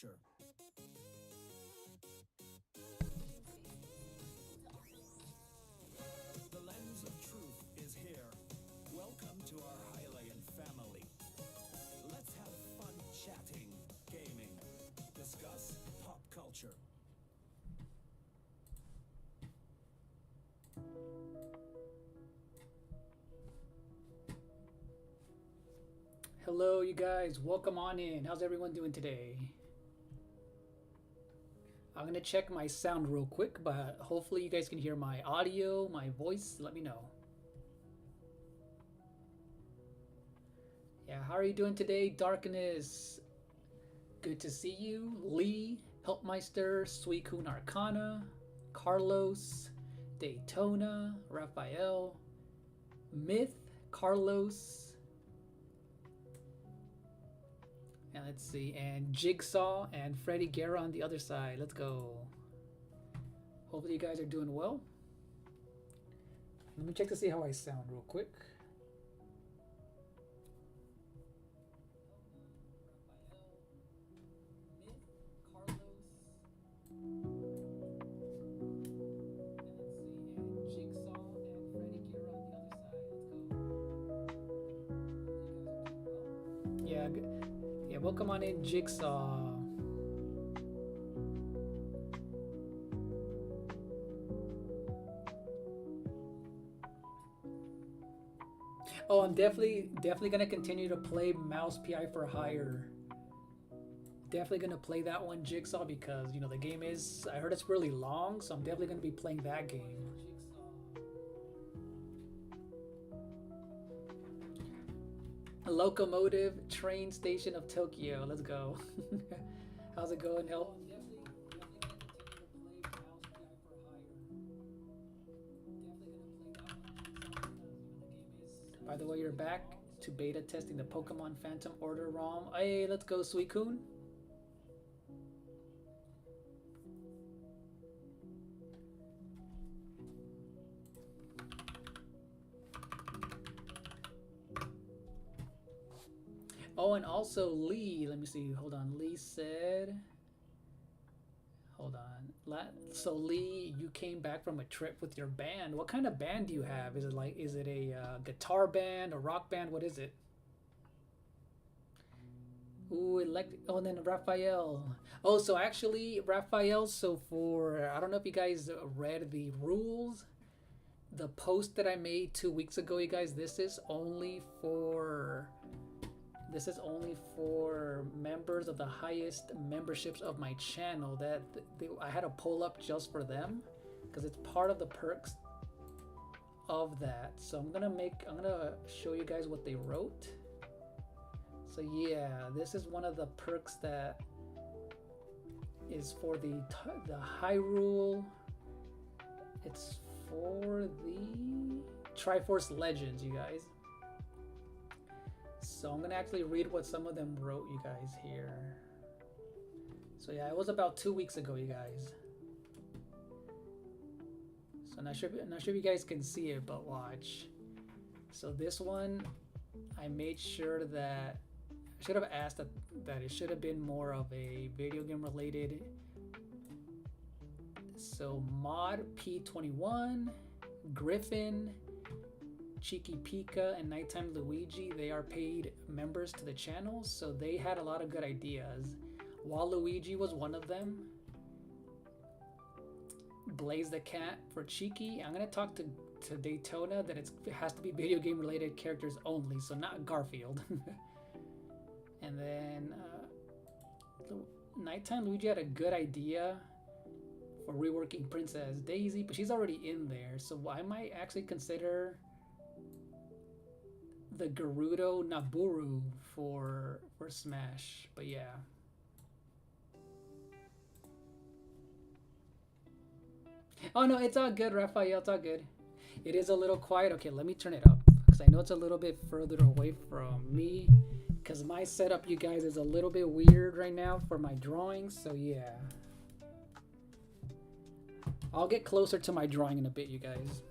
culture. The lens of truth is here. Welcome to our Hylian family. Let's have fun chatting, gaming, discuss pop culture. Hello, you guys. Welcome on in. How's everyone doing today? I'm gonna check my sound real quick, but hopefully you guys can hear my audio, my voice. Let me know. Yeah, how are you doing today, Darkness? Good to see you. Lee, Helpmeister, Suicune Arcana, Carlos, Daytona, Raphael, Myth, Carlos. And let's see, and Jigsaw and Freddy Guerra on the other side. Let's go. Hopefully you guys are doing well. Let me check to see how I sound real quick. Yeah, yeah, welcome on in, Jigsaw. Oh, I'm definitely gonna continue to play Mouse PI for Hire. Definitely gonna play that one, Jigsaw, because you know the game is. I heard it's really long, so I'm definitely gonna be playing that game. A locomotive train station of Tokyo. Let's go. How's it going, Help? By the way, you're back to beta testing the Pokemon Phantom Order ROM. Hey, let's go, Suicune. Oh, and also Lee. Let me see. Hold on. Lee said. Hold on. So Lee, you came back from a trip with your band. What kind of band do you have? Is it a guitar band, a rock band? What is it? Ooh, oh, and then Raphael. Oh, so actually, Raphael, so for, I don't know if you guys read the rules, the post that I made 2 weeks ago, you guys, this is only for members of the highest memberships of my channel. I had a poll up just for them because it's part of the perks of that. So I'm gonna show you guys what they wrote. So yeah, this is one of the perks that is for the Hyrule. It's for the Triforce Legends, you guys. So I'm gonna actually read what some of them wrote, you guys, here. So yeah, it was about 2 weeks ago, you guys. So I'm not sure if you guys can see it, but watch. So this one, I made sure that I should have asked that it should have been more of a video game related. So Mod P21, Griffin, Cheeky Pika, and Nighttime Luigi, they are paid members to the channel, so they had a lot of good ideas. Waluigi was one of them. Blaze the Cat for Cheeky. I'm gonna talk to Daytona that it has to be video game related characters only, so not Garfield. And then Nighttime Luigi had a good idea for reworking Princess Daisy, but she's already in there, so I might actually consider the Gerudo Naburu for Smash. But yeah. Oh no, it's all good, Raphael. It's all good. It is a little quiet. Okay, let me turn it up because I know it's a little bit further away from me. Because my setup, you guys, is a little bit weird right now for my drawings. So yeah, I'll get closer to my drawing in a bit, you guys.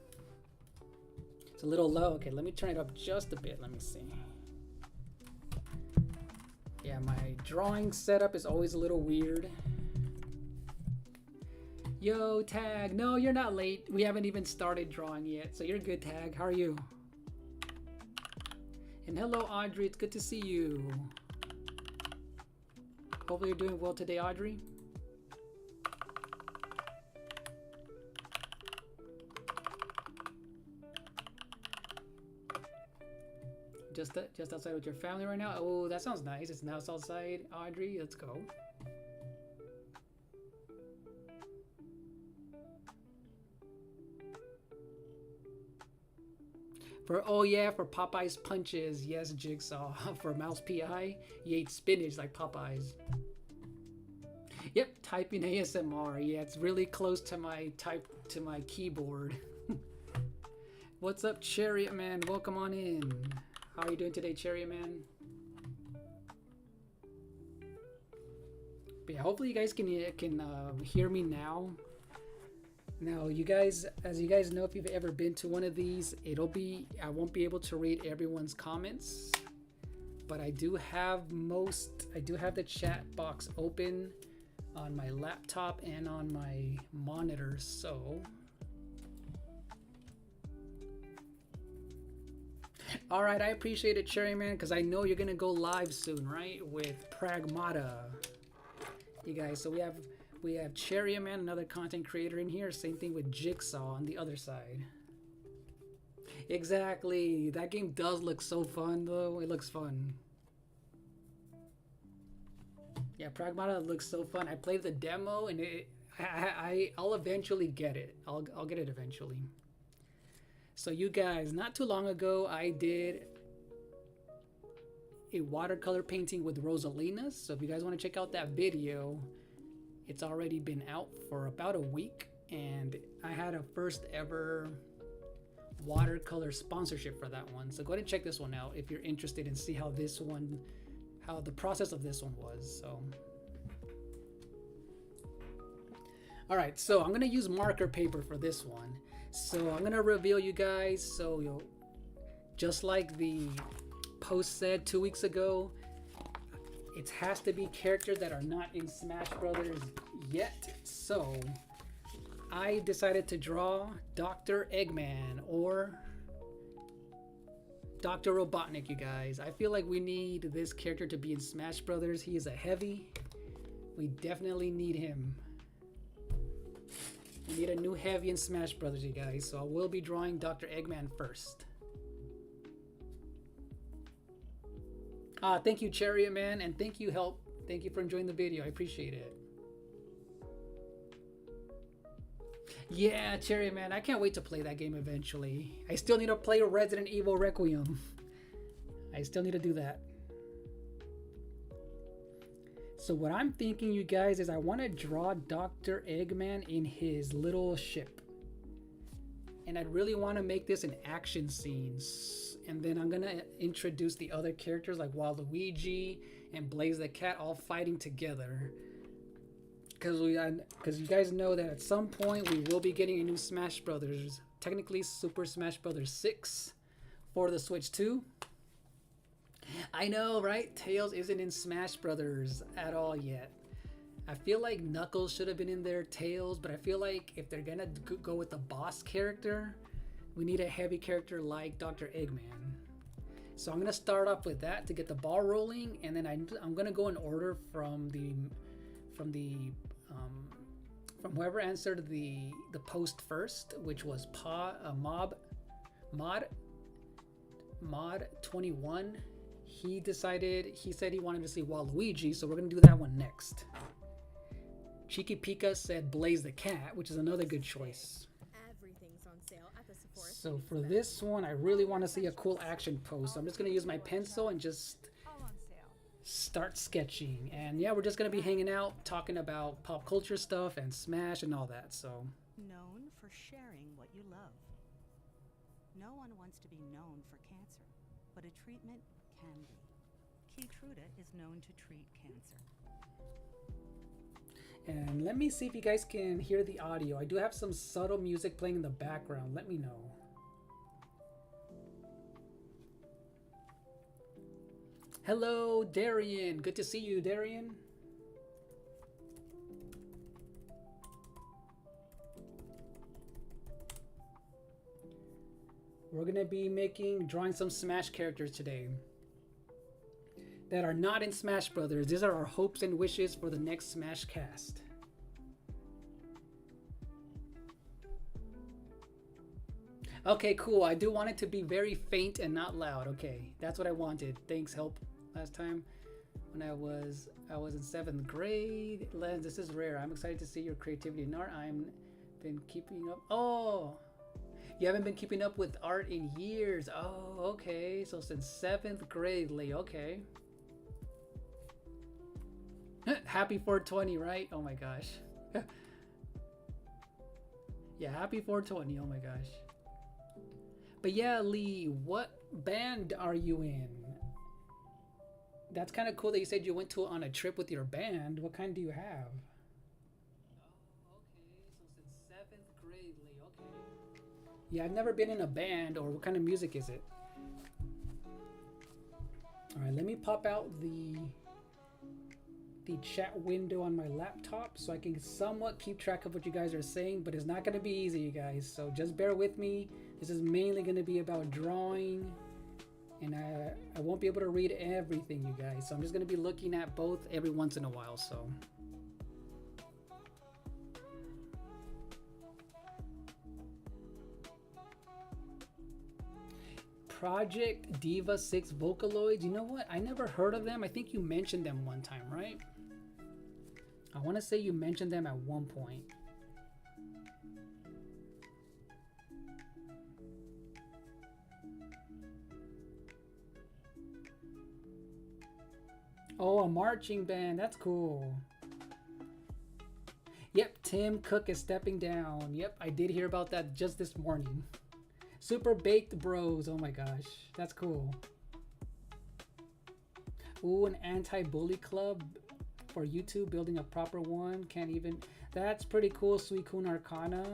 It's a little low. Okay, let me turn it up just a bit. Let me see. Yeah, my drawing setup is always a little weird. Yo, Tag. No, you're not late. We haven't even started drawing yet. So you're good, Tag. How are you? And hello, Audrey. It's good to see you. Hopefully you're doing well today, Audrey. Just outside with your family right now? Oh, that sounds nice. It's nice outside, Audrey. Let's go. Oh yeah, for Popeye's punches. Yes, Jigsaw. For Mouse PI, you ate spinach like Popeyes. Yep, typing ASMR. Yeah, it's really close to my keyboard. What's up, Chariot Man? Welcome on in. How are you doing today, Chariot Man? But yeah, hopefully you guys can hear me now. Now, you guys, as you guys know, if you've ever been to one of these, I won't be able to read everyone's comments, but I do have the chat box open on my laptop and on my monitor, so. All right, I appreciate it, Cherry Man, because I know you're gonna go live soon, right? With Pragmata, you guys. So we have Cherry Man, another content creator in here. Same thing with Jigsaw on the other side. Exactly. That game does look so fun, though. It looks fun. Yeah, Pragmata looks so fun. I played the demo, and I'll eventually get it. I'll get it eventually. So you guys, not too long ago, I did a watercolor painting with Rosalina. So if you guys want to check out that video, it's already been out for about a week, and I had a first ever watercolor sponsorship for that one. So go ahead and check this one out if you're interested and see how the process of this one was. So, all right, so I'm gonna use marker paper for this one. So I'm gonna reveal you guys. So just like the post said 2 weeks ago, it has to be characters that are not in Smash Brothers yet. So I decided to draw Dr. Eggman or Dr. Robotnik, you guys. I feel like we need this character to be in Smash Brothers. He is a heavy. We definitely need him. We need a new heavy in Smash Brothers, you guys. So I will be drawing Dr. Eggman first. Thank you, Chariot Man, and thank you, Help. Thank you for enjoying the video. I appreciate it. Yeah, Chariot Man, I can't wait to play that game eventually. I still need to play Resident Evil Requiem. I still need to do that. So what I'm thinking, you guys, is I want to draw Dr. Eggman in his little ship. And I really want to make this an action scene. And then I'm going to introduce the other characters like Waluigi and Blaze the Cat all fighting together. Because you guys know that at some point we will be getting a new Smash Brothers. Technically Super Smash Brothers 6 for the Switch 2. I know, right? Tails isn't in Smash Brothers at all yet. I feel like Knuckles should have been in there, Tails, but I feel like if they're gonna go with the boss character, we need a heavy character like Dr. Eggman. So I'm gonna start off with that to get the ball rolling, and then I'm gonna go in order from whoever answered the post first, which was Mod 21. He said he wanted to see Waluigi, so we're gonna do that one next. Cheeky Pika said Blaze the Cat, which is another good choice. Everything's on sale at the TRIFORCE. So for this one, I really want to see a cool action pose. So I'm just gonna use my pencil and just start sketching. And yeah, we're just gonna be hanging out, talking about pop culture stuff and Smash and all that. So known for sharing what you love. No one wants to be known for cancer, but a treatment can be. Keytruda is known to treat cancer. And let me see if you guys can hear the audio. I do have some subtle music playing in the background. Let me know. Hello, Darian. Good to see you, Darian. We're gonna be drawing some Smash characters today that are not in Smash Brothers. These are our hopes and wishes for the next Smash cast. Okay, cool. I do want it to be very faint and not loud. Okay, that's what I wanted. Thanks, help. Last time when I was in 7th grade. Lens, this is rare. I'm excited to see your creativity in art. I'm been keeping up. Oh, you haven't been keeping up with art in years. Oh, okay. So since 7th grade, Lee. Okay. Happy 420, right? Oh my gosh. Yeah, happy 420. Oh my gosh. But yeah, Lee, what band are you in? That's kind of cool that you said you went on a trip with your band. What kind do you have? Oh, okay. So since 7th grade, Lee. Okay. Yeah, I've never been in a band. Or what kind of music is it? All right, let me pop out the chat window on my laptop so I can somewhat keep track of what you guys are saying, but it's not going to be easy, you guys, so just bear with me. This is mainly going to be about drawing, and I won't be able to read everything, you guys, so I'm just going to be looking at both every once in a while. So Project Diva 6 Vocaloids, you know what, I never heard of them. I think you mentioned them one time, right? I want to say you mentioned them at one point. Oh, a marching band. That's cool. Yep, Tim Cook is stepping down. Yep, I did hear about that just this morning. Super Baked Bros. Oh my gosh. That's cool. Ooh, an anti-bully club for YouTube, building a proper one. Can't even. That's pretty cool, Suicune Arcana.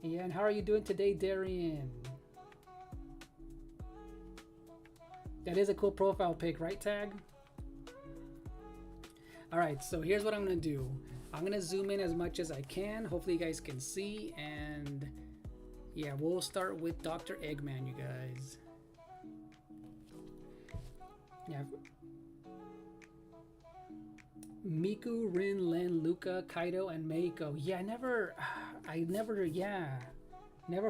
Yeah, and how are you doing today, Darian? That is a cool profile pic, right, Tag? Alright, so here's what I'm going to do. I'm going to zoom in as much as I can. Hopefully you guys can see. And yeah, we'll start with Dr. Eggman, you guys. Yeah. Miku, Rin, Len, Luca, Kaido, and Meiko. Yeah, never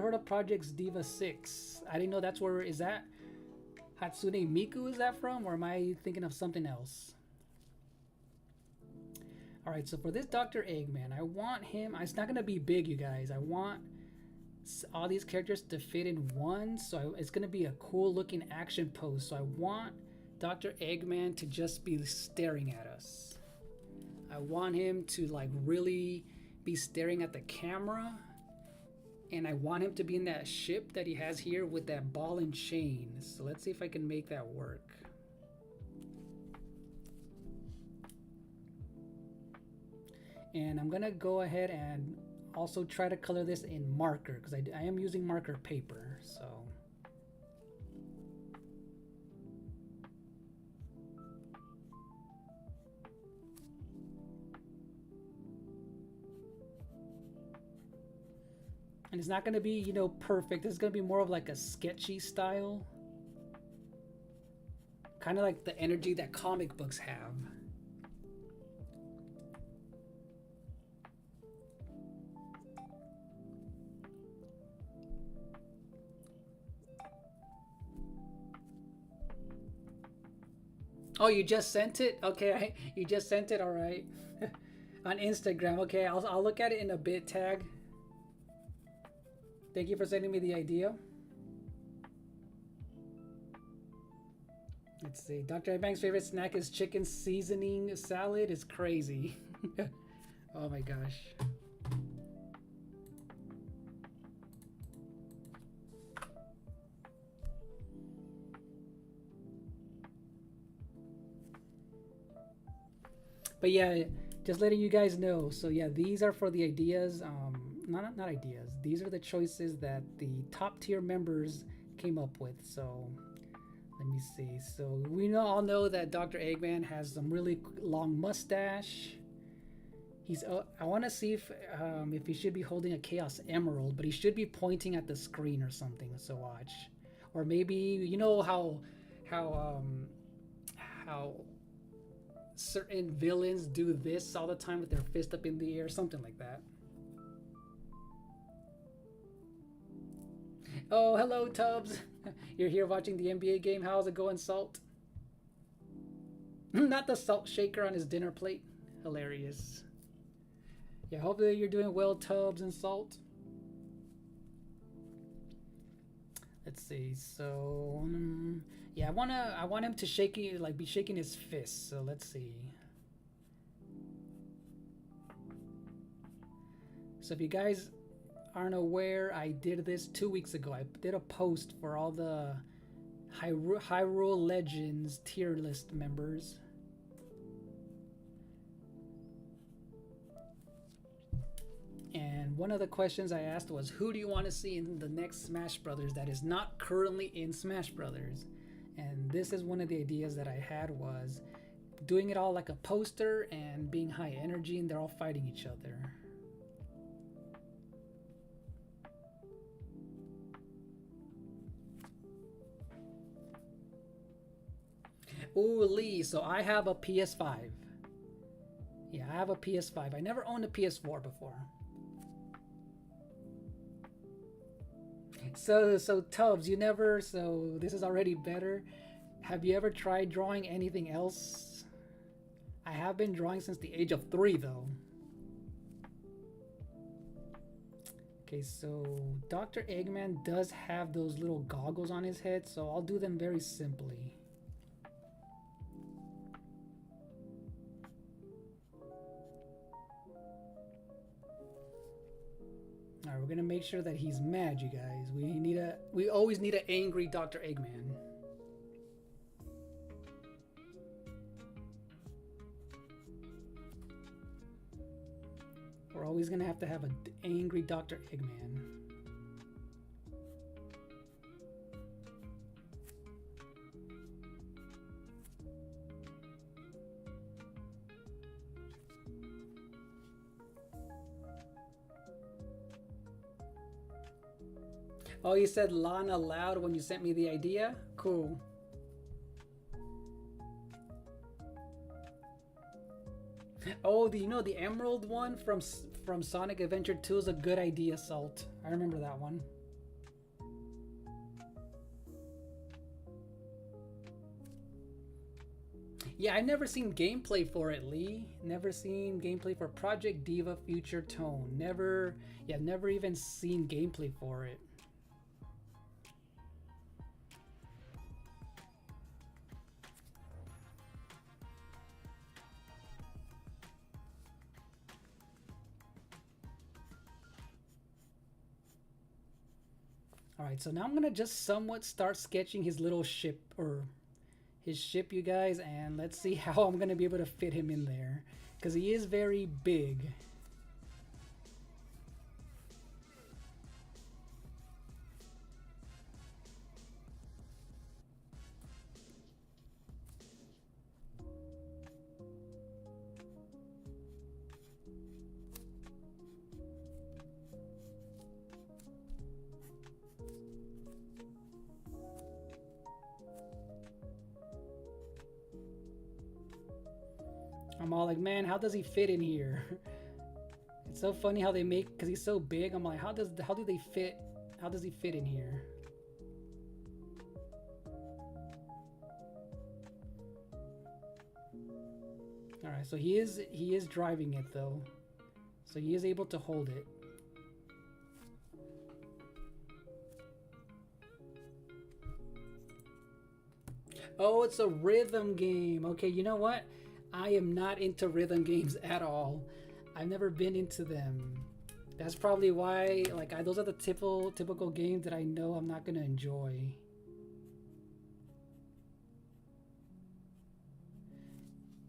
heard of Project Diva 6. I didn't know that's where, is that Hatsune Miku, is that from? Or am I thinking of something else? Alright, so for this Dr. Eggman, I want him, it's not going to be big, you guys. I want all these characters to fit in one, so it's going to be a cool looking action pose. So I want Dr. Eggman to just be staring at us. I want him to like really be staring at the camera, and I want him to be in that ship that he has here with that ball and chain. So let's see if I can make that work. And I'm gonna go ahead and also try to color this in marker, because I am using marker paper. So and it's not going to be, you know, perfect. It's going to be more of like a sketchy style. Kind of like the energy that comic books have. Oh, you just sent it? Okay, you just sent it, all right. On Instagram. Okay, I'll look at it in a bit, Tag. Thank you for sending me the idea. Let's see. Dr. Eggman's favorite snack is chicken seasoning salad. It's crazy. Oh my gosh. But yeah, just letting you guys know. So yeah, these are for the ideas. Not ideas. These are the choices that the top tier members came up with. So Let me see. So we all know that Dr. Eggman has some really long mustache. He's. I want to see if he should be holding a Chaos Emerald, but he should be pointing at the screen or something. So watch, or maybe you know how certain villains do this all the time with their fist up in the air, something like that. Oh, hello, Tubbs. You're here watching the NBA game. How's it going, Salt? Not the salt shaker on his dinner plate. Hilarious. Yeah, hopefully you're doing well, Tubbs and Salt. Let's see. So, yeah, I want him to be shaking his fist. So let's see. So if you guys aren't aware, I did this 2 weeks ago. I did a post for all the Hyrule Legends tier list members. And one of the questions I asked was, who do you want to see in the next Smash Brothers that is not currently in Smash Brothers? And this is one of the ideas that I had, was doing it all like a poster and being high energy, and they're all fighting each other. Ooh, Lee, so I have a PS5. Yeah, I have a PS5. I never owned a PS4 before. So Tubbs, you never, so this is already better. Have you ever tried drawing anything else? I have been drawing since the age of 3 though. Okay, so Dr. Eggman does have those little goggles on his head, so I'll do them very simply. Alright, we're gonna make sure that he's mad, you guys. We always need an angry Dr. Eggman. We're always gonna have to have an angry Dr. Eggman. Oh, you said Lana loud when you sent me the idea? Cool. Oh, you know the Emerald one from Sonic Adventure 2 is a good idea, Salt. I remember that one. Yeah, I've never seen gameplay for it, Lee. Never seen gameplay for Project Diva Future Tone. Never even seen gameplay for it. Alright, so now I'm gonna just somewhat start sketching his little ship, or his ship, you guys, and let's see how I'm gonna be able to fit him in there, because he is very big. I'm all like, man, how does he fit in here? It's so funny how they make, because he's so big. I'm like, how does he fit in here? All right, so he is driving it though, so he is able to hold it. Oh, it's a rhythm game. Okay, you know what? I am not into rhythm games at all. I've never been into them. That's probably why, like, those are the typical games that I know I'm not gonna enjoy.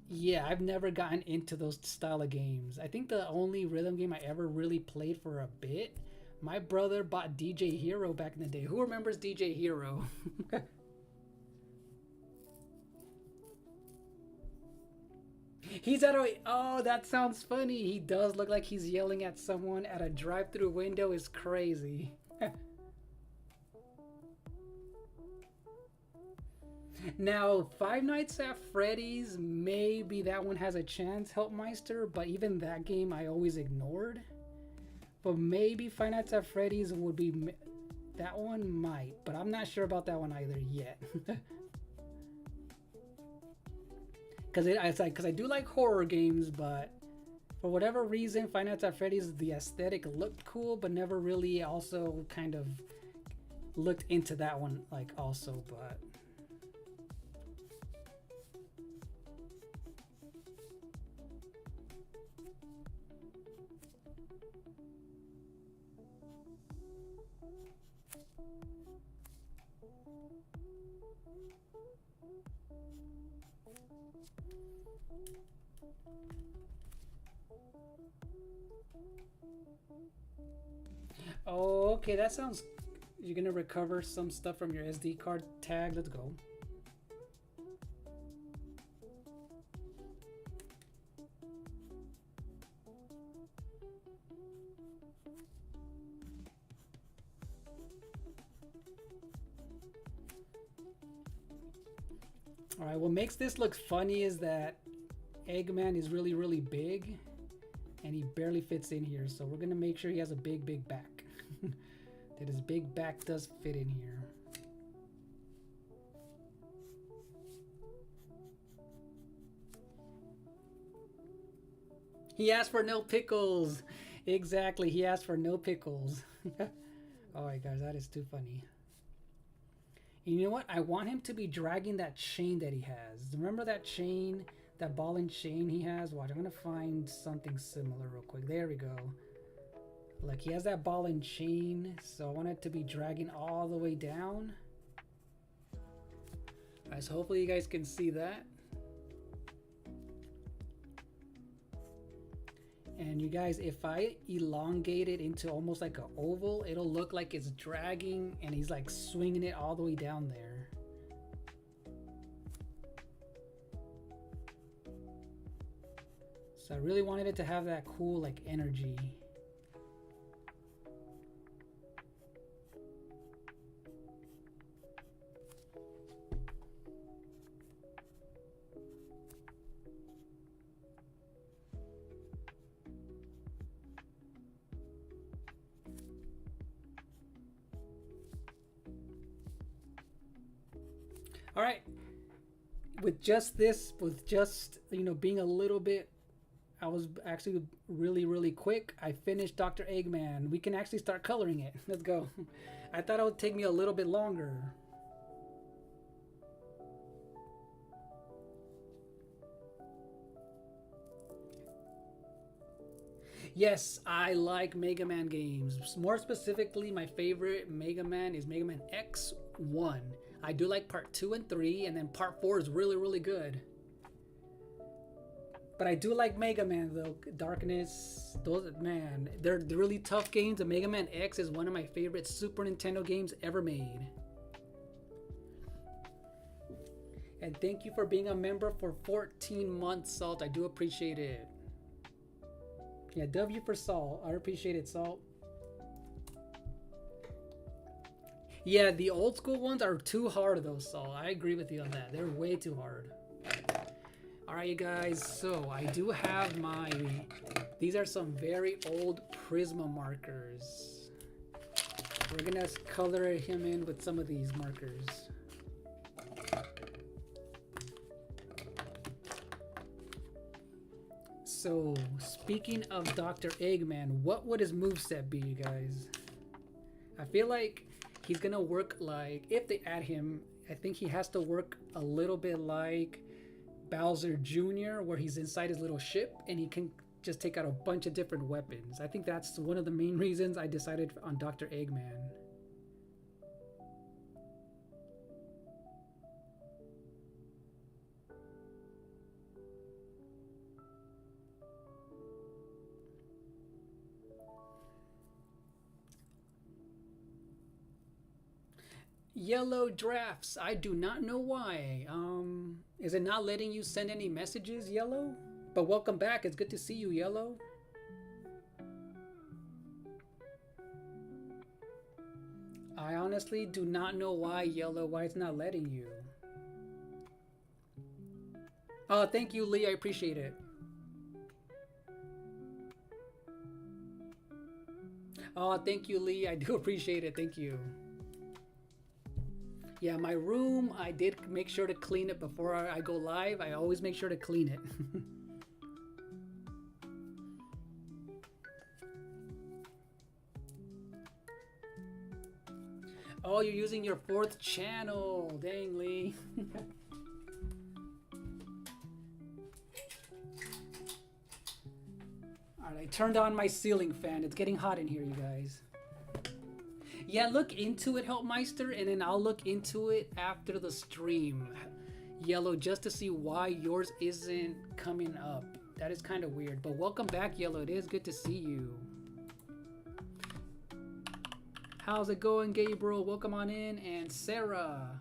Yeah, I've never gotten into those style of games. I think the only rhythm game I ever really played for a bit, my brother bought DJ Hero back in the day. Who remembers DJ Hero? He's at a... Oh, that sounds funny. He does look like he's yelling at someone at a drive-through window. Is crazy. Now, Five Nights at Freddy's, maybe that one has a chance, Helpmeister, but even that game I always ignored. But maybe Five Nights at Freddy's would be... That one might, but I'm not sure about that one either yet. Because I do like horror games, but for whatever reason, Five Nights at Freddy's, the aesthetic looked cool, but never really also kind of looked into that one, like, also, but... Oh, okay, that sounds... You're gonna recover some stuff from your SD card tag. Let's go. Alright, what makes this look funny is that Eggman is really, really big. And he barely fits in here. So we're going to make sure he has a big, big back. That his big back does fit in here. He asked for no pickles. Exactly. He asked for no pickles. Oh my gosh, that is too funny. And you know what? I want him to be dragging that chain that he has. Remember that chain? That ball and chain he has? Watch, I'm gonna find something similar real quick. There we go. Like, he has that ball and chain, so I want it to be dragging all the way down. Alright, so hopefully you guys can see that. And you guys, if I elongate it into almost like an oval, it'll look like it's dragging and he's like swinging it all the way down there. So I really wanted it to have that cool like energy. All right, with just this, with just, you know, being a little bit, I was actually really, really quick. I finished Dr. Eggman. We can actually start coloring it. Let's go. I thought it would take me a little bit longer. Yes, I like Mega Man games. More specifically, my favorite Mega Man is Mega Man X1. I do like part 2 and 3, and then part 4 is really, really good. But I do like Mega Man though. Darkness, those, man, they're really tough games. And Mega Man X is one of my favorite Super Nintendo games ever made. And thank you for being a member for 14 months, Salt. I do appreciate it. Yeah, W for Salt. I appreciate it, Salt. Yeah, the old school ones are too hard though, Salt. I agree with you on that. They're way too hard. Alright, you guys, so I do have my... These are some very old Prisma markers. We're gonna color him in with some of these markers. So, speaking of Dr. Eggman, what would his moveset be, you guys? I feel like he's gonna work like, if they add him, I think he has to work a little bit like Bowser Jr., where he's inside his little ship and he can just take out a bunch of different weapons. I think that's one of the main reasons I decided on Dr. Eggman. Yellow drafts. I do not know why. Is it not letting you send any messages, Yellow? But welcome back. It's good to see you, Yellow. I honestly do not know why, Yellow, why it's not letting you. Oh, thank you, Lee. I appreciate it. Oh, thank you, Lee. I do appreciate it. Thank you. Yeah, my room, I did make sure to clean it before I go live. I always make sure to clean it. Oh, you're using your 4th channel. Dang, Lee. Alright, I turned on my ceiling fan. It's getting hot in here, you guys. Yeah, look into it, Helpmeister, and then I'll look into it after the stream. Yellow, just to see why yours isn't coming up. That is kind of weird. But welcome back, Yellow. It is good to see you. How's it going, Gabriel? Welcome on in. And Sarah.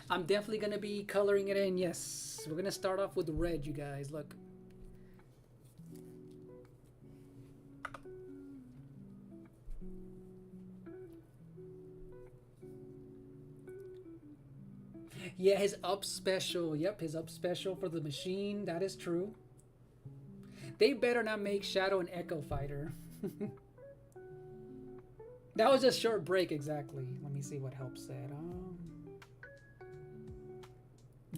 I'm definitely going to be coloring it in. Yes. We're going to start off with red, you guys. Look. Yeah, his up special. Yep, his up special for the machine. That is true. They better not make Shadow an Echo Fighter. That was a short break, exactly. Let me see what Help said.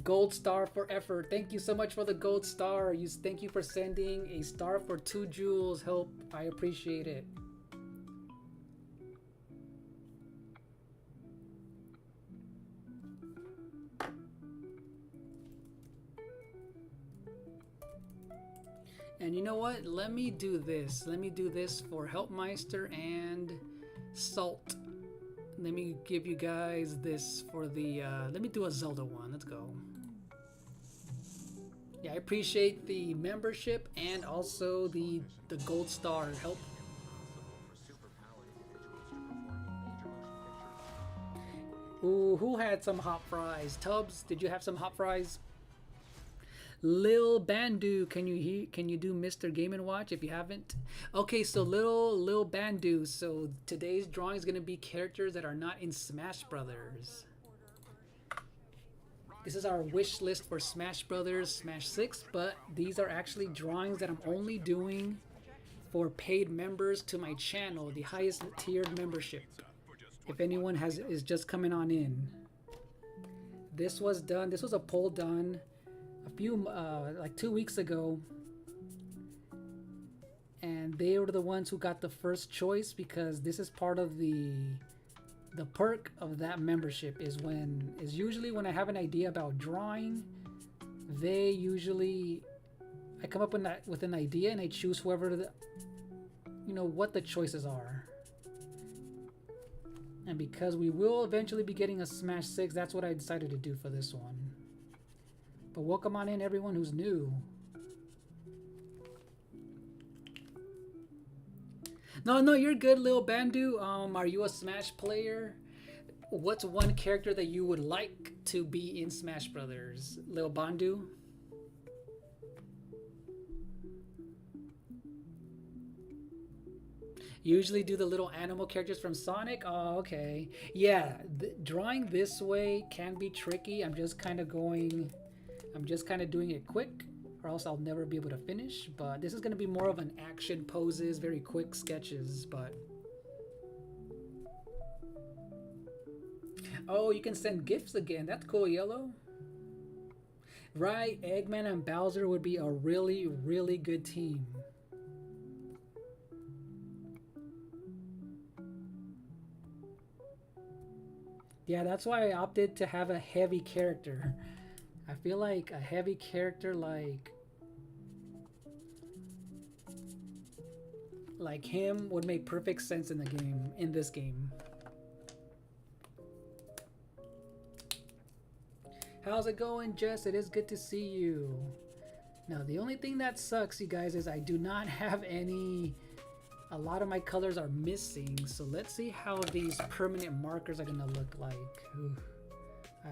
Gold star for effort. Thank you so much for the gold star. Thank you for sending a star for 2 jewels. Help. I appreciate it. And you know what? Let me do this. Let me do this for Helpmeister and Salt. Let me give you guys this for the... let me do a Zelda one. Let's go. Yeah, I appreciate the membership and also the gold star help. Ooh, who had some hot fries? Tubbs, did you have some hot fries? Lil Bandu, can you do Mr. Game & Watch if you haven't? Okay, so Lil Bandu, so today's drawing is gonna be characters that are not in Smash Brothers. This is our wish list for Smash Brothers, Smash 6, but these are actually drawings that I'm only doing for paid members to my channel, the highest tiered membership. If anyone is just coming on in. This was a poll done a few like 2 weeks ago, and they were the ones who got the first choice because this is part of the perk of that membership is usually when I have an idea about drawing, I come up with an idea and I choose whoever what the choices are. And because we will eventually be getting a Smash 6, that's what I decided to do for this one. But welcome on in everyone who's new. No, you're good, Lil Bandu. Are you a Smash player? What's one character that you would like to be in Smash Brothers, Lil Bandu? Usually do the little animal characters from Sonic? Oh, okay. Yeah, drawing this way can be tricky. I'm just kind of doing it quick, or else I'll never be able to finish. But this is going to be more of an action poses, very quick sketches, but... Oh, you can send gifts again. That's cool, Yellow. Right, Eggman and Bowser would be a really, really good team. Yeah, that's why I opted to have a heavy character. I feel like a heavy character like him would make perfect sense in this game. How's it going, Jess? It is good to see you. Now, the only thing that sucks, you guys, is I do not have any... A lot of my colors are missing, so let's see how these permanent markers are gonna look like. Oof.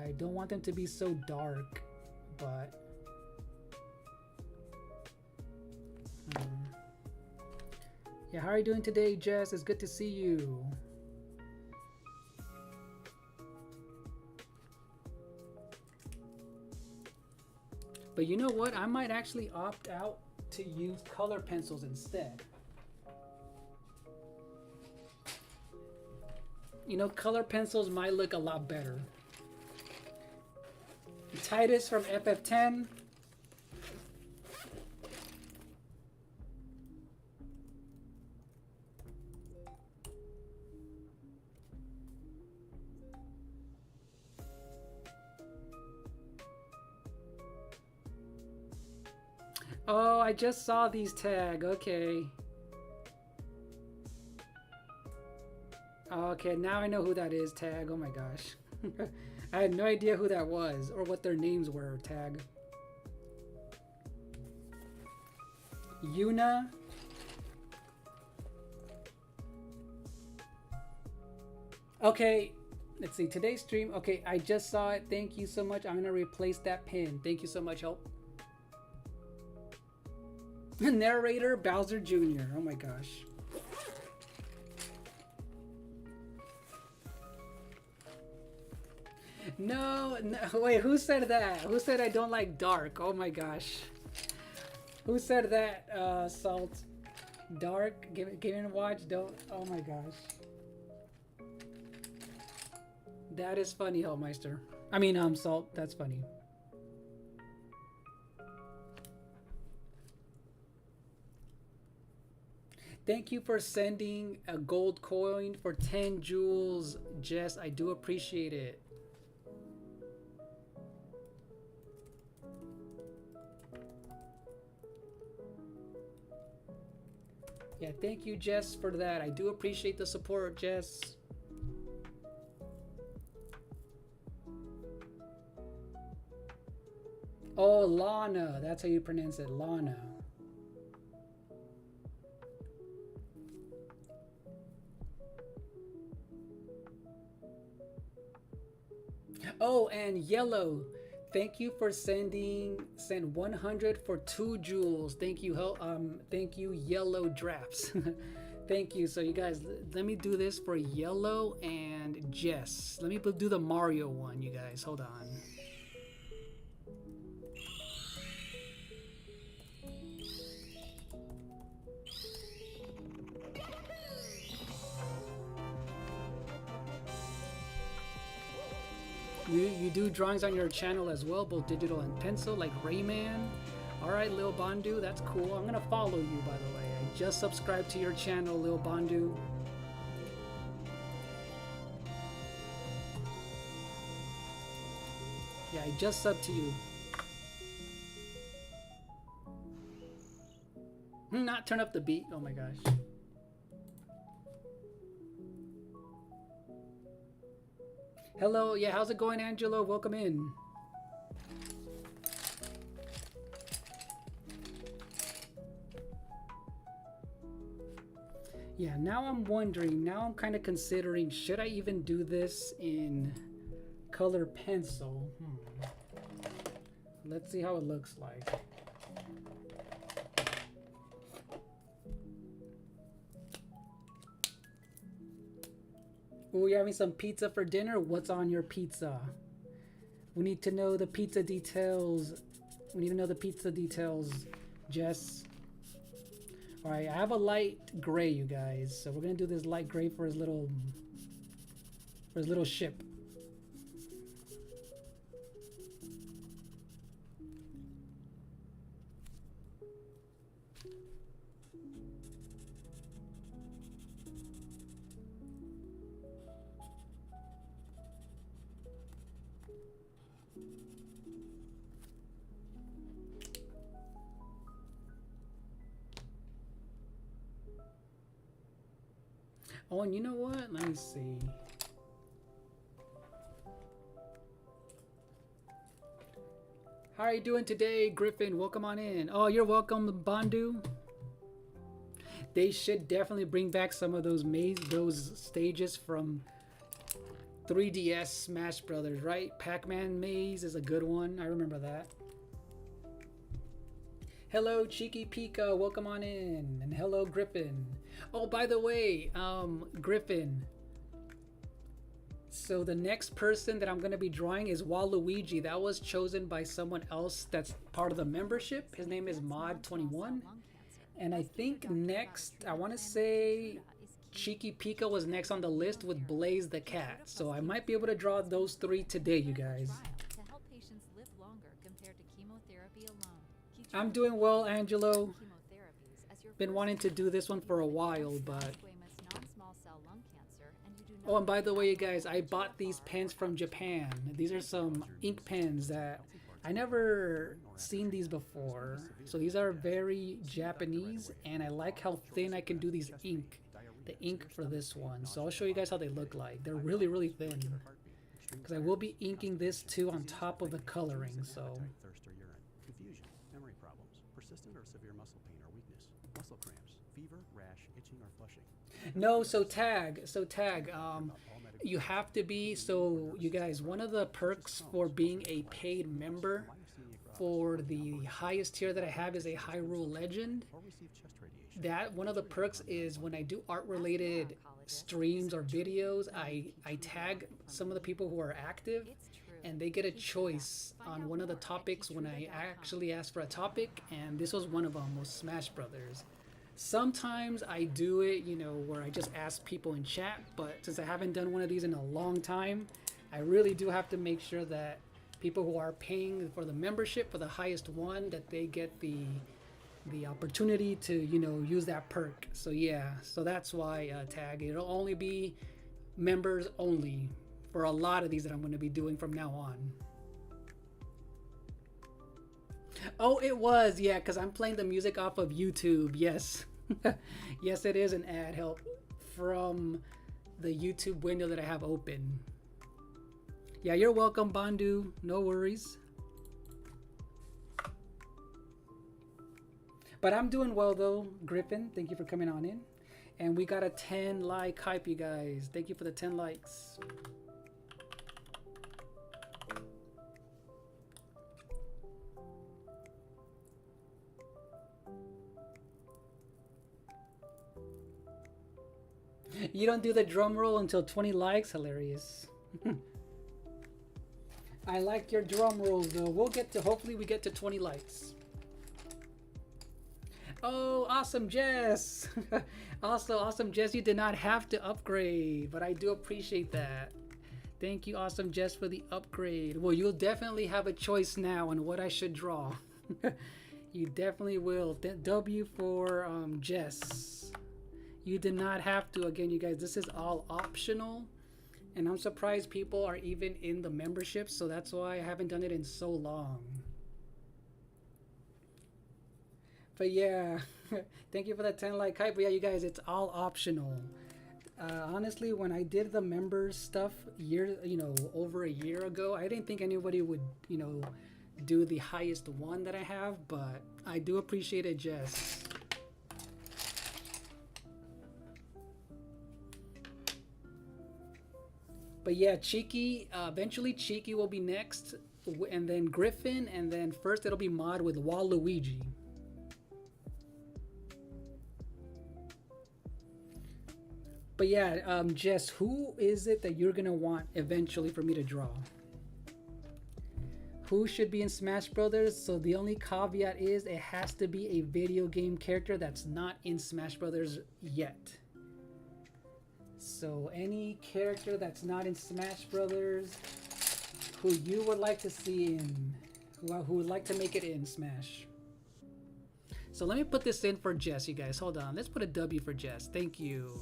I don't want them to be so dark, but Yeah, how are you doing today, Jess? It's good to see you. But you know what? I might actually opt out to use color pencils instead. You know, color pencils might look a lot better. Titus from FF10. Oh, I just saw these tag. Okay. Okay, now I know who that is, tag. Oh my gosh. I had no idea who that was or what their names were, tag. Yuna. Okay, let's see. Today's stream. Okay, I just saw it. Thank you so much. I'm going to replace that pin. Thank you so much, help. Narrator Bowser Jr. Oh my gosh. No, wait, who said that? Who said I don't like dark? Oh my gosh. Who said that, Salt? Dark? Give it a watch, don't. Oh my gosh. That is funny, Hellmeister. I mean, Salt, that's funny. Thank you for sending a gold coin for 10 jewels, Jess. I do appreciate it. Yeah, thank you, Jess, for that. I do appreciate the support, Jess. Oh, Lana. That's how you pronounce it, Lana. Oh, and Yellow, thank you for send 100 for 2 jewels. Thank you, thank you, Yellow Drafts. Thank you. So you guys, let me do this for Yellow and Jess. Let me do the Mario one, you guys. Hold on. You do drawings on your channel as well, both digital and pencil, like Rayman. All right, Lil Bondu, that's cool. I'm gonna follow you, by the way. I just subscribed to your channel, Lil Bondu. Yeah, I just subbed to you. Not turn up the beat. Oh my gosh. Hello, yeah, how's it going, Angelo? Welcome in. Yeah, now I'm wondering, now I'm kind of considering, should I even do this in color pencil? Let's see how it looks like. Ooh, you're having some pizza for dinner? What's on your pizza? We need to know the pizza details. We need to know the pizza details, Jess. Alright, I have a light gray, you guys. So we're gonna do this light gray for his little ship. Oh, and you know what? Let me see. How are you doing today, Griffin? Welcome on in. Oh, you're welcome, Bondu. They should definitely bring back some of those stages from 3DS Smash Brothers, right? Pac-Man maze is a good one. I remember that. Hello, Cheeky Pika. Welcome on in. And hello, Griffin. Oh, by the way, Griffin. So the next person that I'm going to be drawing is Waluigi. That was chosen by someone else that's part of the membership. His name is Mod21. And I think next, I want to say Cheeky Pika was next on the list with Blaze the Cat. So I might be able to draw those three today, you guys. I'm doing well, Angelo. Been wanting to do this one for a while, but... Oh, and by the way, you guys, I bought these pens from Japan. These are some ink pens that I never seen these before. So these are very Japanese, and I like how thin I can do these the ink for this one. So I'll show you guys how they look like. They're really, really thin. Because I will be inking this too on top of the coloring, so... Confusion, memory problems, persistent or severe muscle pain or weakness, muscle cramps, fever, rash, itching or flushing. No, so tag, you have to be, so you guys, one of the perks for being a paid member for the highest tier that I have is a Hyrule Legend. That one of the perks is when I do art related streams or videos, I tag some of the people who are active and they get a choice on one of the topics when I actually ask for a topic, and this was one of them, was Smash Brothers. Sometimes I do it, you know, where I just ask people in chat, but since I haven't done one of these in a long time, I really do have to make sure that people who are paying for the membership for the highest one, that they get the opportunity to, you know, use that perk. So yeah, so that's why tag, it'll only be members only for a lot of these that I'm going to be doing from now on. Oh, it was, yeah, because I'm playing the music off of YouTube. Yes. Yes, it is an ad help from the YouTube window that I have open. Yeah, you're welcome, Bandu. No worries. But I'm doing well, though, Griffin. Thank you for coming on in. And we got a 10 like hype, you guys. Thank you for the 10 likes. You don't do the drum roll until 20 likes? Hilarious. I like your drum rolls though. We'll get to, hopefully we get to 20 likes. Oh, awesome Jess. Also, awesome Jess, you did not have to upgrade, but I do appreciate that. Thank you, awesome Jess, for the upgrade. Well, you'll definitely have a choice now on what I should draw. You definitely will. W for Jess. You did not have to. Again, you guys, this is all optional, and I'm surprised people are even in the membership, so that's why I haven't done it in so long. But yeah, thank you for that 10 like hype. But yeah, you guys, it's all optional. Honestly, when I did the members stuff over a year ago, I didn't think anybody would, do the highest one that I have, but I do appreciate it, Jess. But yeah, Cheeky, eventually Cheeky will be next, and then Griffin, and then first it'll be Mod with Waluigi. But yeah, Jess, who is it that you're gonna want eventually for me to draw? Who should be in Smash Brothers? So the only caveat is it has to be a video game character that's not in Smash Brothers yet. So any character that's not in Smash Brothers, who you would like to see in, who would like to make it in Smash. So let me put this in for Jess, you guys. Hold on. Let's put a W for Jess. Thank you.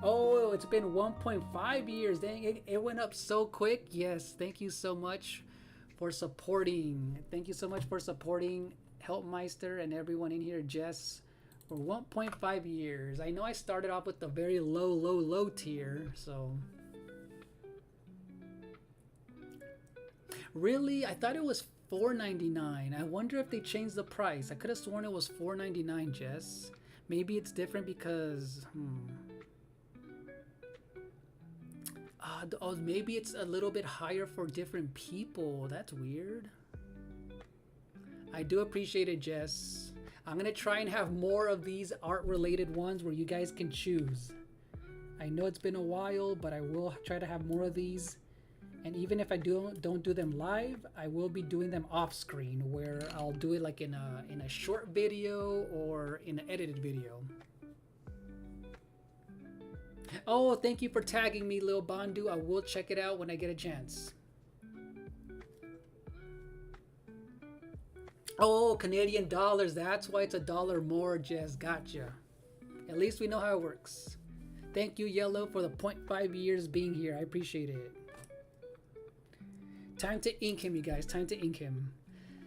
Oh, it's been 1.5 years. Dang, it went up so quick. Yes, thank you so much for supporting. Thank you so much for supporting Helpmeister and everyone in here, Jess, for 1.5 years. I know I started off with the very low tier, so. Really? I thought it was $4.99. I wonder if they changed the price. I could have sworn it was $4.99, Jess. Maybe it's different because, Oh, maybe it's a little bit higher for different people. That's weird. I do appreciate it, Jess. I'm gonna try and have more of these art-related ones where you guys can choose. I know it's been a while, but I will try to have more of these. And even if I don't do them live, I will be doing them off screen, where I'll do it like in a short video or in an edited video. Oh, thank you for tagging me, Lil Bandu. I will check it out when I get a chance. Oh, Canadian dollars. That's why it's $1 more, Jess. Gotcha. At least we know how it works. Thank you, Yellow, for the 0.5 years being here. I appreciate it. Time to ink him, you guys. Time to ink him.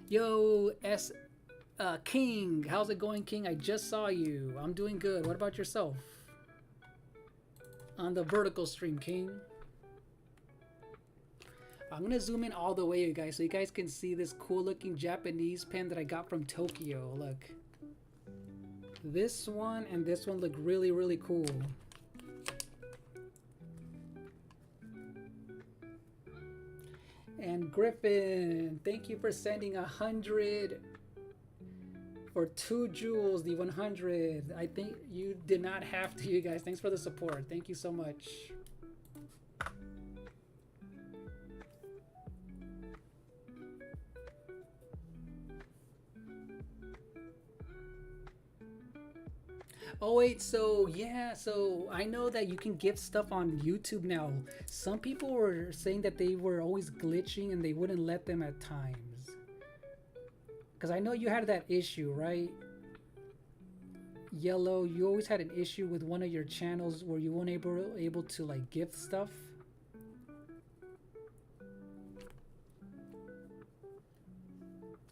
Yo, King. How's it going, King? I just saw you. I'm doing good. What about yourself? On the vertical stream, King. I'm going to zoom in all the way, you guys, so you guys can see this cool-looking Japanese pen that I got from Tokyo. Look. This one and this one look really, really cool. And Griffin, thank you for sending 100 for 2 jewels, the 100. I think you did not have to, you guys. Thanks for the support. Thank you so much. Oh wait, so yeah, so I know that you can gift stuff on YouTube now. Some people were saying that they were always glitching and they wouldn't let them at times. Because I know you had that issue, right? Yellow, you always had an issue with one of your channels where you weren't able to like gift stuff.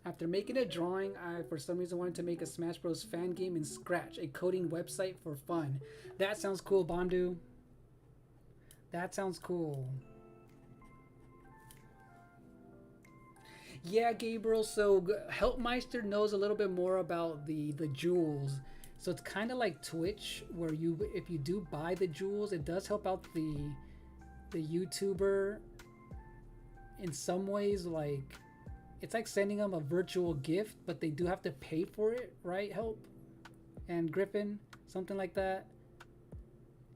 After making a drawing, I for some reason wanted to make a Smash Bros. Fan game in Scratch, a coding website for fun. That sounds cool, Bondu. That sounds cool. Yeah, Gabriel, so Helpmeister knows a little bit more about the jewels. So it's kind of like Twitch, where if you do buy the jewels, it does help out the YouTuber in some ways. Like, it's like sending them a virtual gift, but they do have to pay for it, right? Help and Griffin, something like that.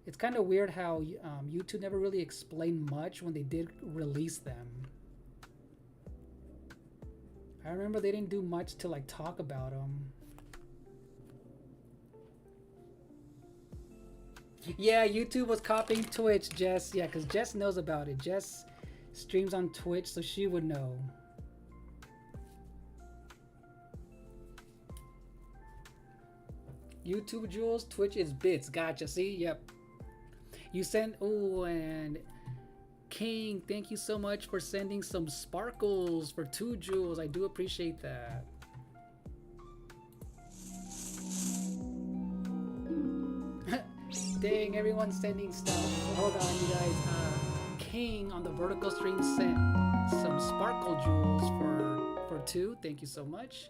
It's kind of weird how YouTube never really explained much when they did release them. I remember they didn't do much to like talk about them. Yeah, YouTube was copying Twitch, Jess. Yeah, because Jess knows about it. Jess streams on Twitch, so she would know. YouTube jewels, Twitch is bits. Gotcha. See? Yep. You send. Oh, and King, thank you so much for sending some sparkles for 2 jewels. I do appreciate that. Dang, everyone's sending stuff. Hold on, you guys. King on the vertical stream sent some sparkle jewels for 2. Thank you so much.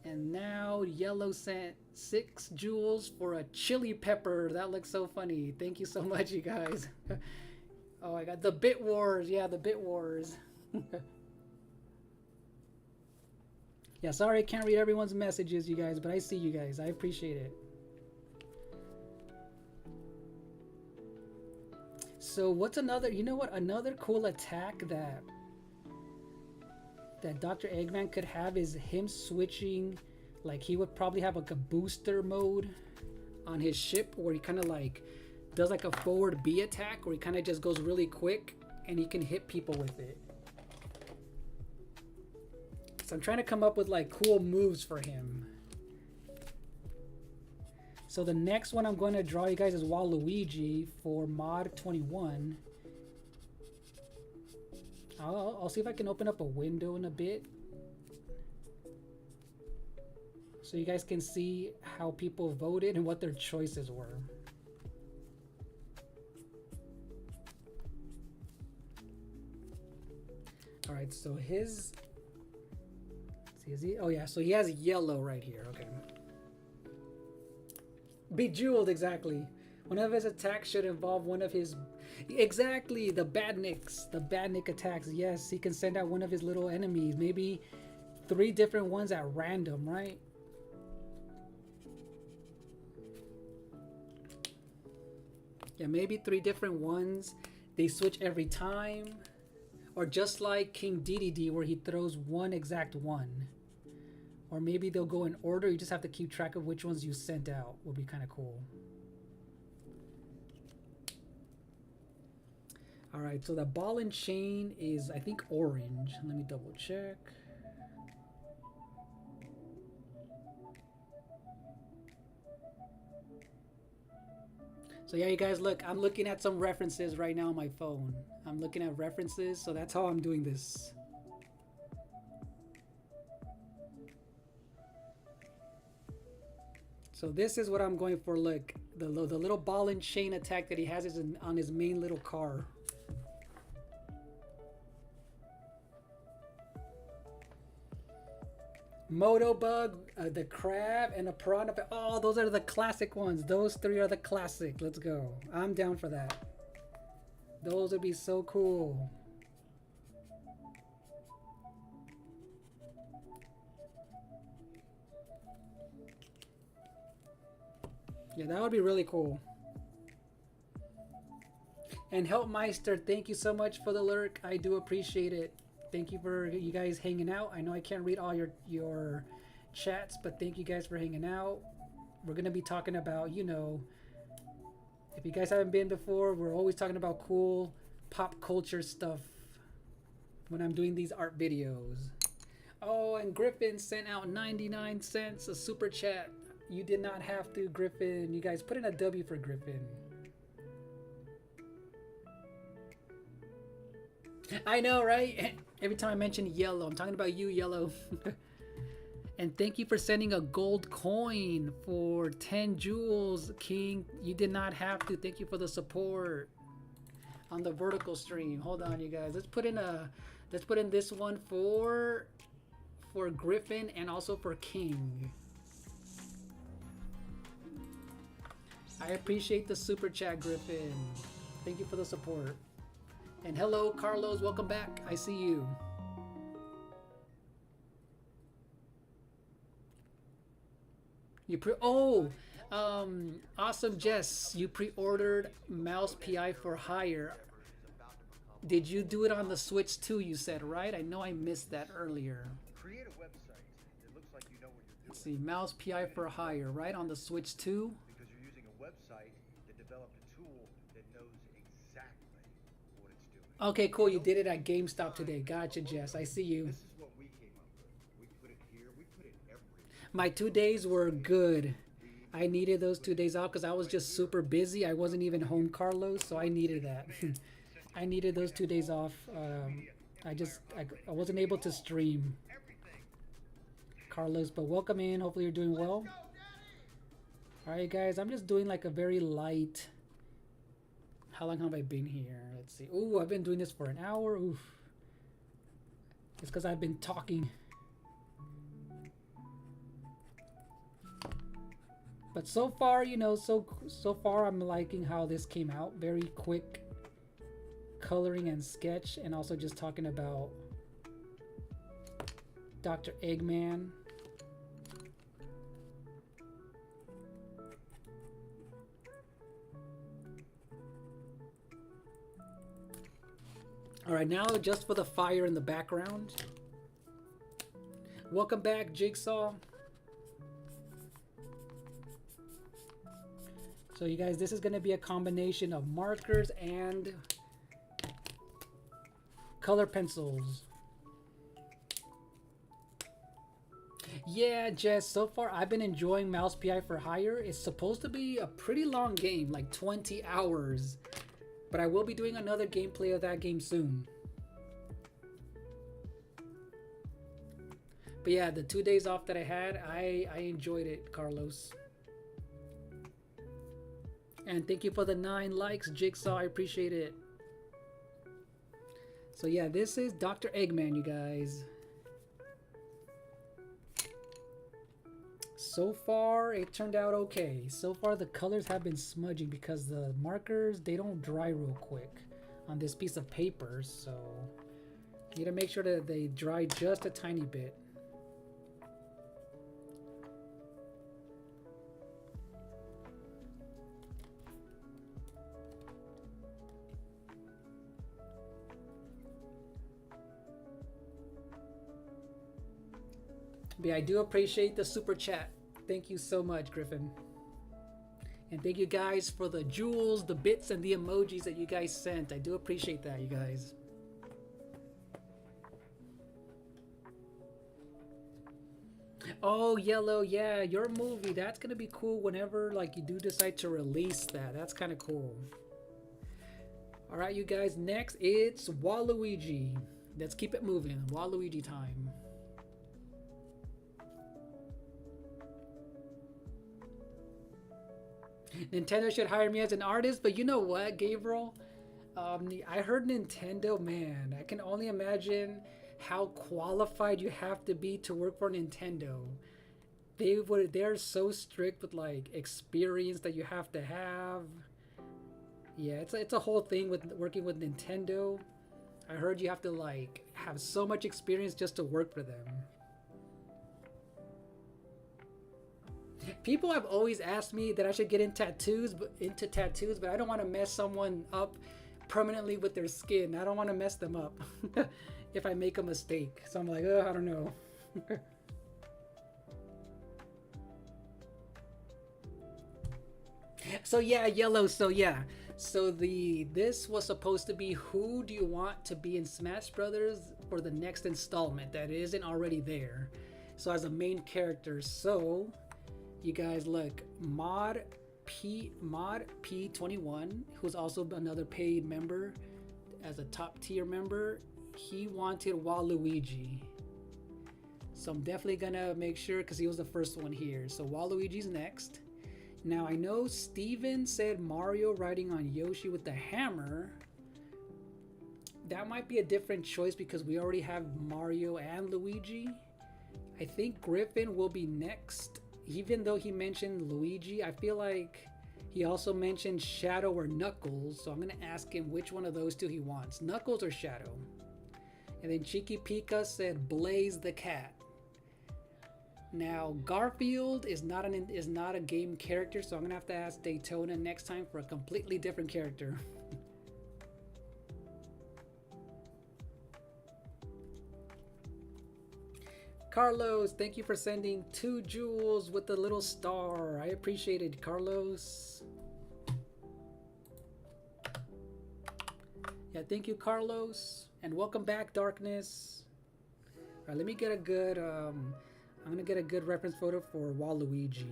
And now Yellow sent 6 jewels for a chili pepper. That looks so funny. Thank you so much, you guys. Oh, I got the Bit Wars. Yeah, the Bit Wars. Yeah, sorry I can't read everyone's messages, you guys, but I see you guys. I appreciate it. So what's another, you know what, another cool attack that Dr. Eggman could have is him switching, like he would probably have like a booster mode on his ship where he kind of like does like a forward B attack where he kind of just goes really quick and he can hit people with it. So I'm trying to come up with like cool moves for him. So the next one I'm going to draw you guys is Waluigi for mod 21. I'll see if I can open up a window in a bit so you guys can see how people voted and what their choices were. All right, so his, let's see, is he, oh yeah, so he has yellow right here. Okay. Bejeweled, exactly. One of his attacks should involve one of his, Exactly, the badniks, the badnik attacks. Yes, he can send out one of his little enemies, maybe 3 different ones at random, right? Yeah, maybe 3 different ones. They switch every time. Or just like King DDD, where he throws one exact one. Or maybe they'll go in order. You just have to keep track of which ones you sent out. Would be kind of cool. Alright, so the ball and chain is, I think, orange. Let me double check. So yeah, you guys, look, I'm looking at some references right now on my phone. I'm looking at references, so that's how I'm doing this. So this is what I'm going for. Look, the little ball and chain attack that he has is on his main little car. Motobug, the crab, and a piranha. Oh, those are the classic ones. Those 3 are the classic. Let's go. I'm down for that. Those would be so cool. Yeah, that would be really cool. And Helpmeister, thank you so much for the lurk. I do appreciate it. Thank you for you guys hanging out. I know I can't read all your chats, but thank you guys for hanging out. We're going to be talking about, you know, if you guys haven't been before, we're always talking about cool pop culture stuff when I'm doing these art videos. Oh, and Griffin sent out 99 cents, a super chat. You did not have to, Griffin. You guys put in a W for Griffin. I know, right? Every time I mention yellow, I'm talking about you, yellow. And thank you for sending a gold coin for 10 jewels, King. You did not have to. Thank you for the support on the vertical stream. Hold on, you guys. Let's put in this one for Griffin and also for King. I appreciate the super chat, Griffin. Thank you for the support. And hello, Carlos. Welcome back. I see you. Awesome, Jess. You pre-ordered Mouse PI for Hire. Did you do it on the Switch too? You said, right? I know I missed that earlier. Create a website that looks like you know what you're doing. Let's see, Mouse PI for Hire, right on the Switch too. Because you're using a website that developed a tool that knows exactly what it's doing. Okay, cool. You did it at GameStop today. Gotcha, Jess. I see you. This is what we came up with. We put it here. We put it everywhere. My 2 days were good. I needed those 2 days off because I was just super busy. I wasn't even home, Carlos, so I needed that. I needed those 2 days off. I wasn't able to stream, Carlos, but welcome in. Hopefully you're doing well. All right, guys, I'm just doing like a very light. How long have I been here? Let's see. Ooh, I've been doing this for an hour. Oof. It's because I've been talking. But so far, you know, so far I'm liking how this came out. Very quick coloring and sketch, and also just talking about Dr. Eggman. All right, now just for the fire in the background. Welcome back, Jigsaw. So you guys, this is going to be a combination of markers and color pencils. Yeah, Jess, so far I've been enjoying Mouse PI for Hire. It's supposed to be a pretty long game, like 20 hours. But I will be doing another gameplay of that game soon. But yeah, the 2 days off that I had, I enjoyed it, Carlos. And thank you for the 9 likes, Jigsaw. I appreciate it. So yeah, this is Dr. Eggman, you guys. so far it turned out okay. So far the colors have been smudging because the markers, they don't dry real quick on this piece of paper, so you need to make sure that they dry just a tiny bit. But yeah, I do appreciate the super chat. Thank you so much, Griffin. And thank you guys for the jewels, the bits, and the emojis that you guys sent. I do appreciate that, you guys. Oh, Yellow, yeah, your movie. That's gonna be cool whenever like you do decide to release that. That's kind of cool. All right, you guys. Next, it's Waluigi. Let's keep it moving. Waluigi time. Nintendo should hire me as an artist, but you know what, Gabriel? I heard Nintendo, man. I can only imagine how qualified you have to be to work for Nintendo. They're so strict with like experience that you have to have. Yeah, it's a whole thing with working with Nintendo. I heard you have to like have so much experience just to work for them. People have always asked me that I should get into tattoos, but I don't want to mess someone up permanently with their skin. I don't want to mess them up if I make a mistake. So I'm like, oh, I don't know. So yeah, Yellow. So yeah. So this was supposed to be who do you want to be in Smash Brothers for the next installment that isn't already there. So as a main character, so you guys look, Mod P21, who's also another paid member as a top tier member, he wanted Waluigi. So I'm definitely gonna make sure because he was the first one here. So Waluigi's next. Now I know Steven said Mario riding on Yoshi with the hammer. That might be a different choice because we already have Mario and Luigi. I think Griffin will be next. Even though he mentioned Luigi, I feel like he also mentioned Shadow or Knuckles. So I'm going to ask him which one of those two he wants, Knuckles or Shadow. And then Cheeky Pika said Blaze the Cat. Now Garfield is not a game character, so I'm going to have to ask Daytona next time for a completely different character. Carlos, thank you for sending 2 jewels with the little star. I appreciate it, Carlos. Yeah, thank you, Carlos. And welcome back, Darkness. All right, let me get a good, I'm going to get a good reference photo for Waluigi.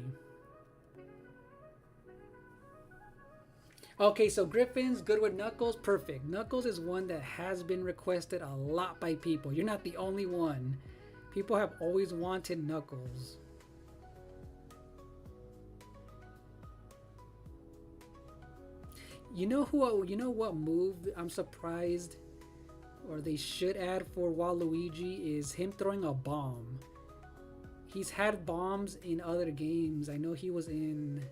Okay, so Griffin's good with Knuckles. Perfect. Knuckles is one that has been requested a lot by people. You're not the only one. People have always wanted Knuckles. You know what move I'm surprised or they should add for Waluigi is him throwing a bomb. He's had bombs in other games. I know he was in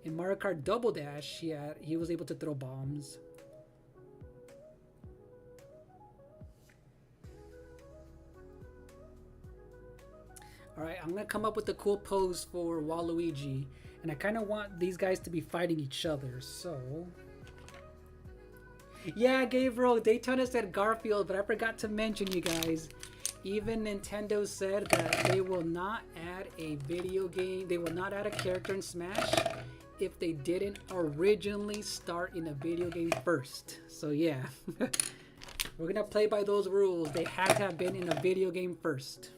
Mario Kart Double Dash. He was able to throw bombs. Alright, I'm gonna come up with a cool pose for Waluigi. And I kind of want these guys to be fighting each other, so... Yeah, Gabriel, Daytona said Garfield, but I forgot to mention, you guys. Even Nintendo said that they will not add a video game, they will not add a character in Smash if they didn't originally start in a video game first. So yeah, we're gonna play by those rules. They had to have been in a video game first.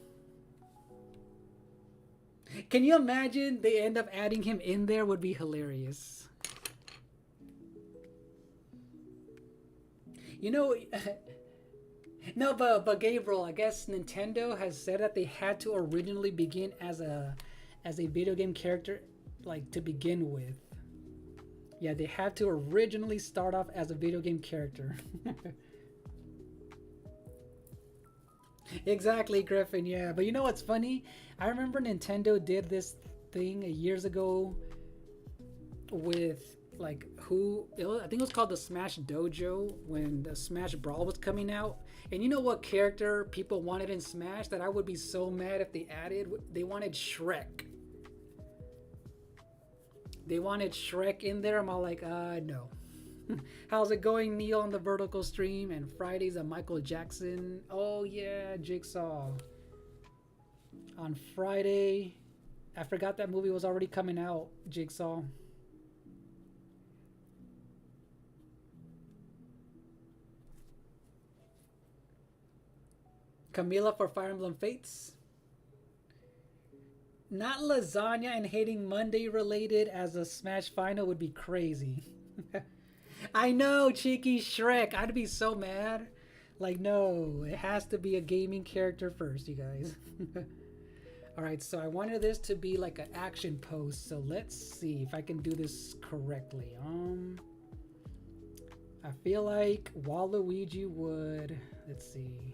Can you imagine they end up adding him in there? Would be hilarious. You know, no, but Gabriel, I guess Nintendo has said that they had to originally begin as a video game character, like to begin with. Yeah, they had to originally start off as a video game character. Exactly, Griffin. Yeah, but you know what's funny? I remember Nintendo did this thing years ago with like I think it was called the Smash Dojo when the Smash Brawl was coming out. And you know what character people wanted in Smash that I would be so mad if they added? They wanted Shrek. They wanted Shrek in there. I'm all like, no. How's it going, Neil, on the vertical stream? And Fridays at Michael Jackson. Oh yeah, Jigsaw. On Friday, I forgot that movie was already coming out. Jigsaw. Camila for Fire Emblem Fates. Not lasagna and hating Monday related as a Smash final would be crazy. I know, cheeky Shrek. I'd be so mad. Like, no, it has to be a gaming character first, you guys. Alright, so I wanted this to be like an action post, so let's see if I can do this correctly. I feel like Waluigi would... Let's see.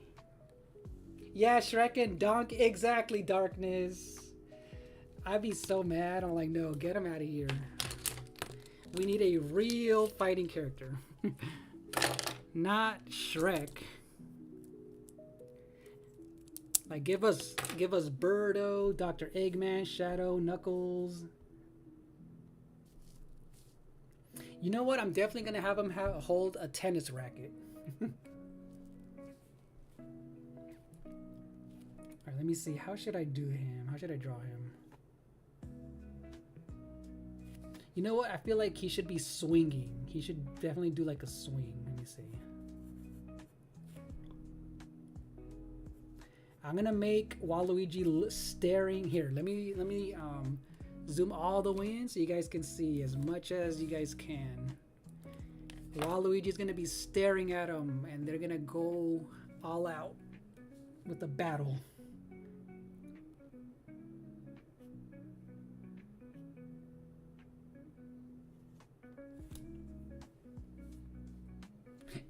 Yeah, Shrek and Donk. Exactly, Darkness. I'd be so mad. I'm like, no, get him out of here. We need a real fighting character. Not Shrek. Like, give us Birdo, Dr. Eggman, Shadow, Knuckles. You know what? I'm definitely gonna have him hold a tennis racket. Alright, let me see. How should I do him? How should I draw him? You know what? I feel like he should be swinging. He should definitely do like a swing. Let me see. I'm gonna make Waluigi staring here. Let me zoom all the way in so you guys can see as much as you guys can. Waluigi's gonna be staring at him, and they're gonna go all out with the battle.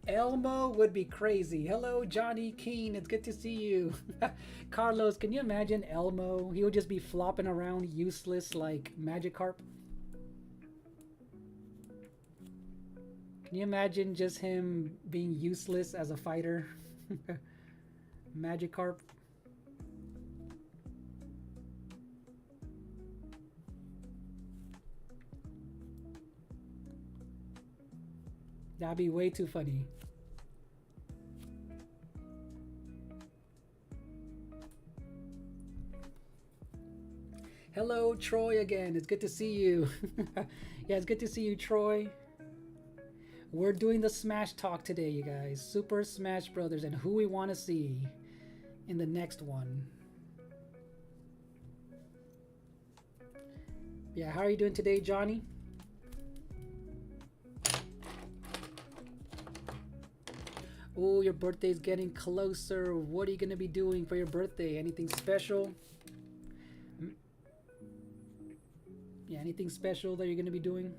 Elmo would be crazy. Hello, Johnny Keene. It's good to see you. Carlos, can you imagine Elmo? He would just be flopping around useless like Magikarp. Can you imagine just him being useless as a fighter? Magikarp. That'd be way too funny. Hello, Troy again. It's good to see you. Yeah, it's good to see you, Troy. We're doing the Smash Talk today, you guys. Super Smash Brothers and who we want to see in the next one. Yeah, how are you doing today, Johnny? Oh, your birthday's getting closer. What are you going to be doing for your birthday? Anything special? Yeah, anything special that you're going to be doing?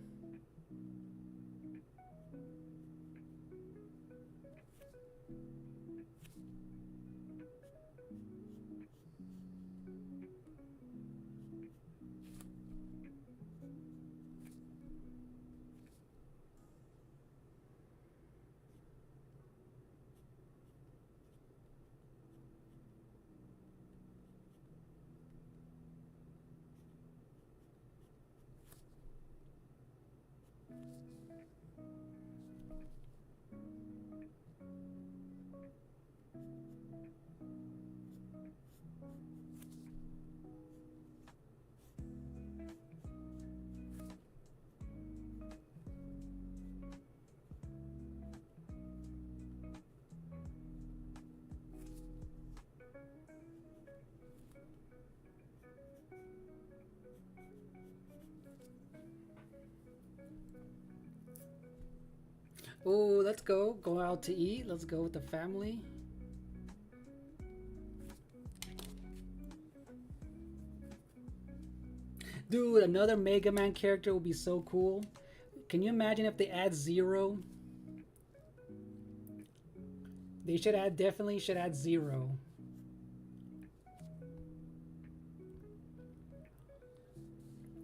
Oh, let's go. Go out to eat. Let's go with the family. Dude, another Mega Man character would be so cool. Can you imagine if they add Zero? They should add, definitely should add Zero.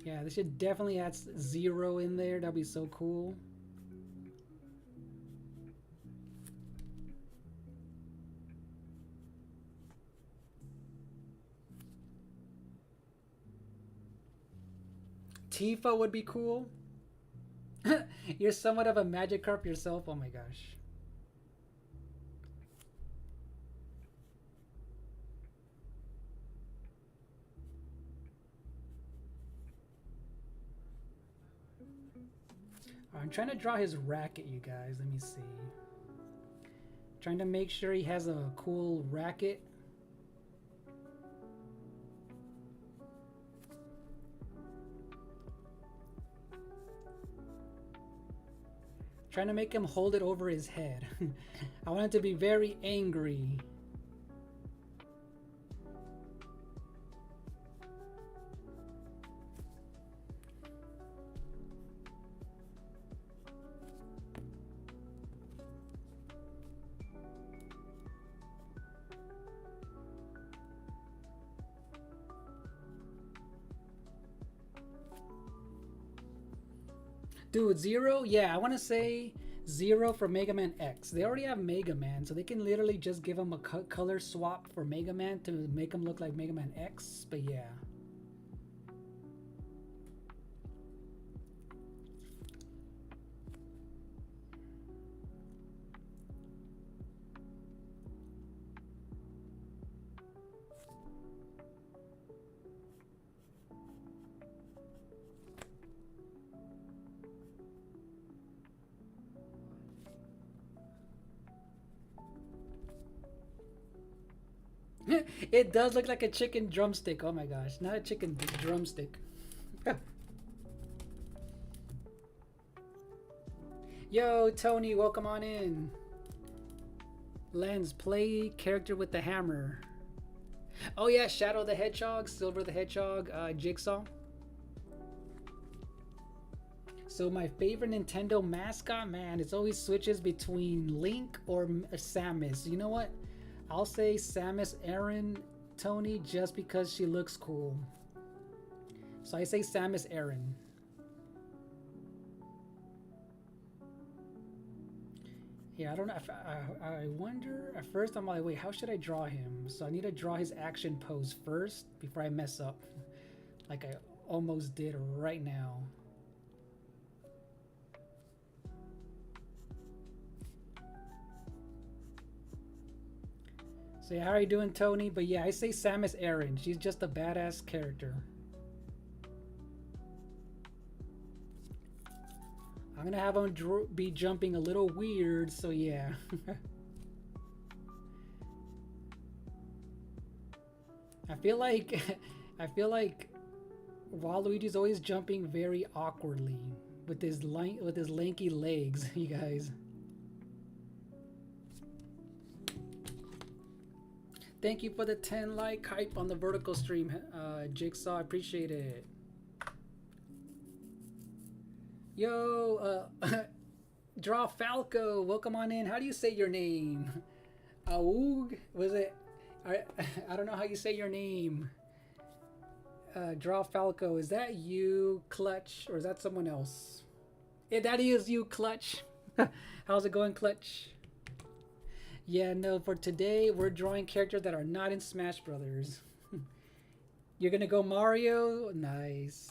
Yeah, they should definitely add Zero in there. That'd be so cool. Tifa would be cool. You're somewhat of a Magikarp yourself. Oh my gosh. I'm trying to draw his racket, you guys. Let me see. Trying to make sure he has a cool racket. Trying to make him hold it over his head. I want it to be very angry. Dude, Zero? Yeah, I want to say Zero for Mega Man X. They already have Mega Man, so they can literally just give him a color swap for Mega Man to make him look like Mega Man X. But yeah. It does look like a chicken drumstick. Oh my gosh, not a chicken drumstick. Yo, Tony, welcome on in. Lens, play character with the hammer. Oh yeah, Shadow the Hedgehog, Silver the Hedgehog, Jigsaw. So my favorite Nintendo mascot, man, it always switches between Link or Samus. You know what? I'll say Samus Aran, Tony, just because she looks cool. So I say Samus Aran. Yeah, I don't know. I wonder. At first, I'm like, wait, how should I draw him? So I need to draw his action pose first before I mess up, like I almost did right now. So yeah, how are you doing, Tony? But yeah, I say Samus Aran. She's just a badass character. I'm gonna have him be jumping a little weird, so yeah. I feel like Waluigi's always jumping very awkwardly with his lanky legs, you guys. Thank you for the 10 like hype on the vertical stream, Jigsaw. I appreciate it. Yo, Draw Falco, welcome on in. How do you say your name? Aoog? Was it? I don't know how you say your name. Draw Falco, is that you, Clutch, or is that someone else? Yeah, that is you, Clutch. How's it going, Clutch? Yeah, no, for today, we're drawing characters that are not in Smash Brothers. You're gonna go Mario? Nice.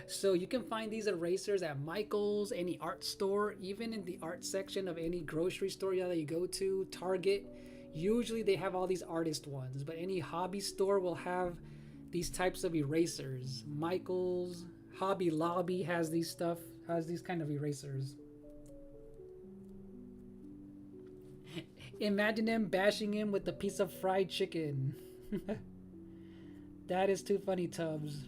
So you can find these erasers at Michael's, any art store, even in the art section of any grocery store that you go to, Target. Usually they have all these artist ones, but any hobby store will have these types of erasers. Michael's, Hobby Lobby has these kind of erasers. Imagine him bashing him with a piece of fried chicken. That is too funny, Tubbs.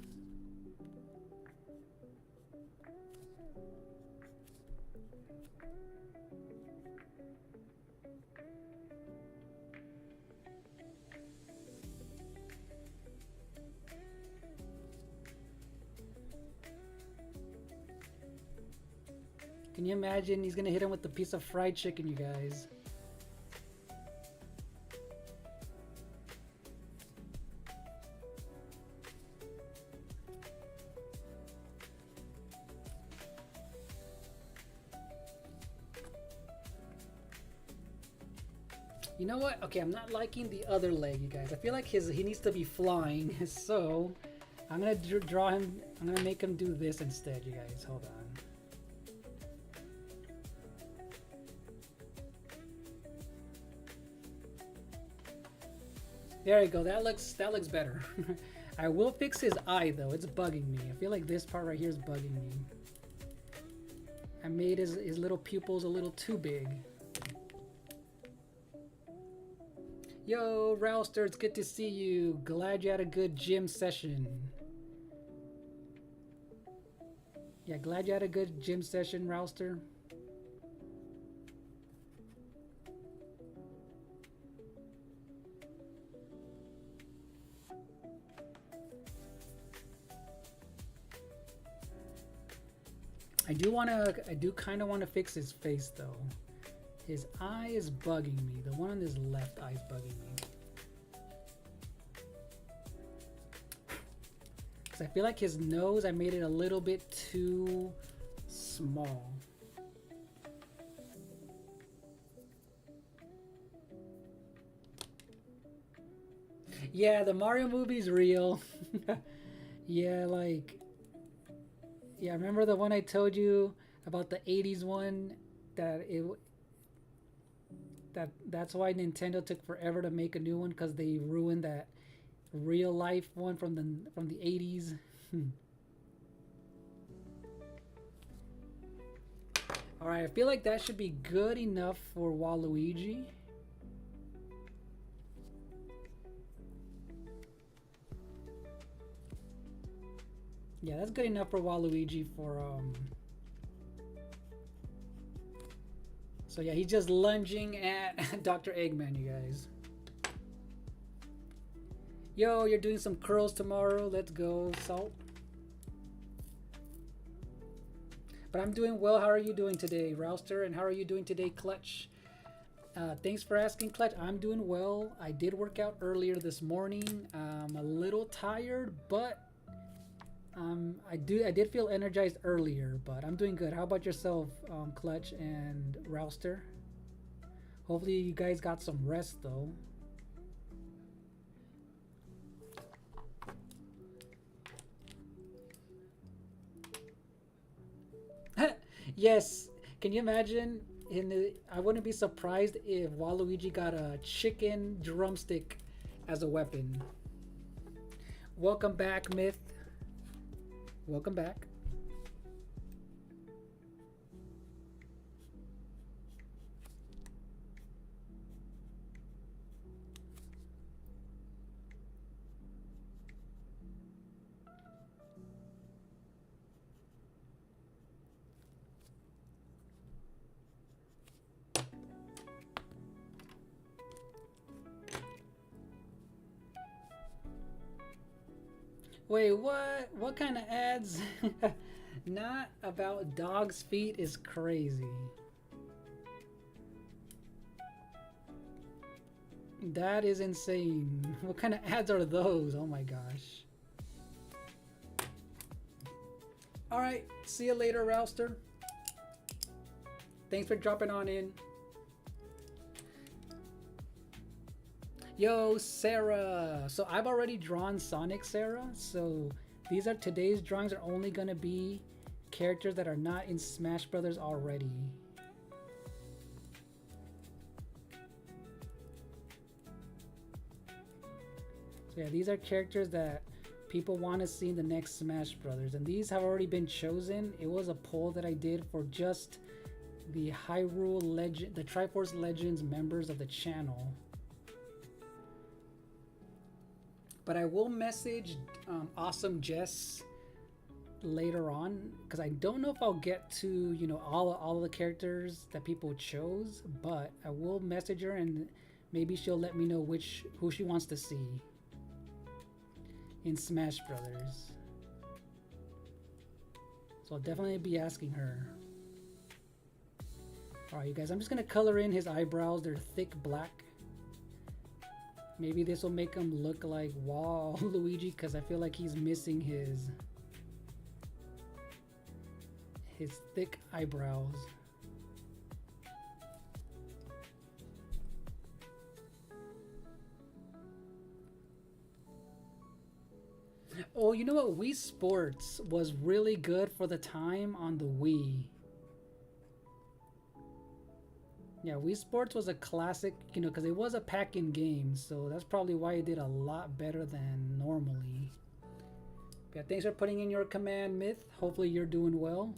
Can you imagine? He's gonna hit him with a piece of fried chicken, you guys. You know what? Okay, I'm not liking the other leg, you guys. I feel like he needs to be flying. So I'm gonna draw him. I'm gonna make him do this instead, you guys. Hold on. There you go. That looks better. I will fix his eye though. It's bugging me. I feel like this part right here is bugging me. I made his little pupils a little too big. Yo, Rouster, it's good to see you. Glad you had a good gym session. Yeah, glad you had a good gym session, Rouster. I do kind of want to fix his face though. His eye is bugging me. The one on his left eye is bugging me. Because I feel like his nose, I made it a little bit too small. Yeah, the Mario movie's real. Yeah, like... Yeah, remember the one I told you about, the 80s one? That's why Nintendo took forever to make a new one, because they ruined that real life one from the 80s. All right, I feel like that should be good enough for Waluigi. Yeah, that's good enough for Waluigi for So yeah, he's just lunging at Dr. Eggman, you guys. Yo, you're doing some curls tomorrow. Let's go, Salt. But I'm doing well. How are you doing today, Rouster? And how are you doing today, Clutch? Thanks for asking, Clutch. I'm doing well. I did work out earlier this morning. I'm a little tired, but I did feel energized earlier, but I'm doing good. How about yourself, Clutch and Rouster? Hopefully you guys got some rest though. Yes, can you imagine? I wouldn't be surprised if Waluigi got a chicken drumstick as a weapon. Welcome back, Myth. Welcome back. Wait, what? What kind of ads? Not about dog's feet is crazy. That is insane. What kind of ads are those? Oh my gosh. Alright, see you later, Rouster. Thanks for dropping on in. Yo, Sarah. So I've already drawn Sonic, Sarah. So today's drawings are only gonna be characters that are not in Smash Brothers already. So yeah, these are characters that people want to see in the next Smash Brothers, and these have already been chosen. It was a poll that I did for just the Hyrule Legend, the Triforce Legends members of the channel. But I will message Awesome Jess later on, because I don't know if I'll get to, you know, all the characters that people chose, but I will message her and maybe she'll let me know who she wants to see in Smash Brothers. So I'll definitely be asking her. Alright, you guys, I'm just gonna color in his eyebrows. They're thick black. Maybe this will make him look like Waluigi, because I feel like he's missing his thick eyebrows. Oh, you know what? Wii Sports was really good for the time on the Wii. Yeah, Wii Sports was a classic, you know, because it was a pack-in game, so that's probably why it did a lot better than normally. Yeah, thanks for putting in your command, Myth. Hopefully you're doing well.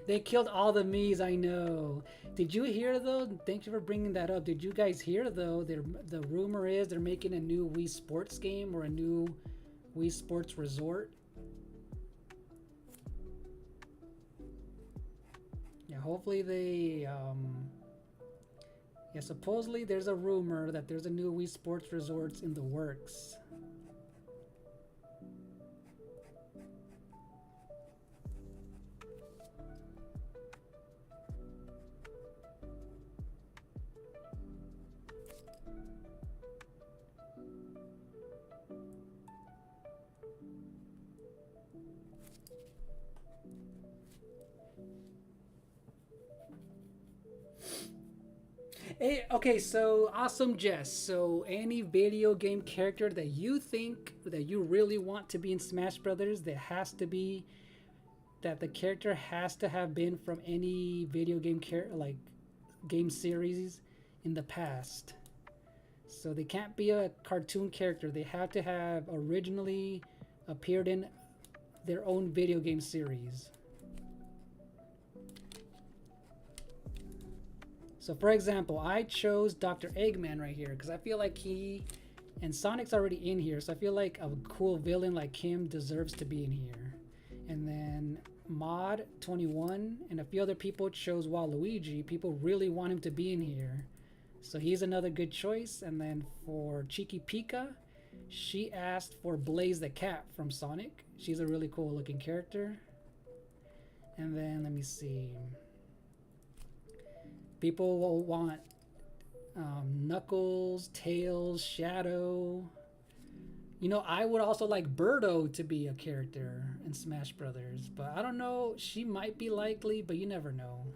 They killed all the Miis, I know. Did you hear though? Thank you for bringing that up. Did you guys hear though? The rumor is they're making a new Wii Sports game or a new Wii Sports Resort. Yeah, hopefully they. Yeah, supposedly there's a rumor that there's a new Wii Sports Resorts in the works. Hey, okay, so awesome, Jess. So any video game character that you think that you really want to be in Smash Brothers, there has to be that the character has to have been from any video game like game series in the past. So they can't be a cartoon character. They have to have originally appeared in their own video game series. So for example, I chose Dr. Eggman right here because I feel like and Sonic's already in here, so I feel like a cool villain like him deserves to be in here. And then Mod 21 and a few other people chose Waluigi. People really want him to be in here, so he's another good choice. And then for Cheeky Pika, she asked for Blaze the Cat from Sonic. She's a really cool looking character. And then let me see. People will want Knuckles, Tails, Shadow. You know, I would also like Birdo to be a character in Smash Brothers, but I don't know. She might be likely, but you never know.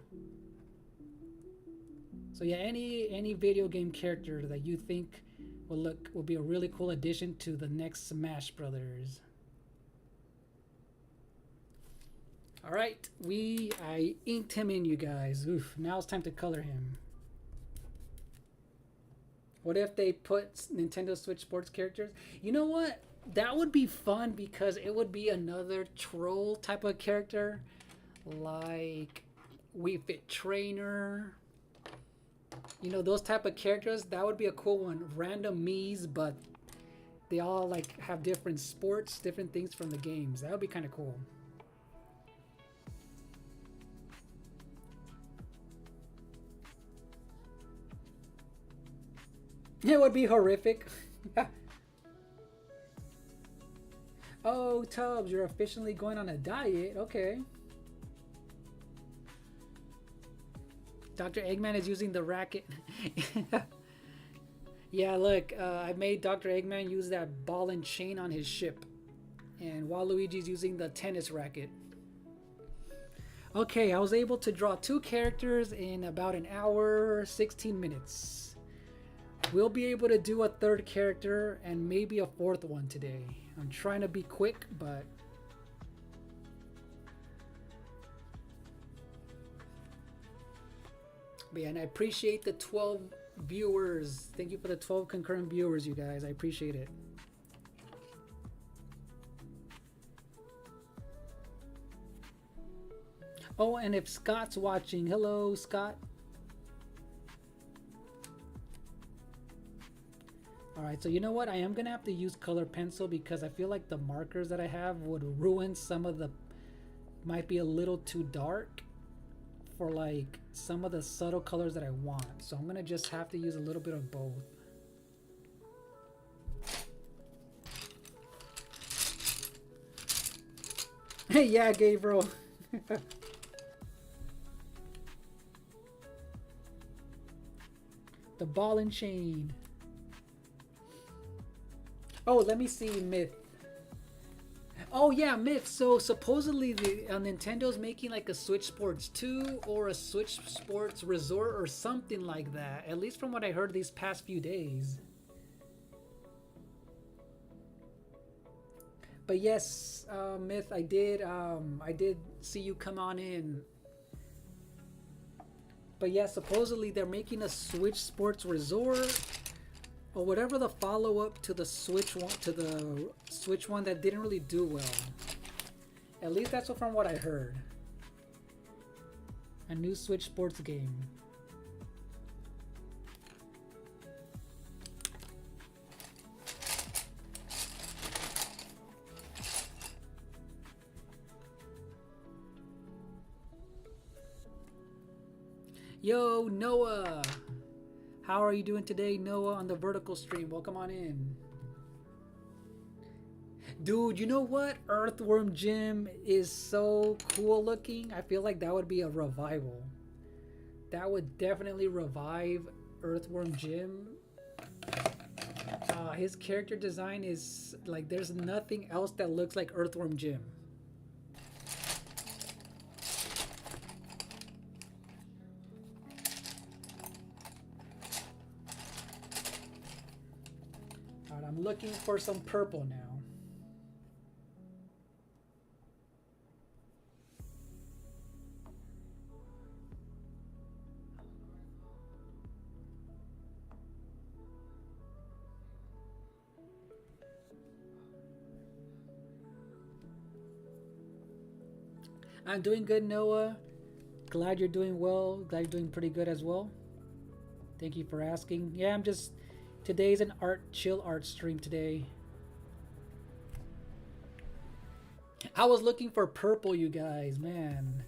So yeah, any video game character that you think will be a really cool addition to the next Smash Brothers. All right, I inked him in, you guys. Oof, now it's time to color him. What if they put Nintendo Switch sports characters? You know what? That would be fun because it would be another troll type of character, like Wii Fit Trainer. You know, those type of characters. That would be a cool one. Random Miis, but they all like have different sports, different things from the games. That would be kind of cool. It would be horrific. Oh, Tubbs, you're officially going on a diet. Okay. Dr. Eggman is using the racket. Yeah, look, I made Dr. Eggman use that ball and chain on his ship. And Waluigi's using the tennis racket. Okay, I was able to draw 2 characters in about an hour, 16 minutes. We'll be able to do a 3rd character and maybe a 4th one today. I'm trying to be quick, but... yeah, and I appreciate the 12 viewers. Thank you for the 12 concurrent viewers, you guys. I appreciate it. Oh, and if Scott's watching, hello, Scott. Alright, so you know what? I am going to have to use color pencil because I feel like the markers that I have would ruin some of the... might be a little too dark for like some of the subtle colors that I want. So I'm going to just have to use a little bit of both. Yeah, Gabriel. The ball and chain. Oh, let me see, Myth. Oh yeah, Myth. So supposedly the Nintendo's making like a Switch Sports 2 or a Switch Sports Resort or something like that. At least from what I heard these past few days. But yes, Myth, I did see you come on in. But yeah, supposedly they're making a Switch Sports Resort or whatever the follow-up to the Switch one that didn't really do well. At least that's from what I heard. A new Switch Sports game. Yo, Noah! How are you doing today, Noah, on the vertical stream? Welcome on in. Dude, you know what? Earthworm Jim is so cool looking. I feel like that would be a revival. That would definitely revive Earthworm Jim. His character design is like, there's nothing else that looks like Earthworm Jim. I'm looking for some purple now. I'm doing good, Noah. Glad you're doing well. Glad you're doing pretty good as well. Thank you for asking. Yeah, today's an chill art stream today. I was looking for purple, you guys, man.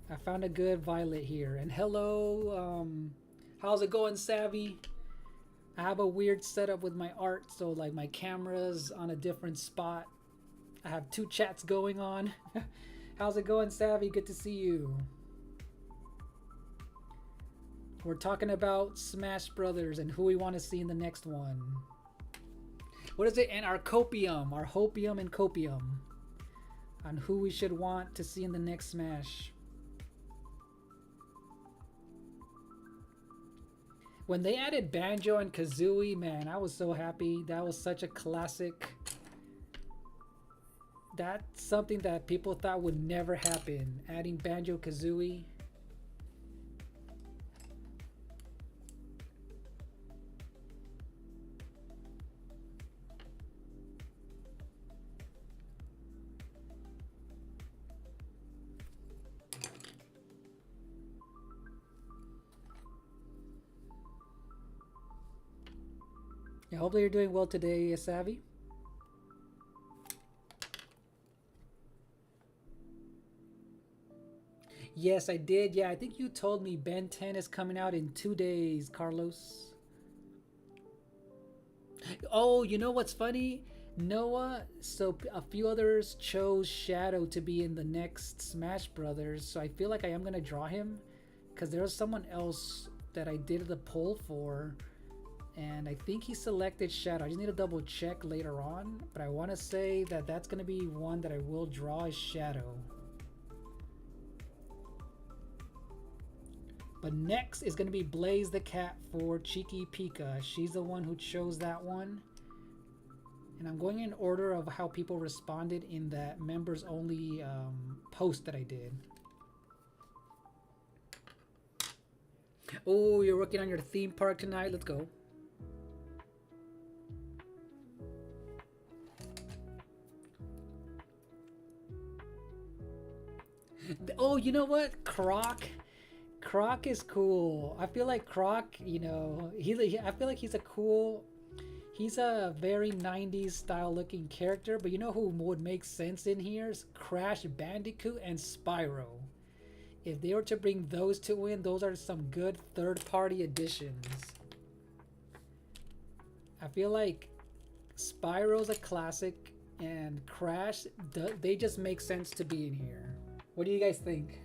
I found a good violet here. And hello, how's it going, Savvy? I have a weird setup with my art, so like my camera's on a different spot. I have two chats going on. How's it going, Savvy? Good to see you. We're talking about Smash Brothers and who we want to see in the next one. What is it? And our copium, our hopium and copium on who we should want to see in the next Smash. When they added Banjo and Kazooie, man, I was so happy. That was such a classic. That's something that people thought would never happen. Adding Banjo Kazooie. Yeah, hopefully you're doing well today, Savvy. Yes, I did. Yeah, I think you told me Ben 10 is coming out in 2 days, Carlos. Oh, you know what's funny? Noah, so a few others chose Shadow to be in the next Smash Brothers, so I feel like I am going to draw him because there was someone else that I did the poll for, and I think he selected Shadow. I just need to double check later on, but I want to say that that's going to be one that I will draw as Shadow. But next is going to be Blaze the Cat for Cheeky Pika. She's the one who chose that one. And I'm going in order of how people responded in that members only post that I did. Oh, you're working on your theme park tonight? Let's go. Oh, you know what? Croc is cool. I feel like Croc, you know, I feel like he's a very 90s style looking character, but you know who would make sense in here is Crash Bandicoot and Spyro. If they were to bring those two in, those are some good third-party additions. I feel like Spyro's a classic and Crash, they just make sense to be in here. What do you guys think?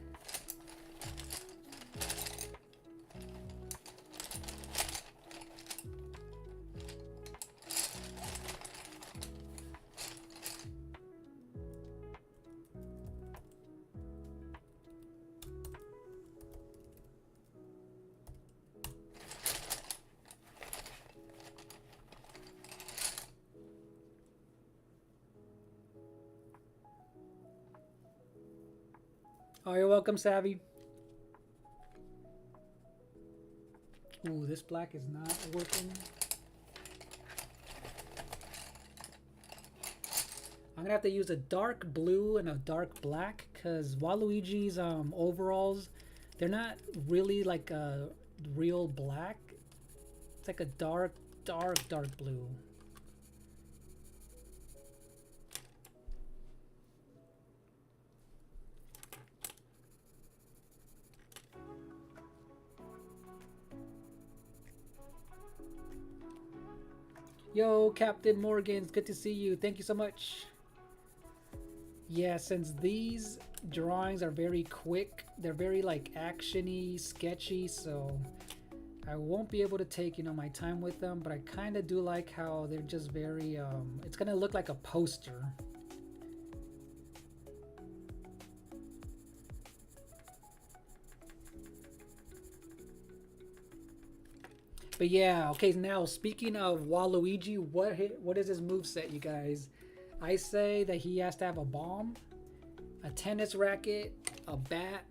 Oh, you're welcome, Savvy. Ooh, this black is not working. I'm gonna have to use a dark blue and a dark black because Waluigi's overalls, they're not really like a real black. It's like a dark blue. Yo, Captain Morgan, it's good to see you. Thank you so much. Yeah, since these drawings are very quick, they're very like actiony, sketchy, so I won't be able to take, you know, my time with them, but I kind of do like how they're just very, it's gonna look like a poster. But yeah, okay, now speaking of Waluigi, what is his moveset, you guys? I say that he has to have a bomb, a tennis racket, a bat,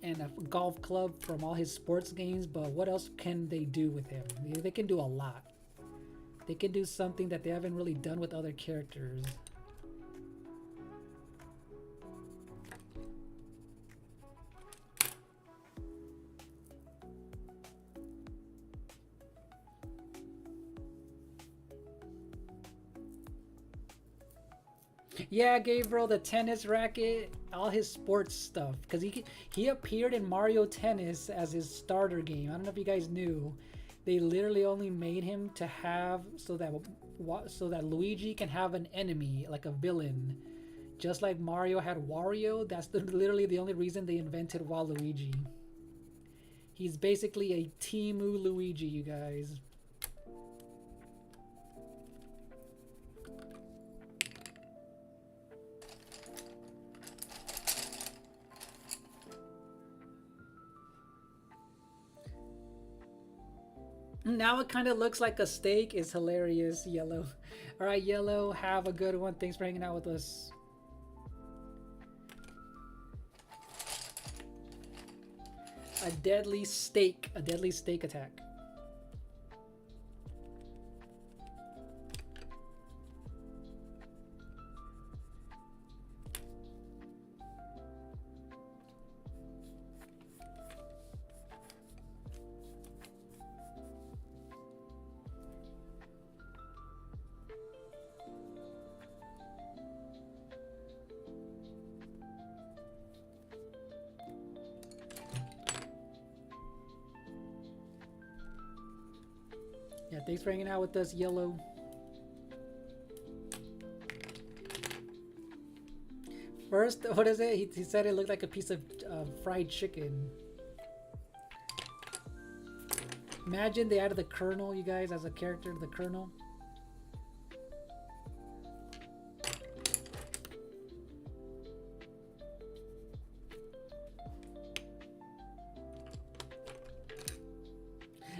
and a golf club from all his sports games, but what else can they do with him? They can do a lot. They can do something that they haven't really done with other characters. Yeah, Gabriel, the tennis racket, all his sports stuff, because he appeared in Mario Tennis as his starter game. I don't know if you guys knew. They literally only made him to have so that Luigi can have an enemy, like a villain, just like Mario had Wario. That's literally the only reason they invented Waluigi. He's basically a Teemu Luigi, you guys. Now it kind of looks like a steak. Is hilarious, Yellow. All right, Yellow, have a good one. Thanks for hanging out with us. A deadly steak attack. Yeah, thanks for hanging out with us, Yellow. First, what is it? He said it looked like a piece of fried chicken. Imagine they added the Colonel, you guys, as a character, the Colonel.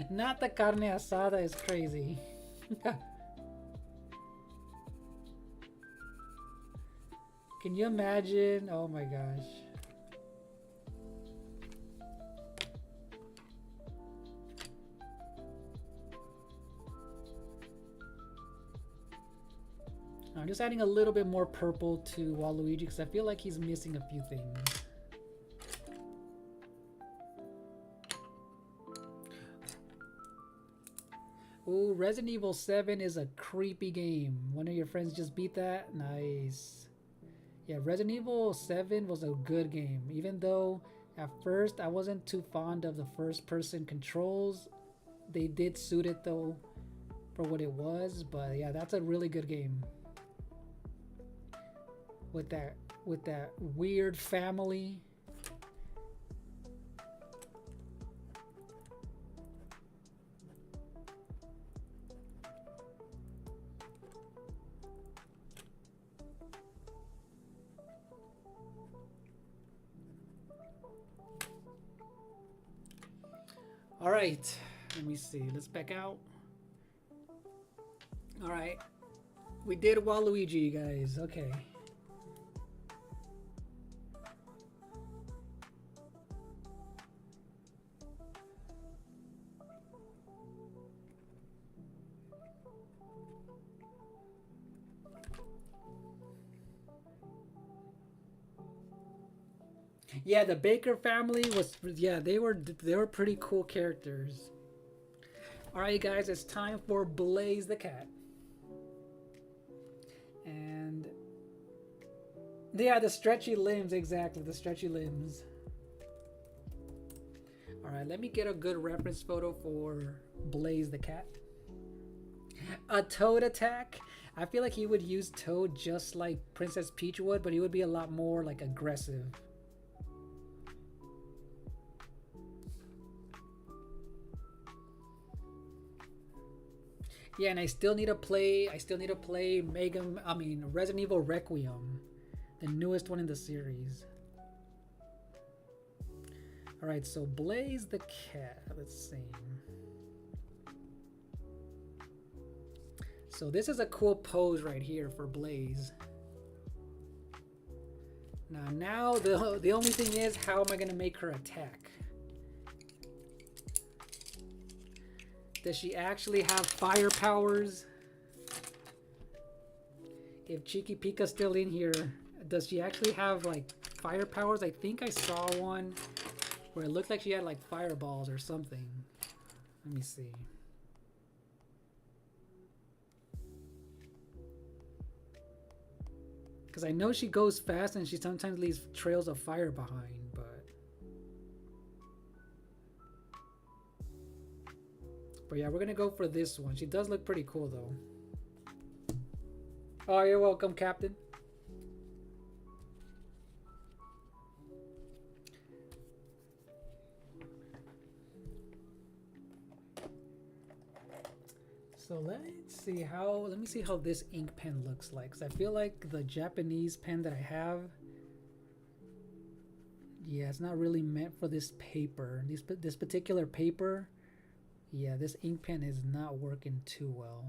Not the carne asada is crazy. Can you imagine? Oh my gosh. I'm just adding a little bit more purple to Waluigi because I feel like he's missing a few things. Ooh, Resident Evil 7 is a creepy game. One of your friends just beat that? Nice. Yeah, Resident Evil 7 was a good game. Even though at first I wasn't too fond of the first person controls. They did suit it though for what it was. But yeah, that's a really good game. with that weird family. All right, let me see. Let's back out. All right, we did Waluigi, you guys. Okay. Yeah, the Baker family was, yeah, they were pretty cool characters. All right, guys, it's time for Blaze the cat. And yeah, the stretchy limbs, exactly, the stretchy limbs. All right, let me get a good reference photo for Blaze the cat. A Toad attack. I feel like he would use Toad just like Princess Peach would, but he would be a lot more like aggressive. Yeah, and I still need to play Resident Evil Requiem, the newest one in the series. All right, so Blaze the cat. Let's see. So this is a cool pose right here for Blaze. Now the only thing is, how am I gonna make her attack? Does she actually have fire powers? If Cheeky Pika's still in here, does she actually have like fire powers? I think I saw one where it looked like she had like fireballs or something. Let me see. Because I know she goes fast and she sometimes leaves trails of fire behind, but... But yeah, we're gonna go for this one. She does look pretty cool though. Oh, you're welcome, Captain. So let me see how this ink pen looks like. 'Cause I feel like the Japanese pen that I have, yeah, it's not really meant for this paper. This particular paper. Yeah, this ink pen is not working too well.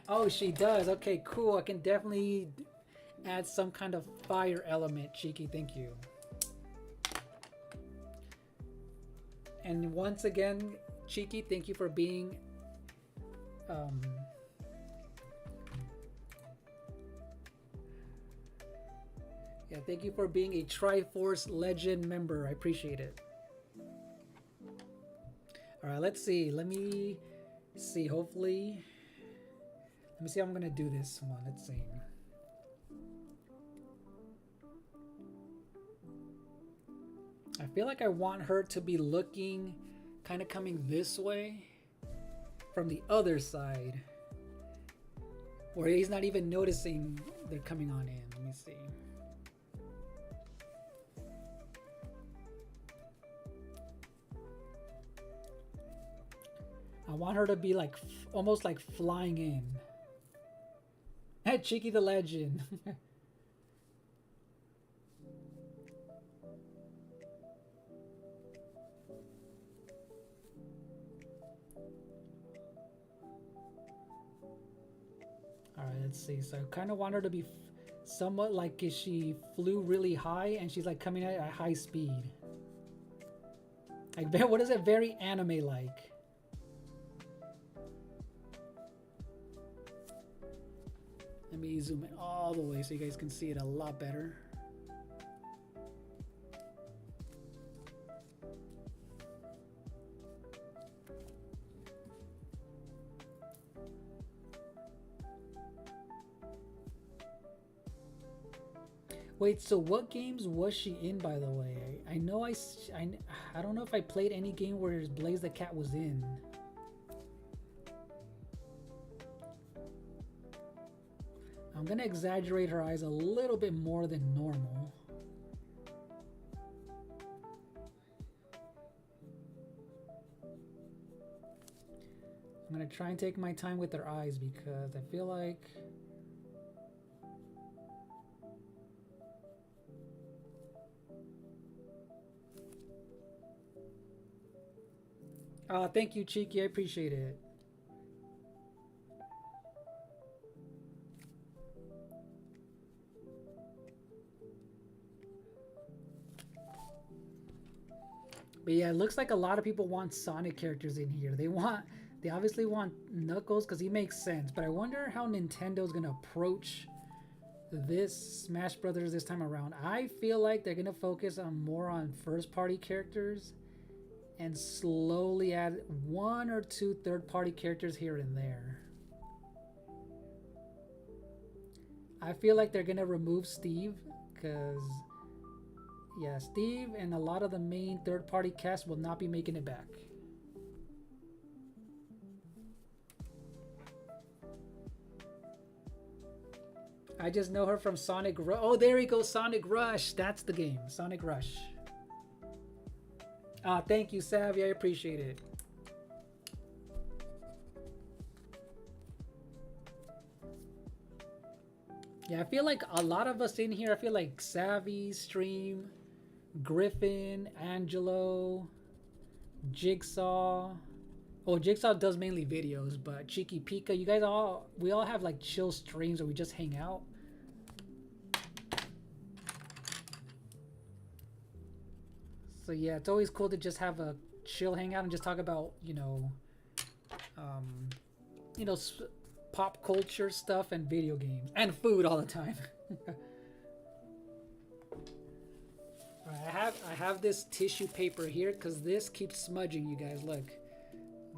Oh, she does. Okay, cool. I can definitely add some kind of fire element. Cheeky, thank you. And once again, Cheeky, thank you for being... Yeah, thank you for being a TRIFORCE Legend member. I appreciate it. Alright, let's see. Let me see. Hopefully... Let me see how I'm going to do this one. Let's see. I feel like I want her to be looking, kind of coming this way from the other side. Where he's not even noticing they're coming on in. Let me see. I want her to be like almost like flying in. Hey, Cheeky the Legend. Alright, let's see. So I kind of want her to be somewhat like if she flew really high and she's like coming at a high speed. Like, what is it? Very anime-like. Let me zoom in all the way so you guys can see it a lot better. Wait, so what games was she in, by the way? I know I don't know if I played any game where Blaze the Cat was in. I'm gonna exaggerate her eyes a little bit more than normal. I'm gonna try and take my time with her eyes because I feel like thank you, Cheeky. I appreciate it. But yeah, it looks like a lot of people want Sonic characters in here. They obviously want Knuckles because he makes sense. But I wonder how Nintendo's gonna approach this Smash Brothers this time around. I feel like they're gonna focus on more on first-party characters and slowly add 1 or 2 third-party characters here and there. I feel like they're gonna remove Steve because, yeah, Steve and a lot of the main third-party cast will not be making it back. I just know her from Sonic Rush. Oh, there we go, Sonic Rush. That's the game, Sonic Rush. Thank you, Savvy. I appreciate it. Yeah, I feel like a lot of us in here, I feel like Savvy, Stream, Griffin, Angelo, Jigsaw. Oh, Jigsaw does mainly videos, but Cheeky Pika, you guys we all have like chill streams where we just hang out. So yeah, it's always cool to just have a chill hangout and just talk about, pop culture stuff and video games and food all the time. Alright, I have this tissue paper here because this keeps smudging, you guys. Look,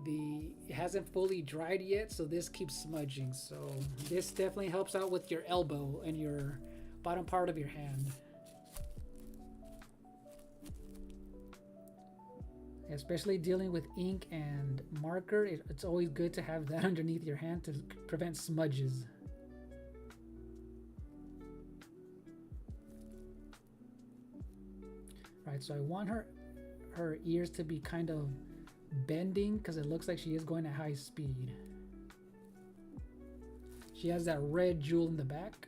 it hasn't fully dried yet, so this keeps smudging. So this definitely helps out with your elbow and your bottom part of your hand. Especially dealing with ink and marker, it's always good to have that underneath your hand to prevent smudges. Right, so I want her ears to be kind of bending because it looks like she is going at high speed. She has that red jewel in the back.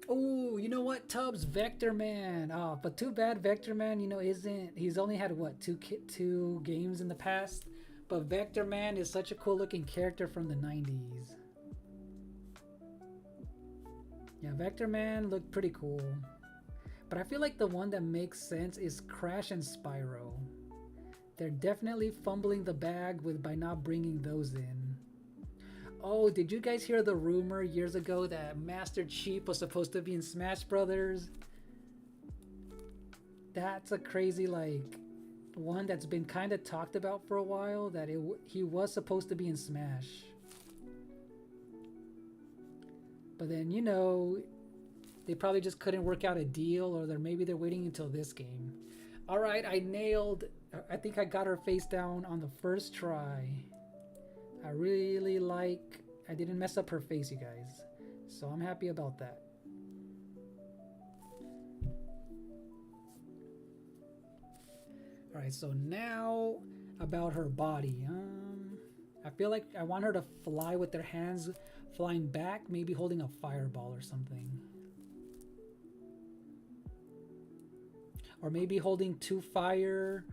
Oh, you know what, Tubbs? Vector Man. Oh, but too bad Vector Man, he's only had what, two games in the past. But Vector Man is such a cool looking character from the 90s. Yeah, Vector Man looked pretty cool. But I feel like the one that makes sense is Crash and Spyro. They're definitely fumbling the bag by not bringing those in. Oh, did you guys hear the rumor years ago that Master Chief was supposed to be in Smash Brothers? That's a crazy, one that's been kind of talked about for a while, that he was supposed to be in Smash. But then, they probably just couldn't work out a deal, or maybe they're waiting until this game. All right, I think I got her face down on the first try. I didn't mess up her face, you guys. So I'm happy about that. Alright, so now about her body. I feel like I want her to fly with their hands flying back, maybe holding a fireball or something. Or maybe holding 2 fire.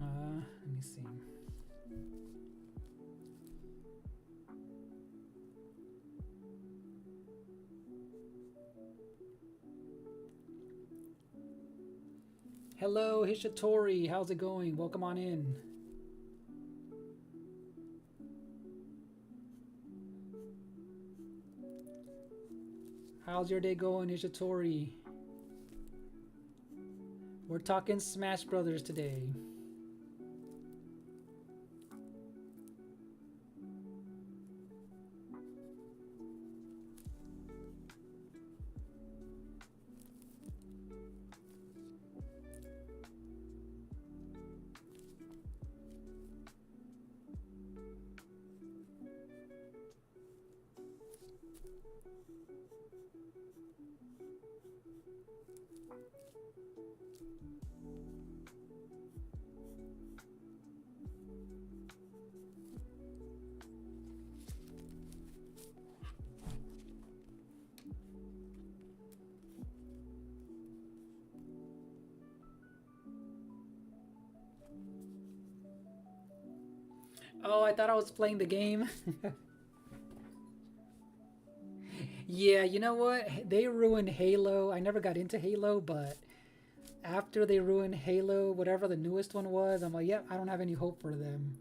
Let me see. Hello, Hishitori. How's it going? Welcome on in. How's your day going, Hishitori? We're talking Smash Brothers today. I thought I was playing the game. Yeah, you know what? They ruined Halo. I never got into Halo, but after they ruined Halo, whatever the newest one was, I'm like, yep, I don't have any hope for them.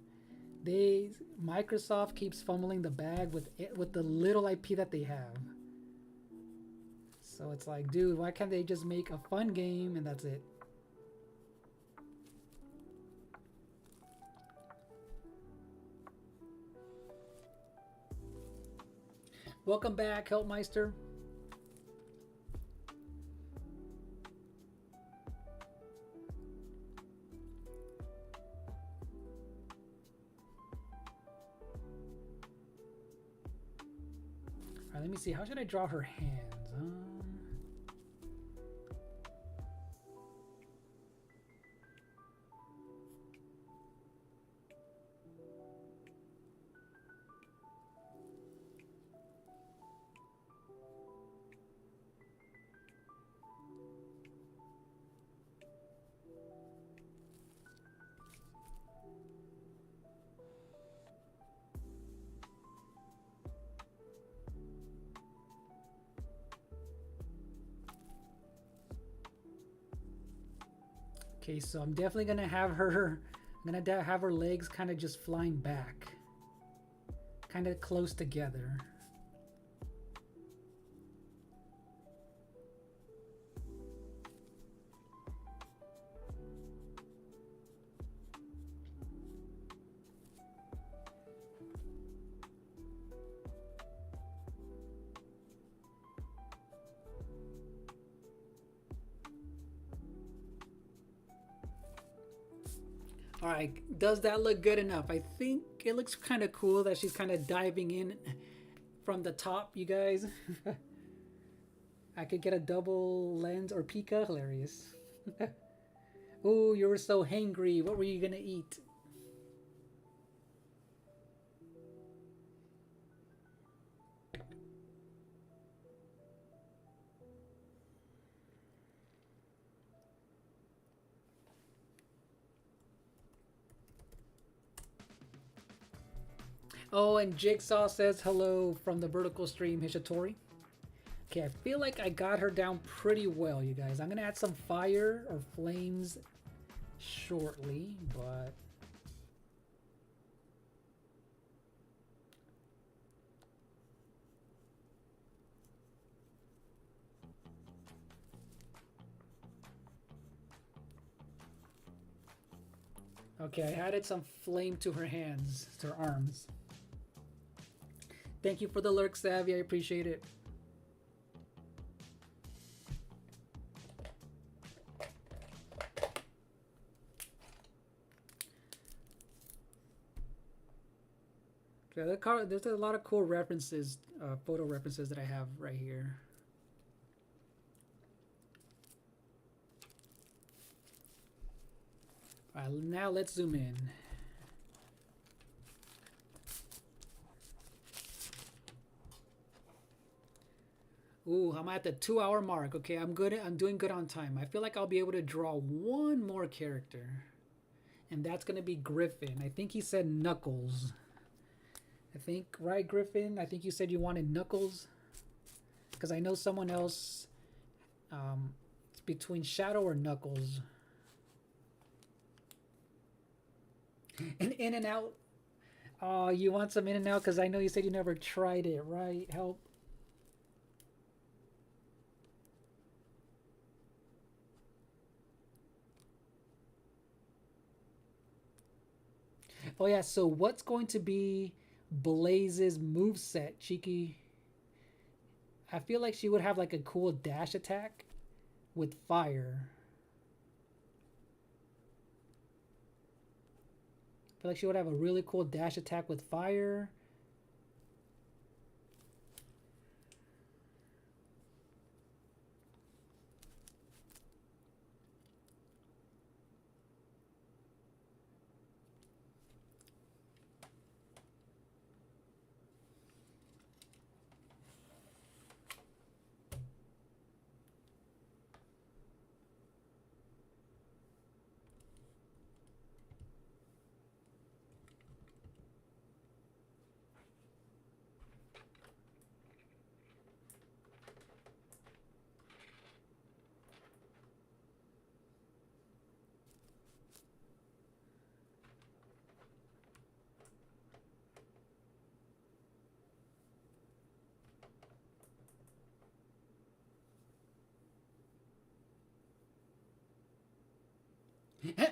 Microsoft keeps fumbling the bag with the little IP that they have. So it's like, dude, why can't they just make a fun game and that's it? Welcome back, Helpmeister. Alright, let me see. How should I draw her hands? Okay, so I'm definitely gonna have her. I'm gonna have her legs kind of just flying back, kind of close together. All right, does that look good enough? I think it looks kind of cool that she's kind of diving in from the top, you guys. I could get a double lens or Pika. Hilarious. Ooh, you were so hangry. What were you gonna eat? Oh, and Jigsaw says hello from the vertical stream, Hishitori. Okay, I feel like I got her down pretty well, you guys. I'm going to add some fire or flames shortly, but... Okay, I added some flame to her hands, to her arms. Thank you for the lurk, Savvy. I appreciate it. Okay, there's a lot of cool references, photo references that I have right here. All right, now let's zoom in. Ooh, I'm at the 2-hour mark. Okay, I'm good. I'm doing good on time. I feel like I'll be able to draw one more character. And that's going to be Griffin. I think he said Knuckles. I think, right, Griffin? I think you said you wanted Knuckles. Because I know someone else. It's between Shadow or Knuckles. And In-N-Out. Oh, you want some In-N-Out? Because I know you said you never tried it, right? Help. Oh yeah, so what's going to be Blaze's moveset, Cheeky? I feel like she would have like a cool dash attack with fire. I feel like she would have a really cool dash attack with fire.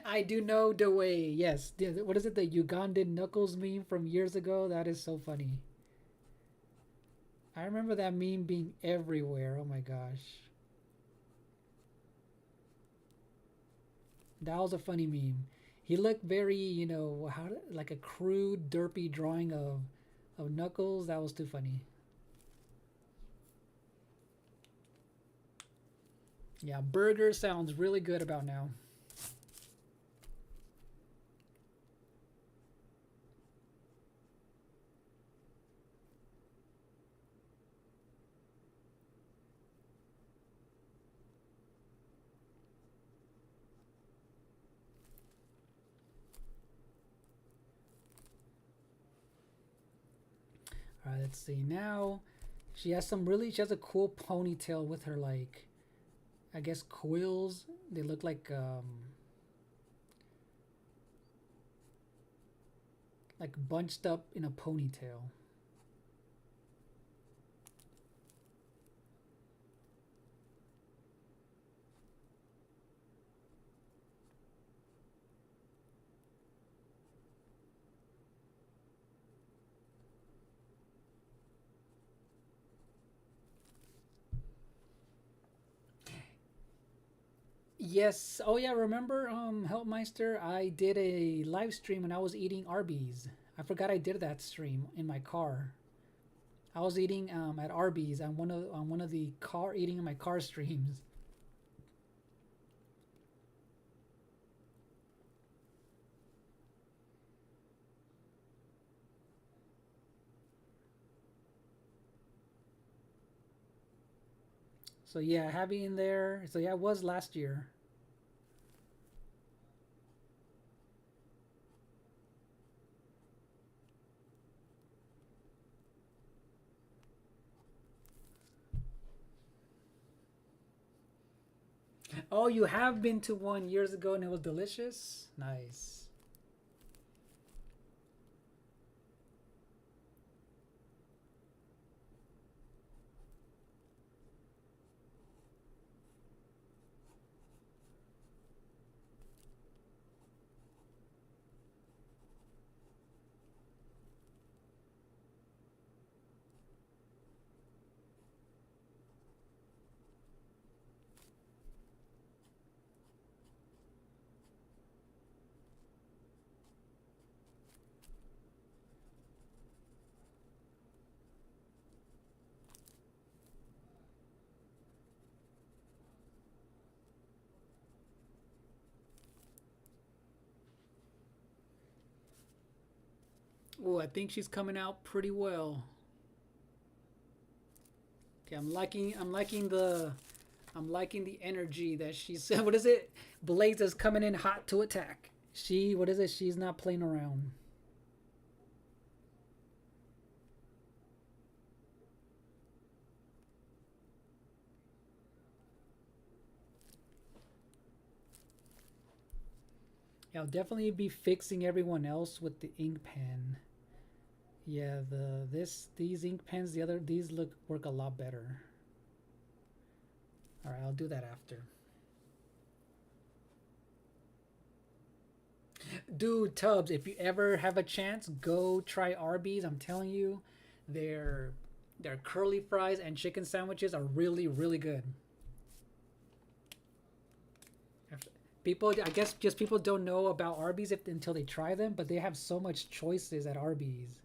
I do know the way. Yes. What is it? The Ugandan Knuckles meme from years ago? That is so funny. I remember that meme being everywhere. Oh my gosh. That was a funny meme. He looked very, you know, like a crude, derpy drawing of Knuckles. That was too funny. Yeah, burger sounds really good about now. All right, let's see. Now she has she has a cool ponytail with her, like, I guess quills. They look like bunched up in a ponytail. Yes. Oh yeah, remember Helpmeister? I did a live stream and I was eating Arby's. I forgot I did that stream in my car. I was eating at Arby's on one of the car eating in my car streams. So yeah, Happy in there. So yeah, it was last year. Oh, you have been to one years ago and it was delicious? Nice. Oh, I think she's coming out pretty well. Okay, I'm liking the energy that she's what is it? Blaze is coming in hot to attack. What is it? She's not playing around. Yeah, I'll definitely be fixing everyone else with the ink pen. Yeah, these ink pens, these work a lot better. All right, I'll do that after. Dude, Tubbs, if you ever have a chance, go try Arby's. I'm telling you, their their curly fries and chicken sandwiches are really really good. People, I guess, just people don't know about Arby's until they try them, but they have so much choices at Arby's.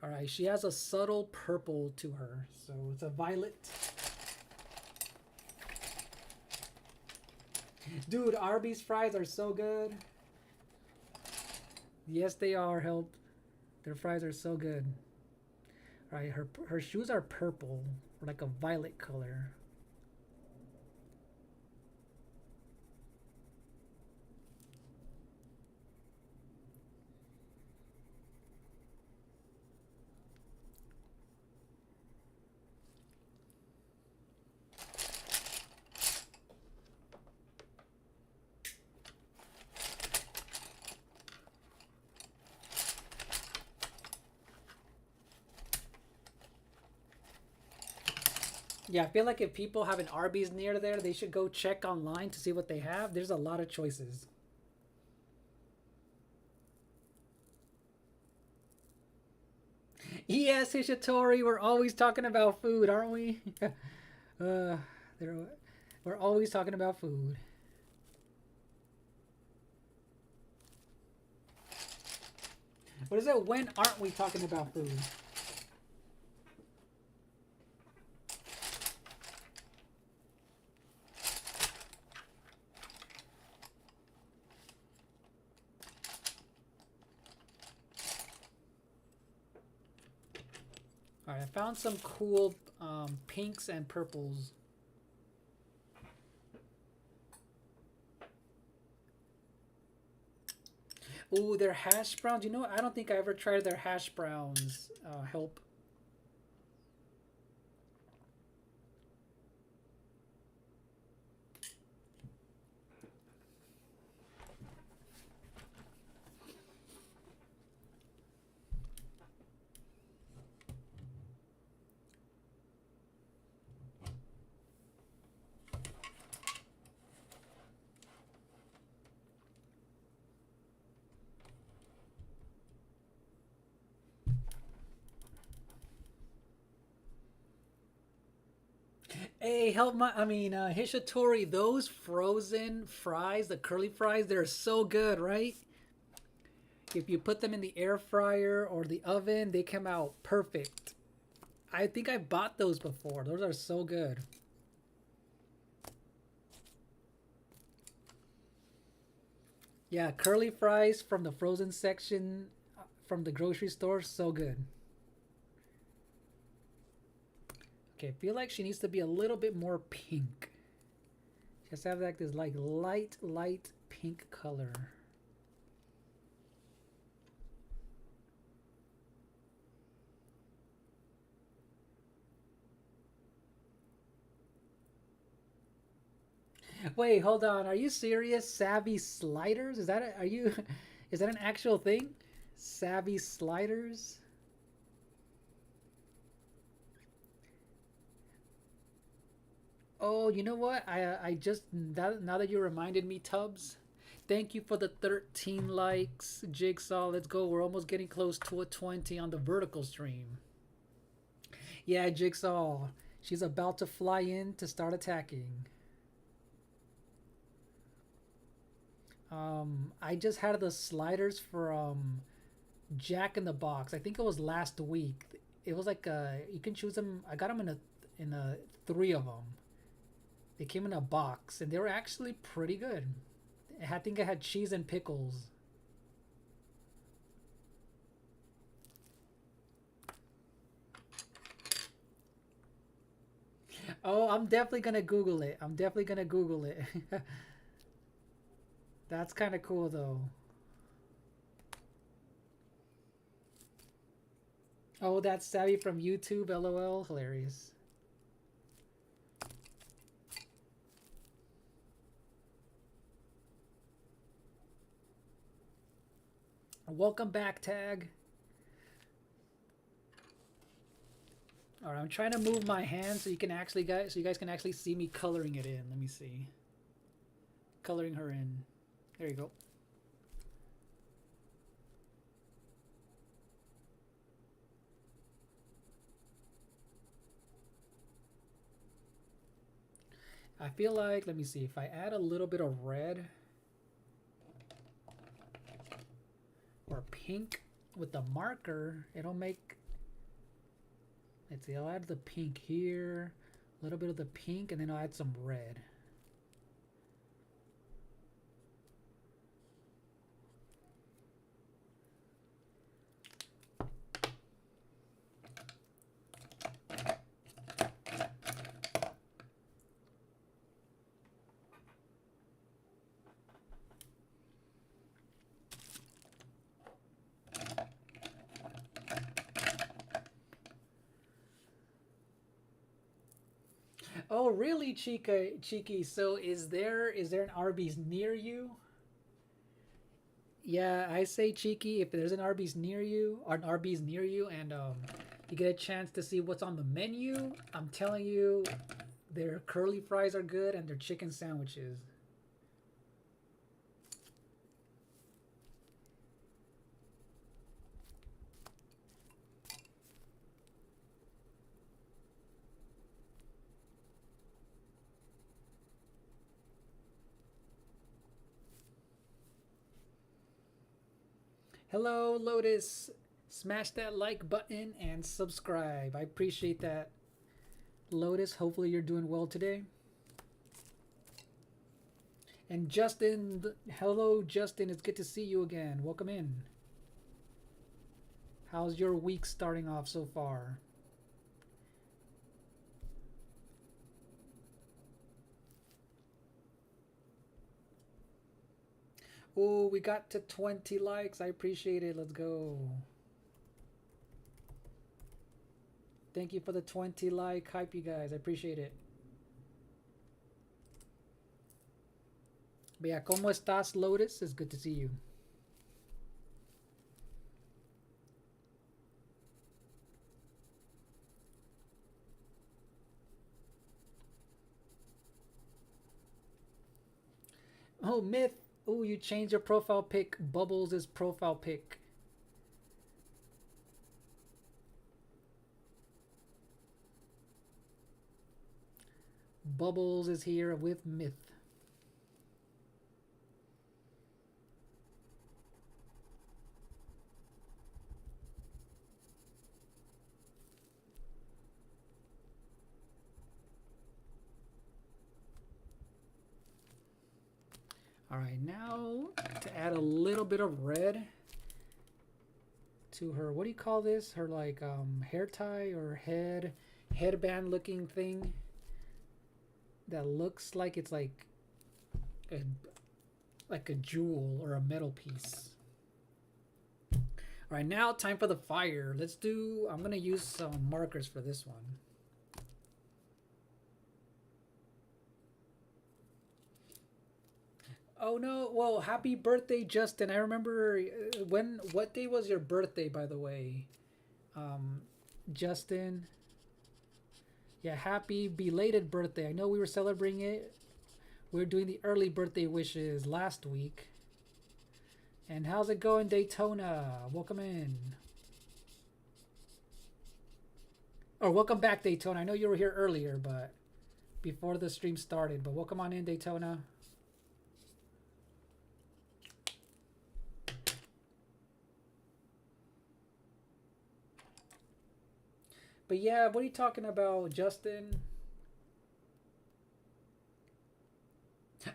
All right, she has a subtle purple to her, so it's a violet. Dude, Arby's fries are so good. Yes, they are. Help. Their fries are so good. All right, her shoes are purple, or like a violet color. Yeah, I feel like if people have an Arby's near there, they should go check online to see what they have. There's a lot of choices. Yes, Hishitori, we're always talking about food, aren't we? uh, we're always talking about food. What is it? When aren't we talking about food? Alright, I found some cool pinks and purples. Ooh, their hash browns. You know what? I don't think I ever tried their hash browns. Help. Hey, help my, Hishitori, those frozen fries, the curly fries, they're so good, right? If you put them in the air fryer or the oven, they come out perfect. I think I bought those before. Those are so good. Yeah, curly fries from the frozen section from the grocery store, so good. Okay, I feel like she needs to be a little bit more pink. She has to have like this like light pink color. Wait, hold on. Are you serious? Savvy sliders? Is that is that an actual thing? Savvy sliders? Oh, you know what? I just now that you reminded me, Tubbs. Thank you for the 13 likes, Jigsaw. Let's go. We're almost getting close to a 20 on the vertical stream. Yeah, Jigsaw. She's about to fly in to start attacking. I just had the sliders for Jack in the Box. I think it was last week. It was like you can choose them. I got them in a 3 of them. They came in a box and they were actually pretty good. I think it had cheese and pickles. Oh, I'm definitely gonna Google it. I'm definitely gonna Google it. That's kind of cool though. Oh, that's Savvy from YouTube, LOL. Hilarious. Welcome back, Tag. All right, I'm trying to move my hand so you can actually so you guys can actually see me coloring it in. Let me see. Coloring her in. There you go. I feel like, let me see, if I add a little bit of red or pink with the marker, it'll make, let's see, I'll add the pink here, a little bit of the pink, and then I'll add some red. Oh, really, Cheeky? So is there an Arby's near you? Yeah, I say Cheeky, if there's an Arby's near you, or an Arby's near you, and You get a chance to see what's on the menu. I'm telling you, their curly fries are good and their chicken sandwiches. Hello, Lotus. Smash that like button and subscribe. I appreciate that, Lotus. Hopefully you're doing well today. And Justin, hello, Justin. It's good to see you again. Welcome in. How's your week starting off so far? Oh, we got to 20 likes. I appreciate it. Let's go. Thank you for the 20 like hype, you guys. I appreciate it. But yeah, ¿cómo estás, Lotus? It's good to see you. Oh, Myth. Oh, you changed your profile pic. Bubbles is profile pic. Bubbles is here with Myth. All right, now to add a little bit of red to her, what do you call this? Her like hair tie or headband looking thing that looks like it's like a jewel or a metal piece. All right, now time for the fire. Let's do, I'm gonna use some markers for this one. Oh no, well, happy birthday, Justin. I remember what day was your birthday, by the way? Justin. Yeah, happy belated birthday. I know we were celebrating it. We were doing the early birthday wishes last week. And how's it going, Daytona? Welcome in. Or welcome back, Daytona. I know you were here earlier, but before the stream started. But welcome on in, Daytona. But yeah, what are you talking about, Justin?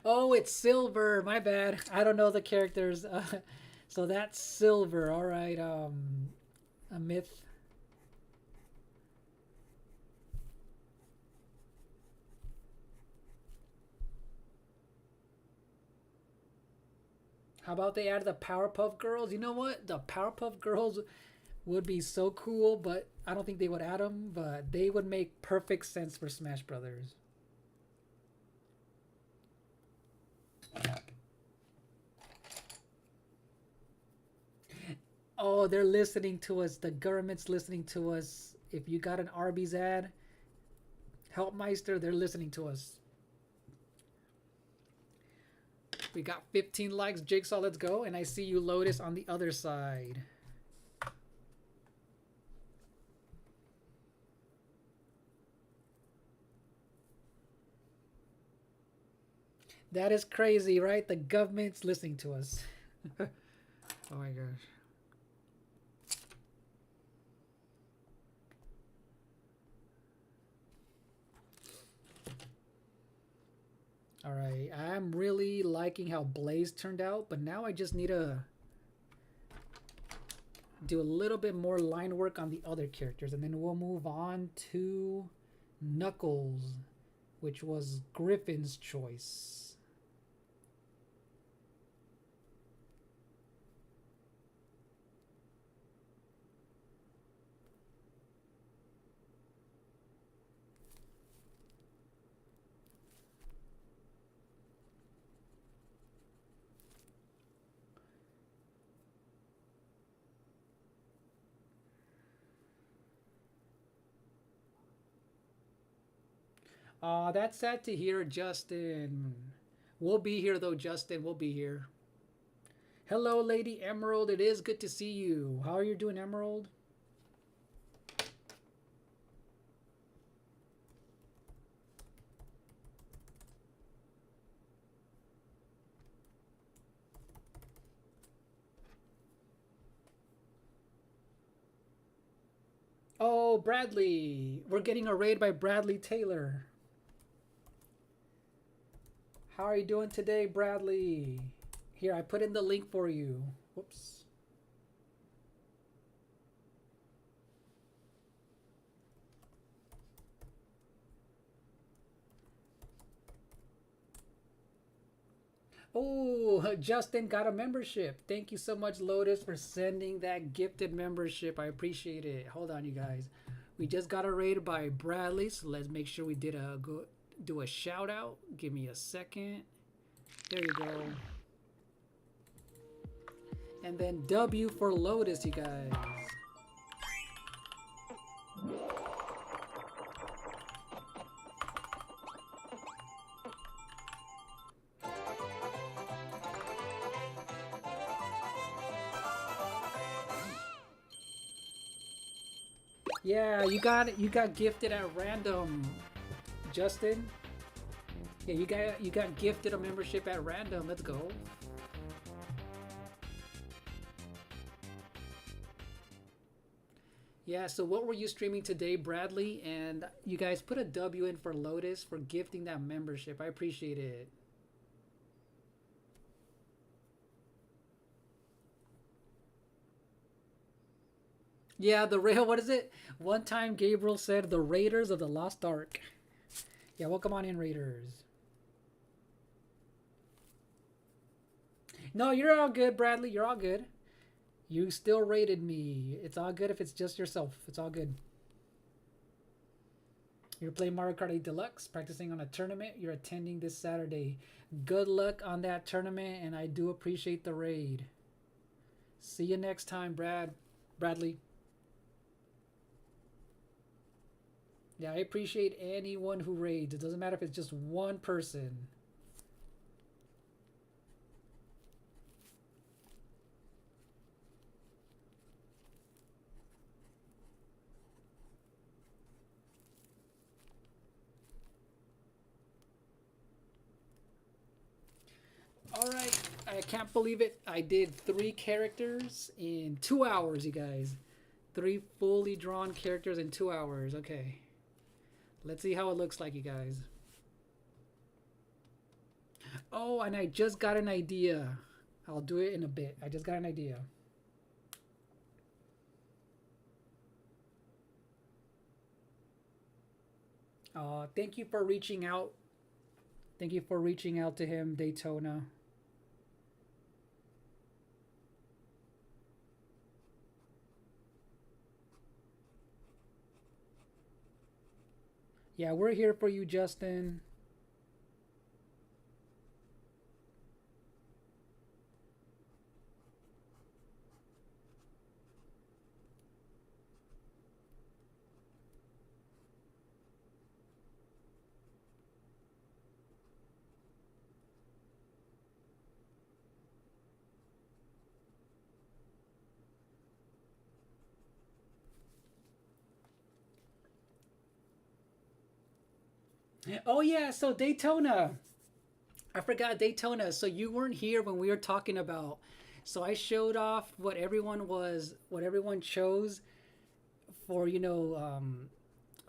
Oh, it's Silver. My bad. I don't know the characters. So that's Silver. All right. A Myth. How about they add the Powerpuff Girls? You know what? The Powerpuff Girls would be so cool, but I don't think they would add them, but they would make perfect sense for Smash Brothers. Oh, they're listening to us. The government's listening to us. If you got an Arby's ad, Helpmeister, they're listening to us. We got 15 likes. Jigsaw, let's go. And I see you, Lotus, on the other side. That is crazy, right? The government's listening to us. Oh my gosh. All right, I'm really liking how Blaze turned out, but now I just need to do a little bit more line work on the other characters, and then we'll move on to Knuckles, which was Griffin's choice. Aw, that's sad to hear, Justin. We'll be here though, Justin. We'll be here. Hello, Lady Emerald. It is good to see you. How are you doing, Emerald? Oh, Bradley. We're getting a raid by Bradley Taylor. How are you doing today, Bradley? Here, I put in the link for you. Whoops. Oh, Justin got a membership. Thank you so much, Lotus, for sending that gifted membership. I appreciate it. Hold on, you guys. We just got a raid by Bradley, so let's make sure we did do a shout out. Give me a second. There you go. And then W for Lotus, you guys. Yeah, you got gifted at random, Justin. Yeah, you got gifted a membership at random. Let's go. Yeah, so what were you streaming today, Bradley? And you guys put a W in for Lotus for gifting that membership. I appreciate it. Yeah, what is it? One time Gabriel said the Raiders of the Lost Ark. Yeah, welcome on in, Raiders. No, you're all good, Bradley. You're all good. You still rated me. It's all good if it's just yourself. It's all good. You're playing Mario Kart 8 Deluxe, practicing on a tournament you're attending this Saturday. Good luck on that tournament, and I do appreciate the raid. See you next time, Bradley. Yeah, I appreciate anyone who raids. It doesn't matter if it's just one person. Alright, I can't believe it. I did 3 characters in 2 hours, you guys. 3 fully drawn characters in 2 hours. Okay. Let's see how it looks like, you guys. Oh, and I just got an idea. I'll do it in a bit. I just got an idea. Thank you for reaching out. Thank you for reaching out to him, Daytona. Yeah, we're here for you, Justin. Oh yeah, so Daytona. I forgot Daytona. So you weren't here when we were talking about. So I showed off what everyone chose for,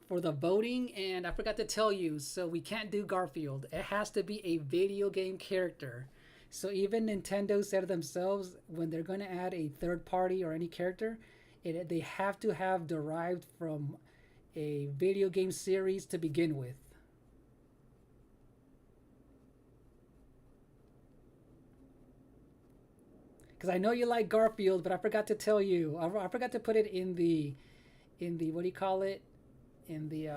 for the voting, and I forgot to tell you. So we can't do Garfield. It has to be a video game character. So even Nintendo said themselves, when they're going to add a third party or any character, they have to have derived from a video game series to begin with. Because I know you like Garfield, but I forgot to tell you. I forgot to put it in the what do you call it? In the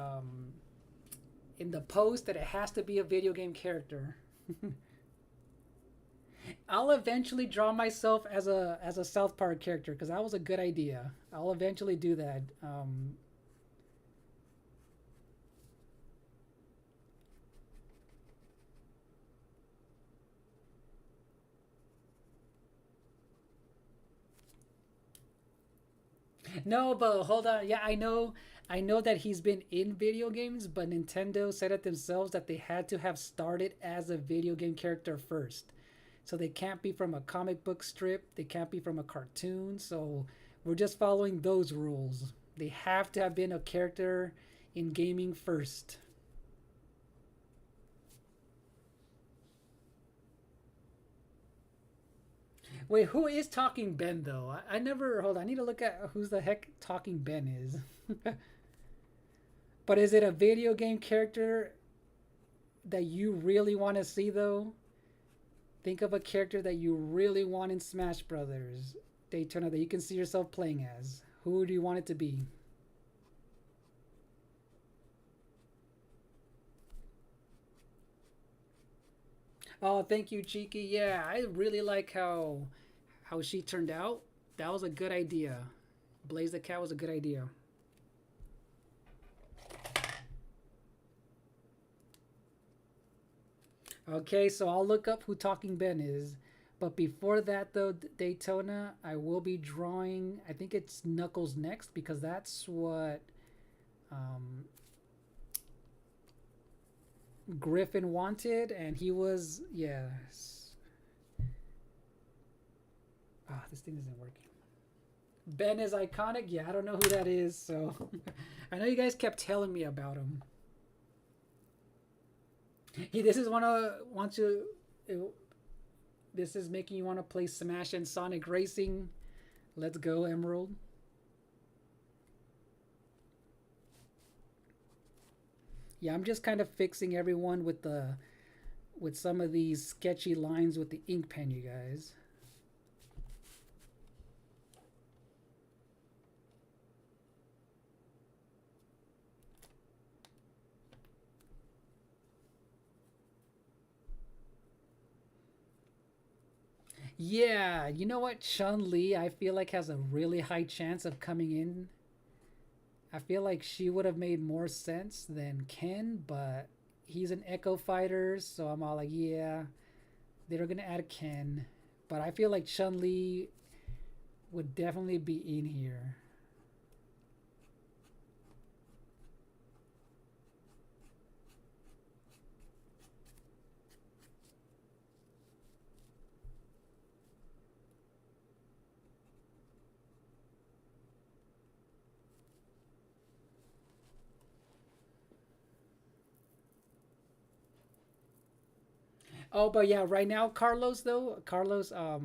post that it has to be a video game character. I'll eventually draw myself as a South Park character because that was a good idea. I'll eventually do that. No, but hold on. Yeah, I know that he's been in video games, but Nintendo said it themselves that they had to have started as a video game character first. So they can't be from a comic book strip, they can't be from a cartoon. So we're just following those rules. They have to have been a character in gaming first. Wait, who is Talking Ben though? I never. Hold on, I need to look at who's the heck Talking Ben is. But is it a video game character that you really want to see though? Think of a character that you really want in Smash Brothers Daytona that you can see yourself playing as. Who do you want it to be? Oh, thank you, Cheeky. Yeah, I really like how she turned out. That was a good idea. Blaze the Cat was a good idea. Okay, so I'll look up who Talking Ben is. But before that, though, Daytona, I will be drawing. I think it's Knuckles next because that's what um, Griffin wanted, and he was, yes. Ah, this thing isn't working. Ben is iconic. Yeah, I don't know who that is, so I know you guys kept telling me about him. This is one of want to. This is making you want to play Smash and Sonic Racing. Let's go, Emerald. Yeah, I'm just kind of fixing everyone with some of these sketchy lines with the ink pen, you guys. Yeah, you know what? Chun-Li, I feel like has a really high chance of coming in. I feel like she would have made more sense than Ken, but he's an Echo Fighter, so I'm all like, yeah, they're gonna add Ken. But I feel like Chun-Li would definitely be in here. Oh, but yeah, right now, Carlos though, Carlos, but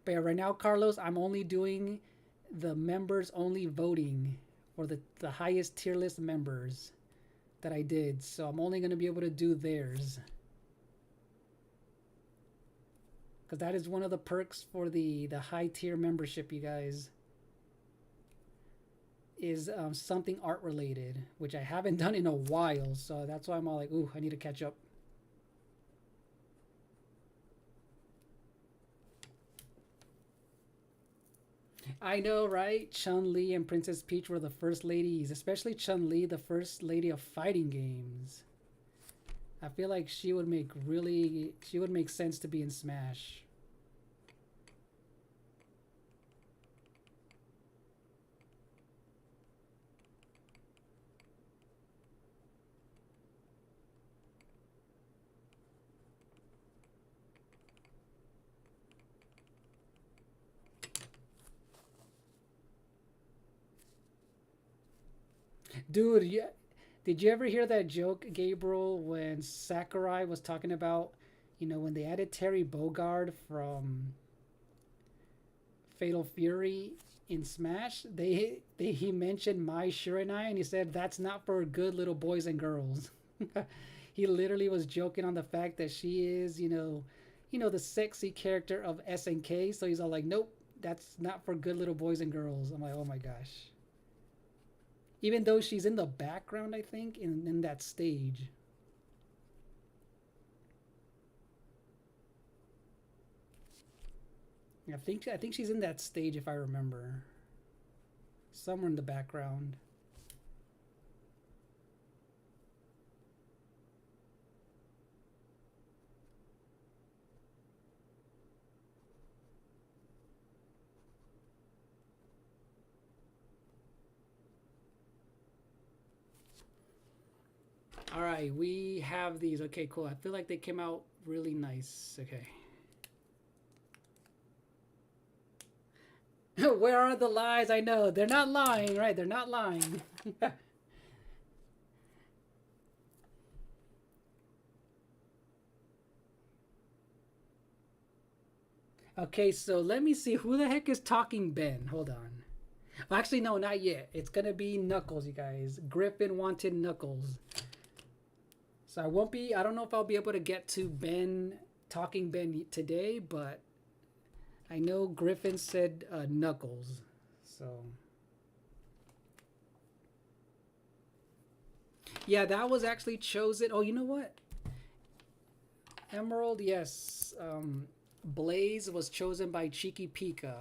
yeah, right now, Carlos, I'm only doing the members only voting for the highest tier list members that I did. So I'm only gonna be able to do theirs. Because that is one of the perks for the high tier membership, you guys. Is something art related, which I haven't done in a while. So that's why I'm all like, ooh, I need to catch up. I know, right? Chun-Li and Princess Peach were the first ladies, especially Chun-Li, the first lady of fighting games. I feel like she would make sense to be in Smash. Dude, yeah. Did you ever hear that joke, Gabriel, when Sakurai was talking about, when they added Terry Bogard from Fatal Fury in Smash, he mentioned Mai Shiranui and he said that's not for good little boys and girls. He literally was joking on the fact that she is, the sexy character of SNK. So he's all like, nope, that's not for good little boys and girls. I'm like, oh my gosh. Even though she's in the background, I think, in that stage. I think she's in that stage if I remember. Somewhere in the background. All right, we have these. Okay, cool. I feel like they came out really nice. Okay. Where are the lies? I know. They're not lying, right? They're not lying. Okay, so let me see. Who the heck is Talking Ben? Hold on. Actually, no, not yet. It's going to be Knuckles, you guys. Griffin wanted Knuckles. So I don't know if I'll be able to get to Talking Ben today, but I know Griffin said Knuckles. So yeah, that was actually chosen. Oh, you know what? Emerald, yes. Blaze was chosen by Cheeky Pika.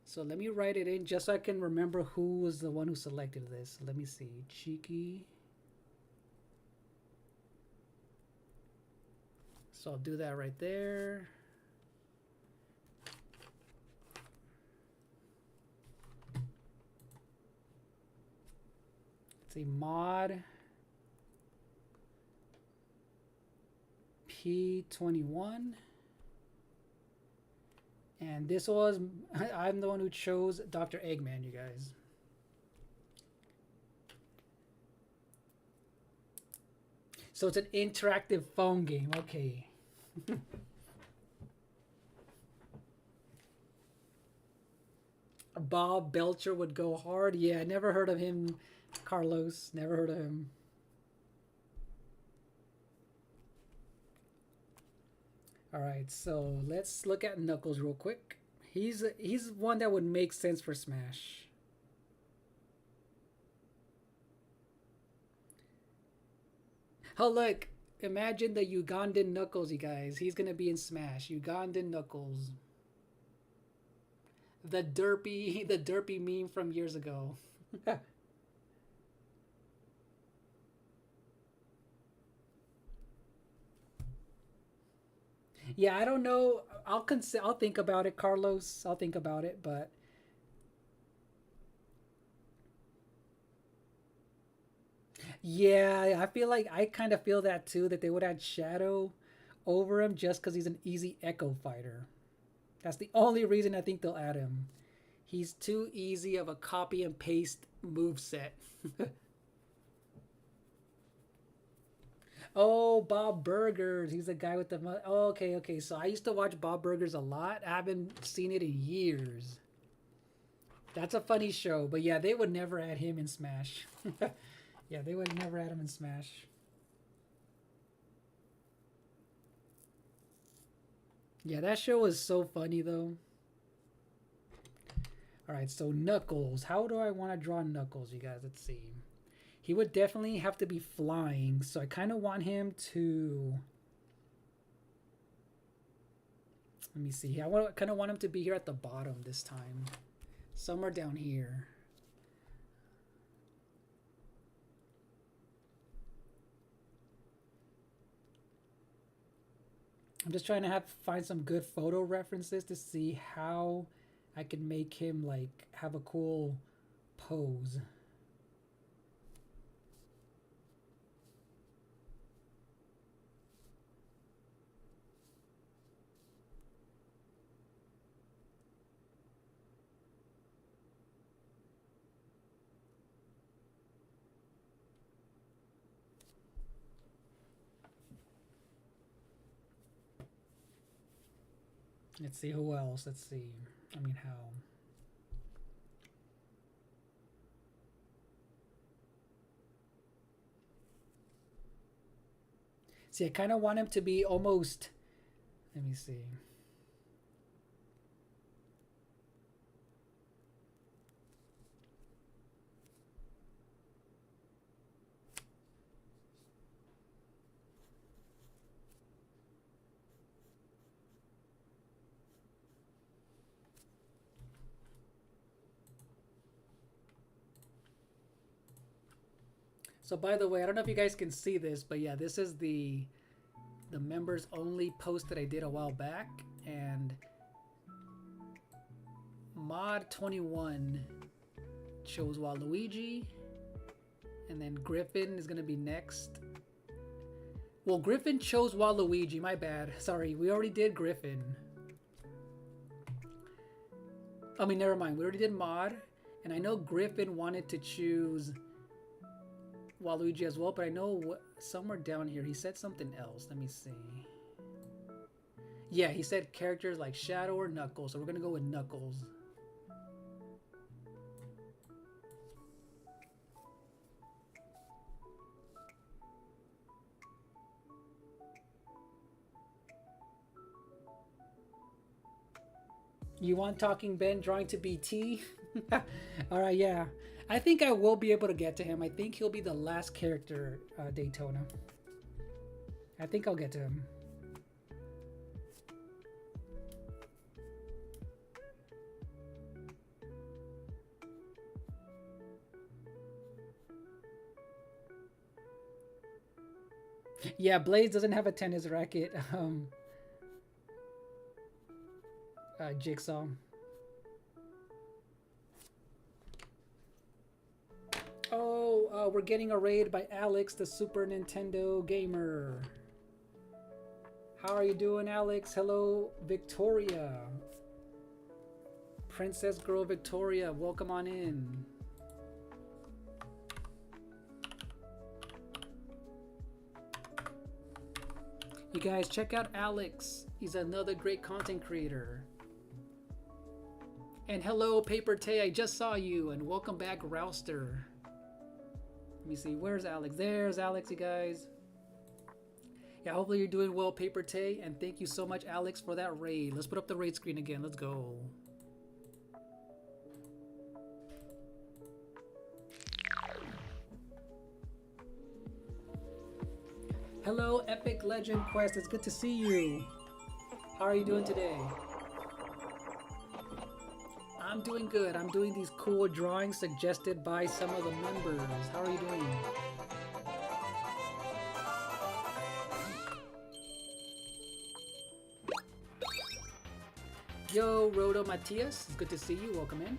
So let me write it in just so I can remember who was the one who selected this. Let me see. Cheeky. So I'll do that right there. Let's see. Mod P21. And this was, I'm the one who chose Dr. Eggman, you guys. So it's an interactive phone game. Okay. Bob Belcher would go hard. Yeah, never heard of him, Carlos. Never heard of him. All right, so let's look at Knuckles real quick. He's one that would make sense for Smash. Oh look, imagine the Ugandan Knuckles, you guys. He's gonna be in Smash. Ugandan Knuckles. The derpy meme from years ago. Yeah, I don't know. I'll think about it, Carlos. I'll think about it, but yeah, I feel like I kind of feel that too, that they would add Shadow over him just because he's an easy Echo fighter. That's the only reason I think they'll add him. He's too easy of a copy and paste move set. Oh, Bob Burgers. He's the guy with the... Oh, okay, okay. So I used to watch Bob Burgers a lot. I haven't seen it in years. That's a funny show. But yeah, they would never add him in Smash. Yeah, they would never add him in Smash. Yeah, that show was so funny, though. Alright, so Knuckles. How do I want to draw Knuckles, you guys? Let's see. He would definitely have to be flying, so I kind of want him to... Let me see. I kind of want him to be here at the bottom this time. Somewhere down here. I'm just trying to find some good photo references to see how I can make him like have a cool pose. Let's see who else. Let's see. I mean, how? See, I kind of want him to be almost... Let me see. So by the way, I don't know if you guys can see this, but yeah, this is the members only post that I did a while back, and Mod 21 chose Waluigi, And then Griffin is gonna be next. Well, Griffin chose Waluigi, my bad. Sorry, we already did Griffin. I mean, never mind. We already did Mod. And I know Griffin wanted to choose Waluigi as well, but I know somewhere down here he said something else. Let me see. Yeah, he said characters like Shadow or Knuckles, so we're gonna go with Knuckles. You want Talking Ben drawing to BT? Alright, yeah. I think I will be able to get to him. I think he'll be the last character, Daytona. I think I'll get to him. Yeah, Blaze doesn't have a tennis racket. Jigsaw. Oh, we're getting a raid by Alex, the Super Nintendo gamer. How are you doing, Alex? Hello, Victoria. Princess Girl Victoria, welcome on in. You guys, check out Alex. He's another great content creator. And hello, Paper Tay, I just saw you. And welcome back, Rouster. Let me see, where's Alex? There's Alex, you guys. Yeah, hopefully you're doing well, Paper Tay. And thank you so much, Alex, for that raid. Let's put up the raid screen again. Let's go. Hello, Epic Legend Quest. It's good to see you. How are you doing today? I'm doing good. I'm doing these cool drawings suggested by some of the members. How are you doing? Yo, Rodo Matias. It's good to see you. Welcome in.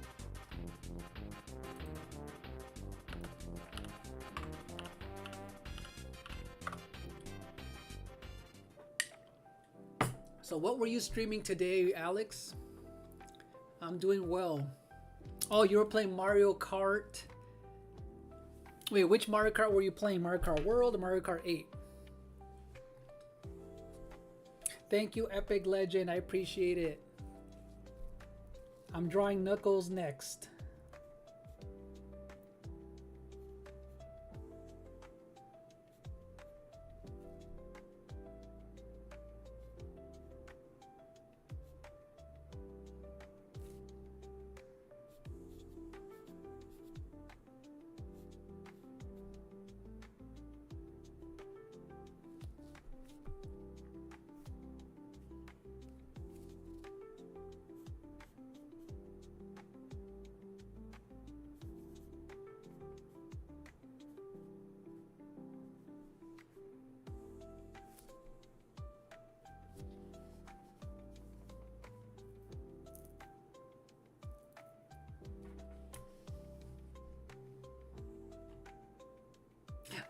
So what were you streaming today, Alex? I'm doing well. Oh, you were playing Mario Kart. Wait, which Mario Kart were you playing? Mario Kart World or Mario Kart 8? Thank you, Epic Legend. I appreciate it. I'm drawing Knuckles next.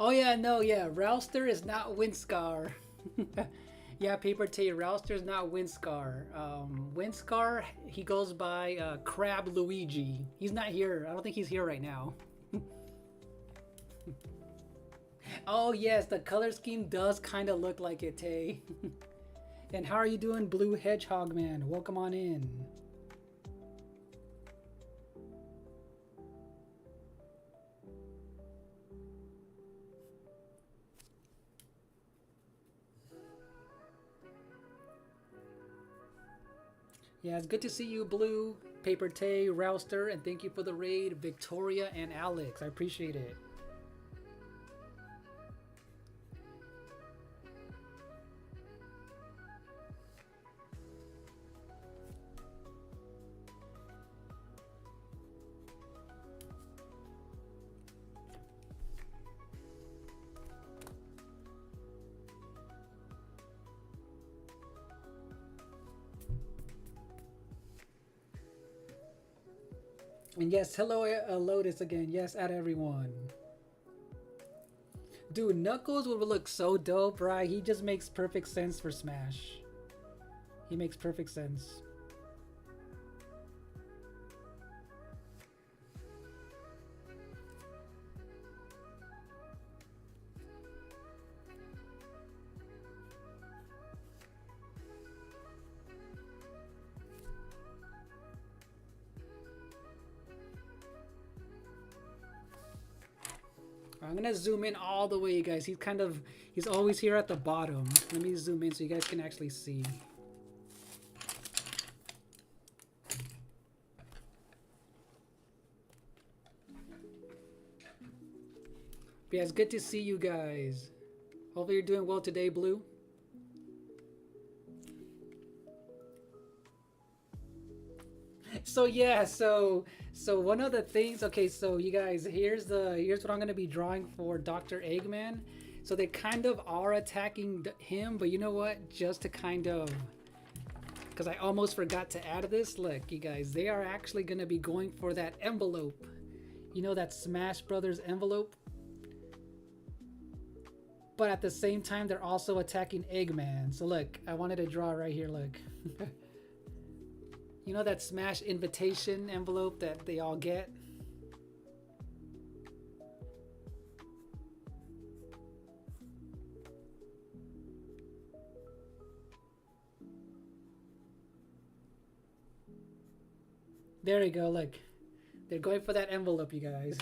Oh yeah, no, yeah. Rouster is not Windscar. Yeah, Paper Tay, Rouster is not Windscar. Windscar, he goes by Crab Luigi. He's not here. I don't think he's here right now. Oh yes, the color scheme does kind of look like it, Tay. And how are you doing, Blue Hedgehog Man? Welcome on in. Yeah, it's good to see you, Blue, Paper Tay, Rouster, and thank you for the raid, Victoria and Alex. I appreciate it. And yes, hello, Lotus again. Yes, add everyone. Dude, Knuckles would look so dope, right? He just makes perfect sense for Smash. He makes perfect sense. I'm gonna zoom in all the way, you guys. He's always here at the bottom. Let me zoom in so you guys can actually see. But yeah, it's good to see you guys. Hopefully you're doing well today, Blue. So yeah, so one of the things, okay, so you guys, here's what I'm gonna be drawing for Dr. Eggman. So they kind of are attacking him, but you know what? Just to kind of, because I almost forgot to add this. Look, you guys, they are actually gonna be going for that envelope. You know, that Smash Brothers envelope. But at the same time, they're also attacking Eggman. So look, I wanted to draw right here. Look. You know that Smash invitation envelope that they all get? There you go, look. They're going for that envelope, you guys.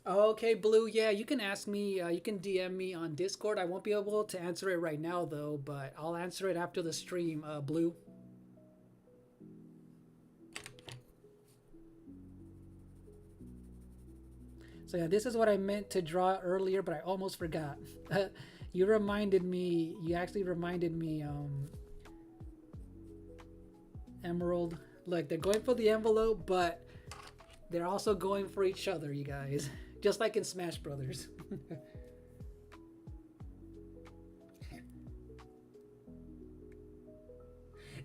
Okay, Blue, yeah, you can ask me, you can DM me on Discord. I won't be able to answer it right now, though, but I'll answer it after the stream, Blue. So yeah, this is what I meant to draw earlier, but I almost forgot. You reminded me, you actually reminded me, Emerald. Look, they're going for the envelope, but they're also going for each other, you guys. Just like in Smash Brothers.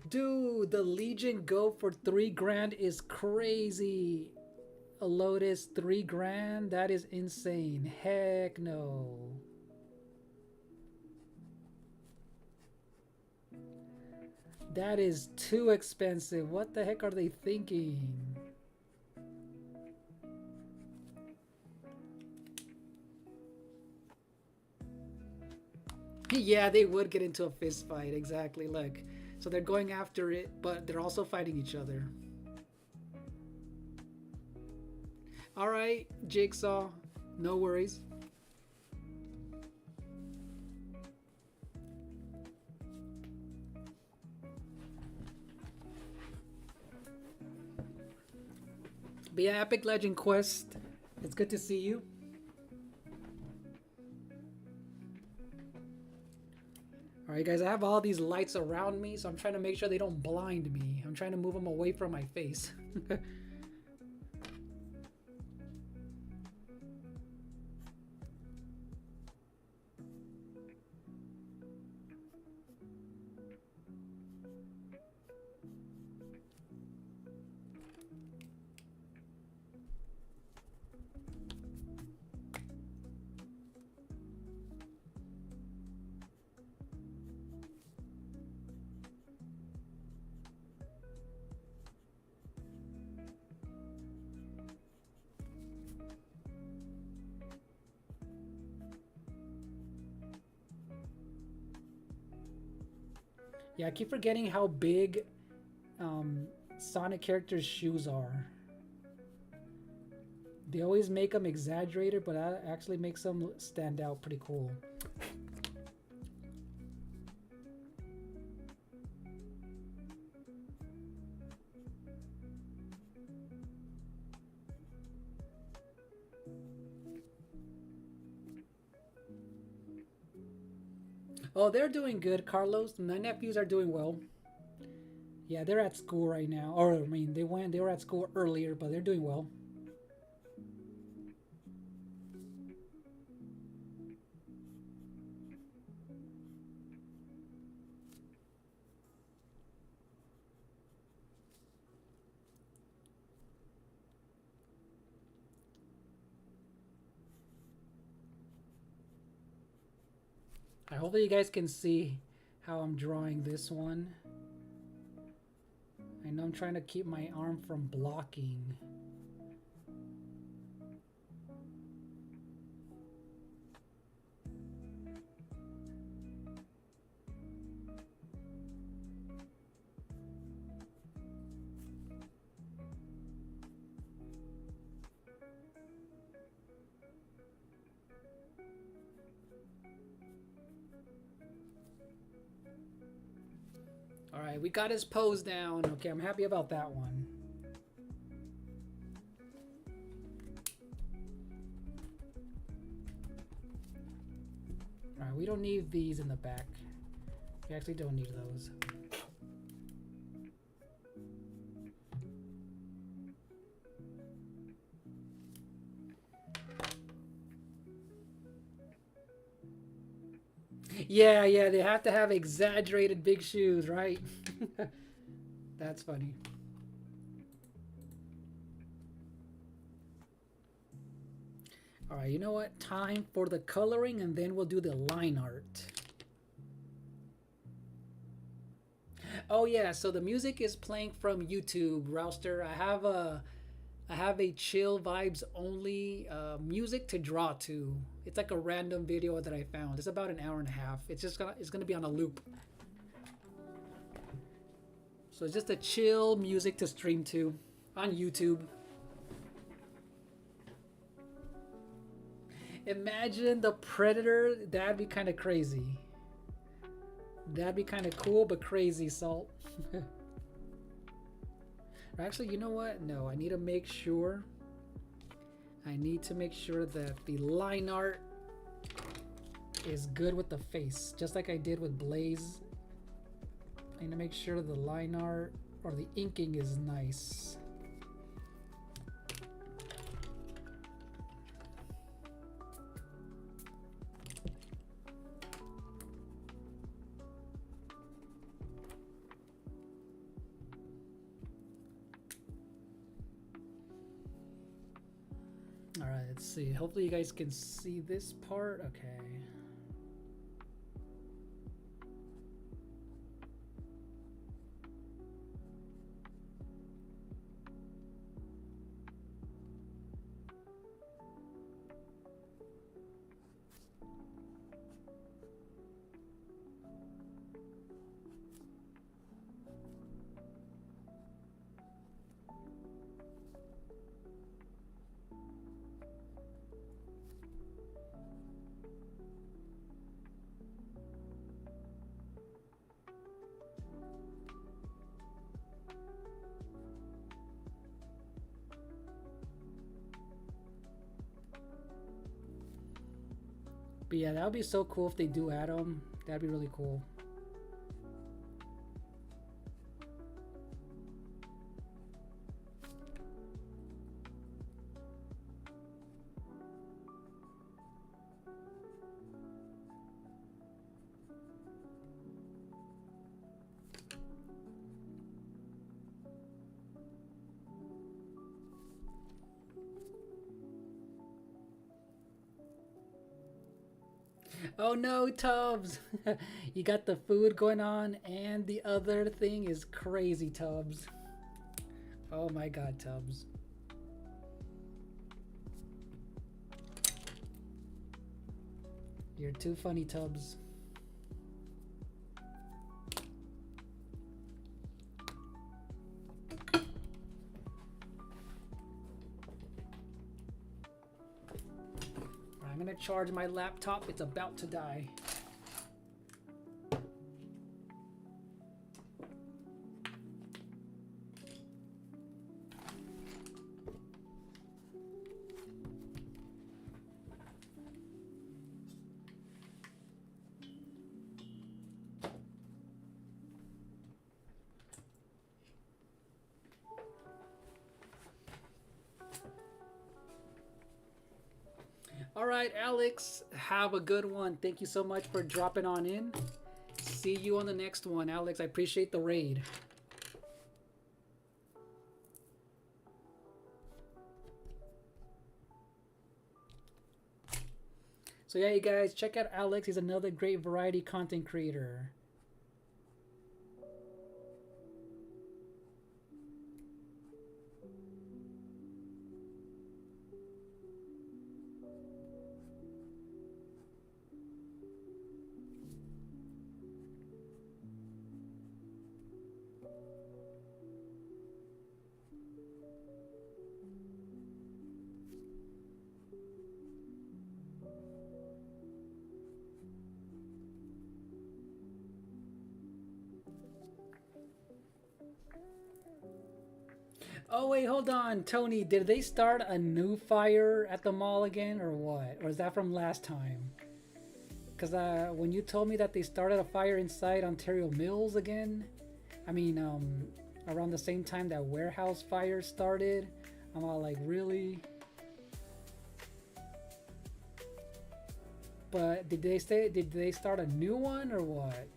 Dude, the Legion Go for 3 grand is crazy. A Lotus 3 grand? That is insane. Heck no. That is too expensive. What the heck are they thinking? Yeah, they would get into a fist fight. Exactly. Look. So they're going after it, but they're also fighting each other. All right, Jigsaw. No worries. But yeah, Epic Legend Quest. It's good to see you. Alright guys, I have all these lights around me, so I'm trying to make sure they don't blind me. I'm trying to move them away from my face. Yeah, I keep forgetting how big Sonic characters' shoes are. They always make them exaggerated, but that actually makes them stand out pretty cool. Oh, they're doing good, Carlos. My nephews are doing well. Yeah, they're at school right now. Or, I mean, they were at school earlier, but they're doing well. I hope that you guys can see how I'm drawing this one. I know I'm trying to keep my arm from blocking. All right, we got his pose down. Okay, I'm happy about that one. All right, we don't need these in the back. We actually don't need those. Yeah, yeah, they have to have exaggerated big shoes, right? That's funny. All right, you know what? Time for the coloring, and then we'll do the line art. Oh yeah, so the music is playing from YouTube, Rouster. I have a chill vibes only music to draw to. It's like a random video that I found. It's about an hour and a half. It's gonna be on a loop. So it's just a chill music to stream to on YouTube. Imagine the Predator. That'd be kind of crazy. That'd be kind of cool, but crazy, Salt. Actually, you know what? No, I need to make sure. I need to make sure that the line art is good with the face, just like I did with Blaze. I need to make sure the line art or the inking is nice. All right, let's see. Hopefully you guys can see this part. Okay. But yeah, that would be so cool if they do add them. That'd be really cool. Oh no, Tubbs! You got the food going on, and the other thing is crazy, Tubbs. Oh my god, Tubbs. You're too funny, Tubbs. I'm gonna charge my laptop. It's about to die. All right, Alex, have a good one. Thank you so much for dropping on in. See you on the next one, Alex. I appreciate the raid. So yeah, you guys, check out Alex. He's another great variety content creator. Oh wait, hold on, Tony. Did they start a new fire at the mall again, or what? Or is that from last time? Because when you told me that they started a fire inside Ontario Mills again, I mean, around the same time that warehouse fire started, I'm all like, really? But did they start a new one or what?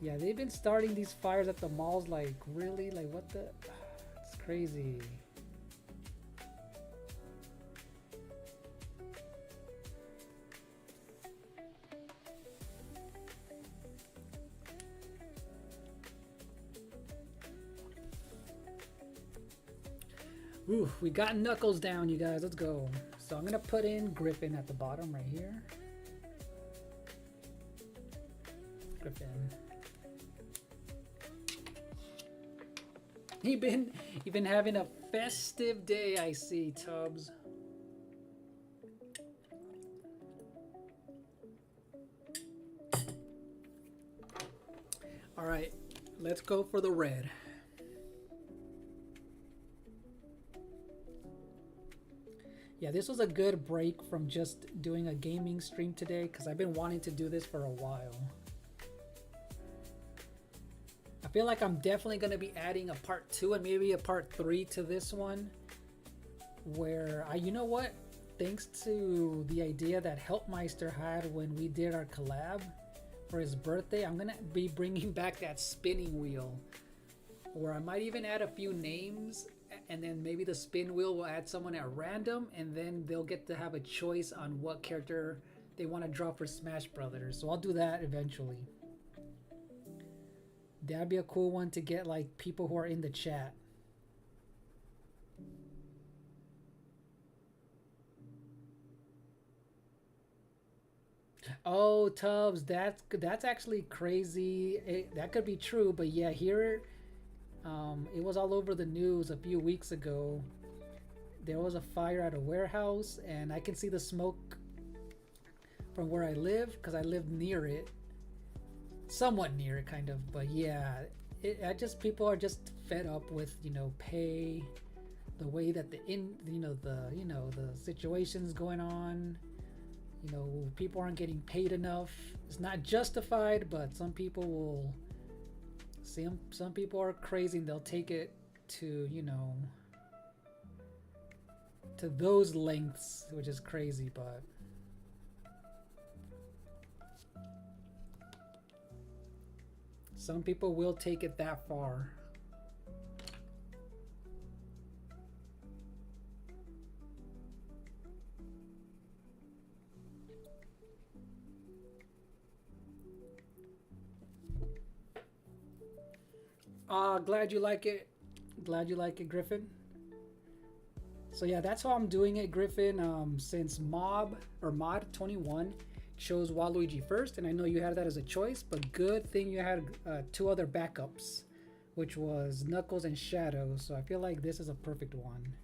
Yeah, they've been starting these fires at the malls, like, really? Like, what the? It's crazy. Ooh, we got Knuckles down, you guys. Let's go. So I'm going to put in Griffin at the bottom right here. Griffin. You've been having a festive day, I see, Tubbs. All right, let's go for the red. Yeah, this was a good break from just doing a gaming stream today because I've been wanting to do this for a while. I feel like I'm definitely going to be adding a part 2 and maybe a part 3 to this one. Where, you know what? Thanks to the idea that Helpmeister had when we did our collab for his birthday, I'm going to be bringing back that spinning wheel. Where I might even add a few names and then maybe the spin wheel will add someone at random and then they'll get to have a choice on what character they want to draw for Smash Brothers. So I'll do that eventually. That'd be a cool one to get, like, people who are in the chat. Oh, Tubbs, that's actually crazy. That could be true, but yeah, here, it was all over the news a few weeks ago. There was a fire at a warehouse, and I can see the smoke from where I live because I live near it. Somewhat near it, kind of, but yeah, people are just fed up with, you know, pay, the way that the situation's going on. You know, people aren't getting paid enough. It's not justified, but some people will. Some people are crazy and they'll take it to, you know, to those lengths, which is crazy, but. Some people will take it that far. Glad you like it. Glad you like it, Griffin. So yeah, that's how I'm doing it, Griffin. Since Mod 21 chose Waluigi first, and I know you had that as a choice, but good thing you had 2 other backups, which was Knuckles and Shadow. So I feel like this is a perfect one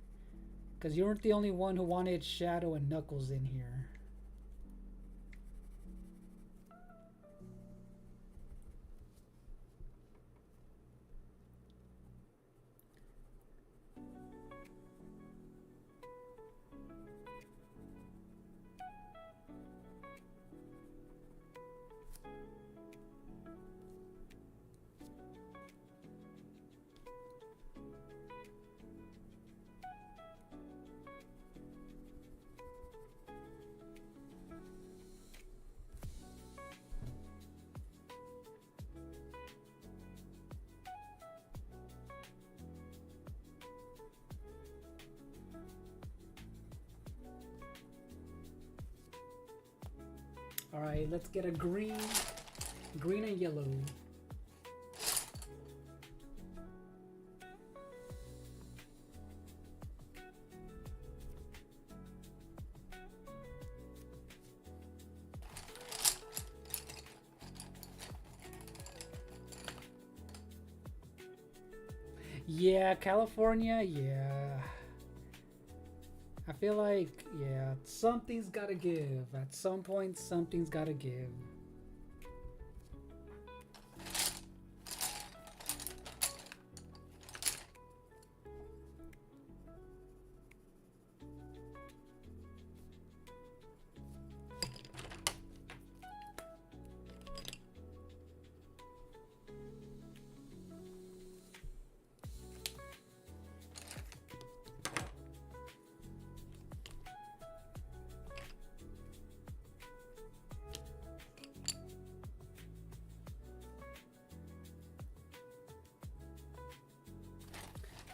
because you weren't the only one who wanted Shadow and Knuckles in here. All right, let's get a green and yellow. Yeah, California, yeah. I feel like, yeah, something's gotta give. At some point, something's gotta give.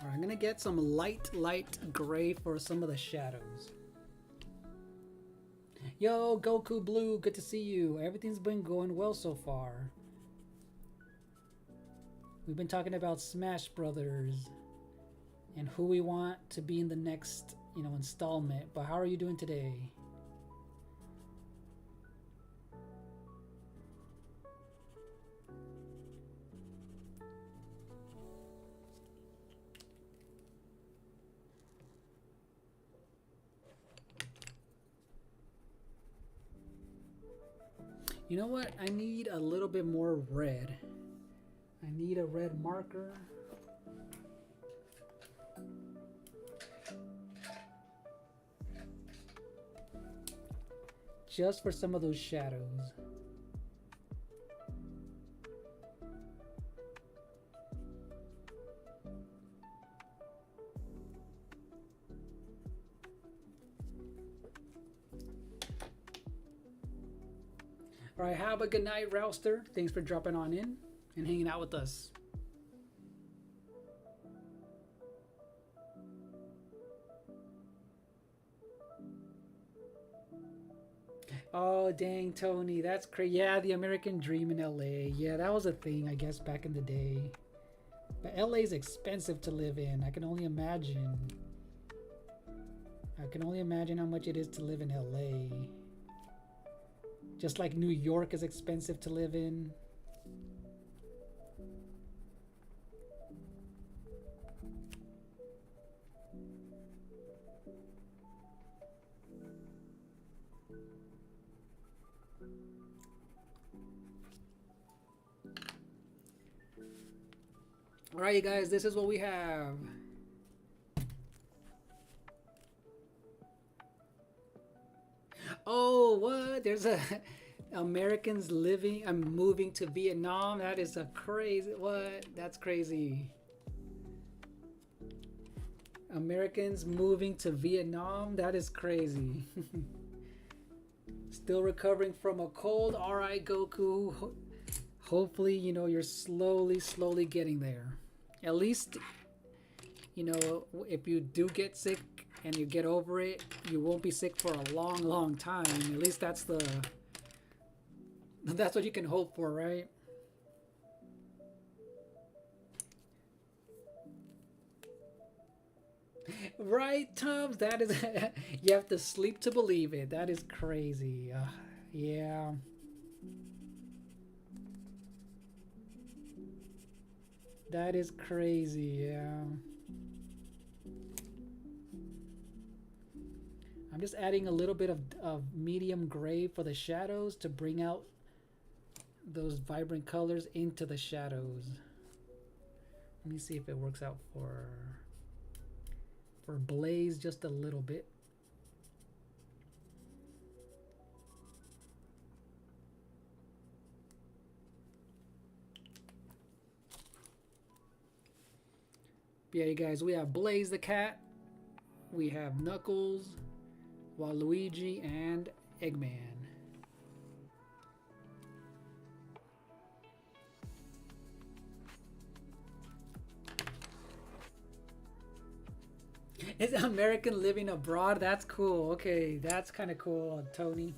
All right, I'm gonna get some light gray for some of the shadows. Yo, Goku Blue, good to see you. Everything's been going well so far. We've been talking about Smash Brothers and who we want to be in the next, you know, installment. But how are you doing today? You know what? I need a little bit more red. I need a red marker. Just for some of those shadows. All right, have a good night, Rouster. Thanks for dropping on in and hanging out with us. Oh, dang, Tony. That's crazy. Yeah, the American dream in LA. Yeah, that was a thing, I guess, back in the day. But LA is expensive to live in. I can only imagine. I can only imagine how much it is to live in LA. Just like New York is expensive to live in. All right, you guys, this is what we have. Oh, what? There's a Americans living. I'm moving to Vietnam. That is a crazy. What? That's crazy. Americans moving to Vietnam. That is crazy. Still recovering from a cold. All right, Goku. Hopefully, you know, you're slowly getting there. At least, you know, if you do get sick and you get over it, you won't be sick for a long time. At least that's what you can hope for, right? Right, Tubs? That is you have to sleep to believe it. That is crazy. Yeah. That is crazy, yeah. I'm just adding a little bit of medium gray for the shadows to bring out those vibrant colors into the shadows. Let me see if it works out for Blaze just a little bit. Yeah, you guys, we have Blaze the cat, we have Knuckles, Waluigi, and Eggman. Is American living abroad? That's cool. Okay, that's kind of cool, Tony.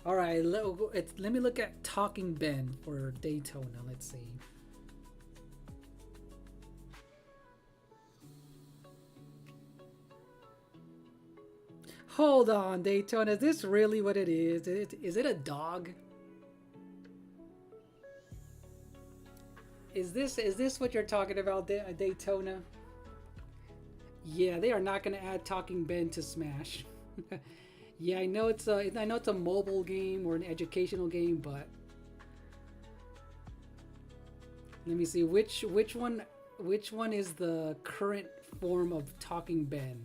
All right, let me look at Talking Ben for Daytona. Let's see. Hold on, Daytona. Is this really what it is? Is it a dog? Is this what you're talking about, Daytona? Yeah, they are not going to add Talking Ben to Smash. Yeah, I know it's a mobile game or an educational game, but let me see which one is the current form of Talking Ben.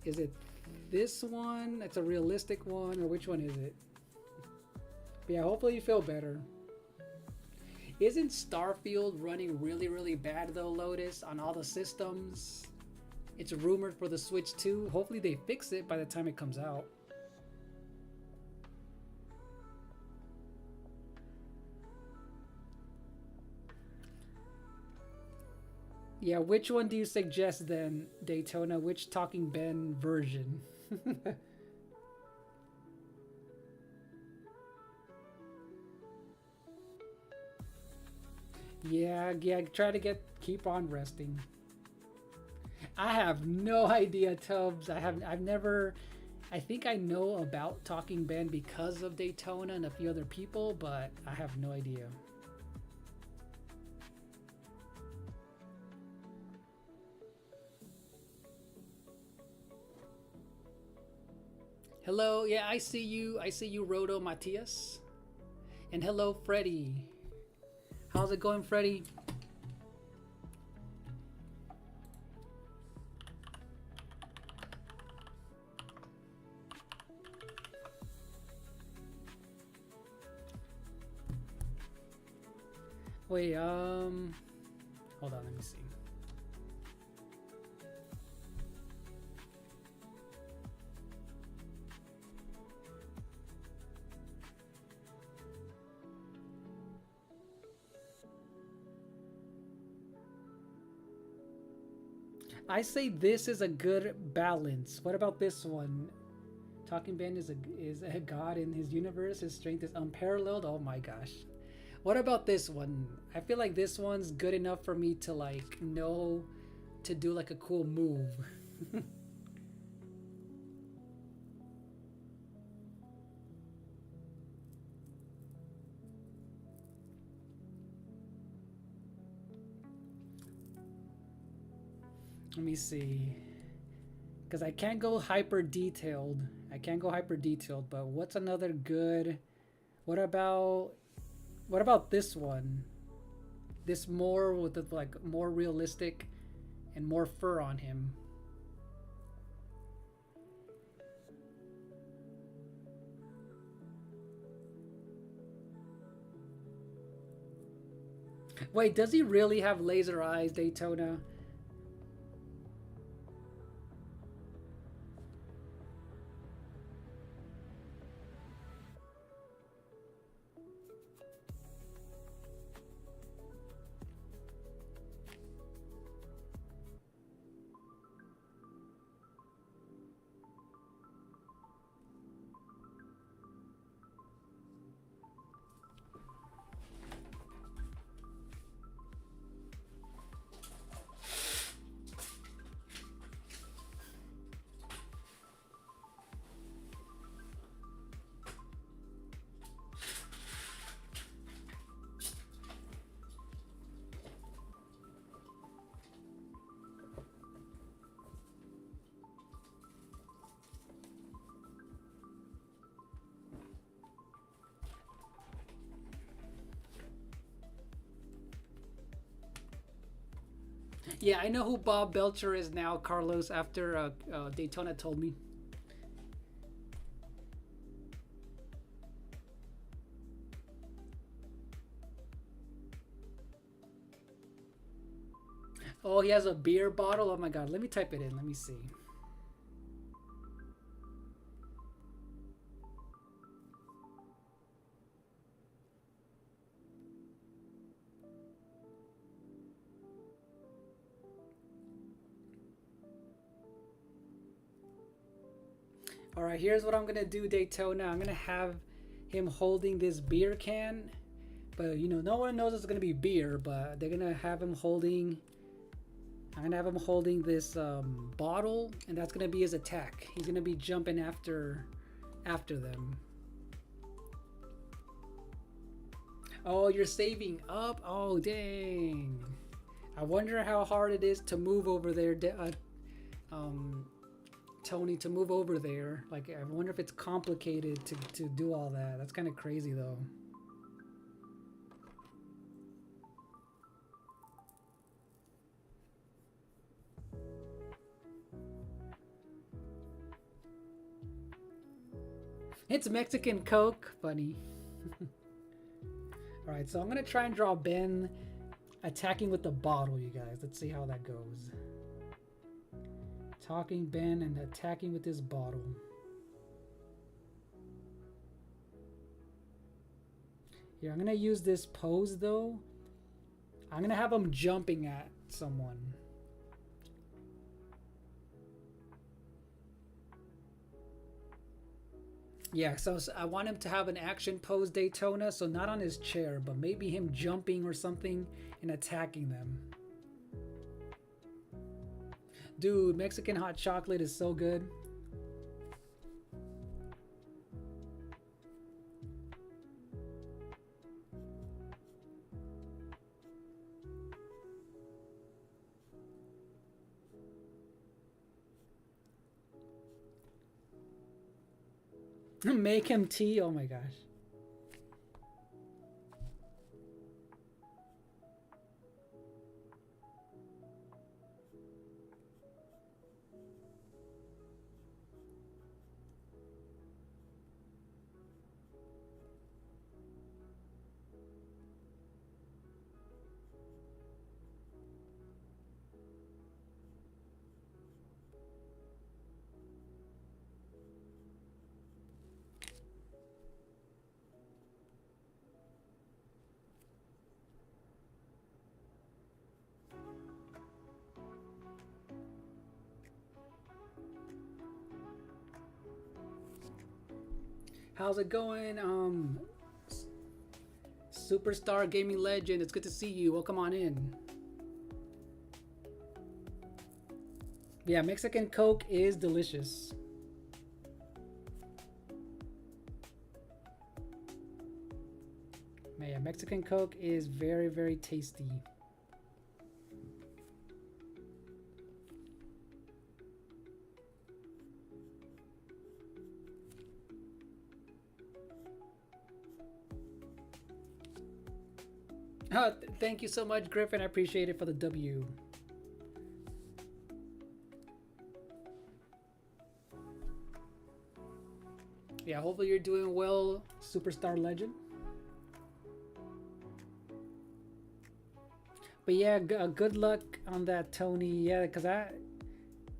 Is it this one? It's a realistic one, or which one is it? But yeah, hopefully you feel better. Isn't Starfield running really, really bad though, Lotus, on all the systems? It's rumored for the Switch 2. Hopefully they fix it by the time it comes out. Yeah, which one do you suggest then, Daytona? Which Talking Ben version? Yeah, try to keep on resting. I have no idea, Tubbs. I've never. I think I know about Talking Ben because of Daytona and a few other people, but I have no idea. Hello, yeah, I see you. I see you, Roto Matias. And hello, Freddy. How's it going, Freddy? Wait, hold on, let me see. I say this is a good balance. What about this one? Talking Ben is a god in his universe. His strength is unparalleled. Oh my gosh. What about this one? I feel like this one's good enough for me to like know to do like a cool move. Let me see. Because I can't go hyper detailed. But what's another good? What about this one? This more with the like more realistic and more fur on him. Wait, does he really have laser eyes, Daytona? Yeah, I know who Bob Belcher is now, Carlos, after Daytona told me. Oh, he has a beer bottle? Oh my god, let me type it in. Let me see. All right, here's what I'm gonna do, Daytona. I'm gonna have him holding this beer can, but you know, no one knows it's gonna be beer. But they're gonna have him holding. I'm gonna have him holding this bottle, and that's gonna be his attack. He's gonna be jumping after them. Oh, you're saving up. Oh, dang. I wonder how hard it is to move over there, Tony, to move over there. Like, I wonder if it's complicated to do all that. That's kind of crazy, though. It's Mexican Coke. Funny. Alright, so I'm going to try and draw Ben attacking with the bottle, you guys. Let's see how that goes. Talking Ben and attacking with this bottle. Here, I'm going to use this pose, though. I'm going to have him jumping at someone. Yeah, so I want him to have an action pose, Daytona, so not on his chair, but maybe him jumping or something and attacking them. Dude, Mexican hot chocolate is so good. Make him tea. Oh my gosh. How's it going? Superstar Gaming Legend, it's good to see you. Welcome on in. Yeah, Mexican Coke is delicious. Man, yeah, Mexican Coke is very, very tasty. Oh, thank you so much, Griffin. I appreciate it for the W. Yeah, hopefully you're doing well, Superstar Legend. But yeah, good luck on that, Tony. Yeah, because that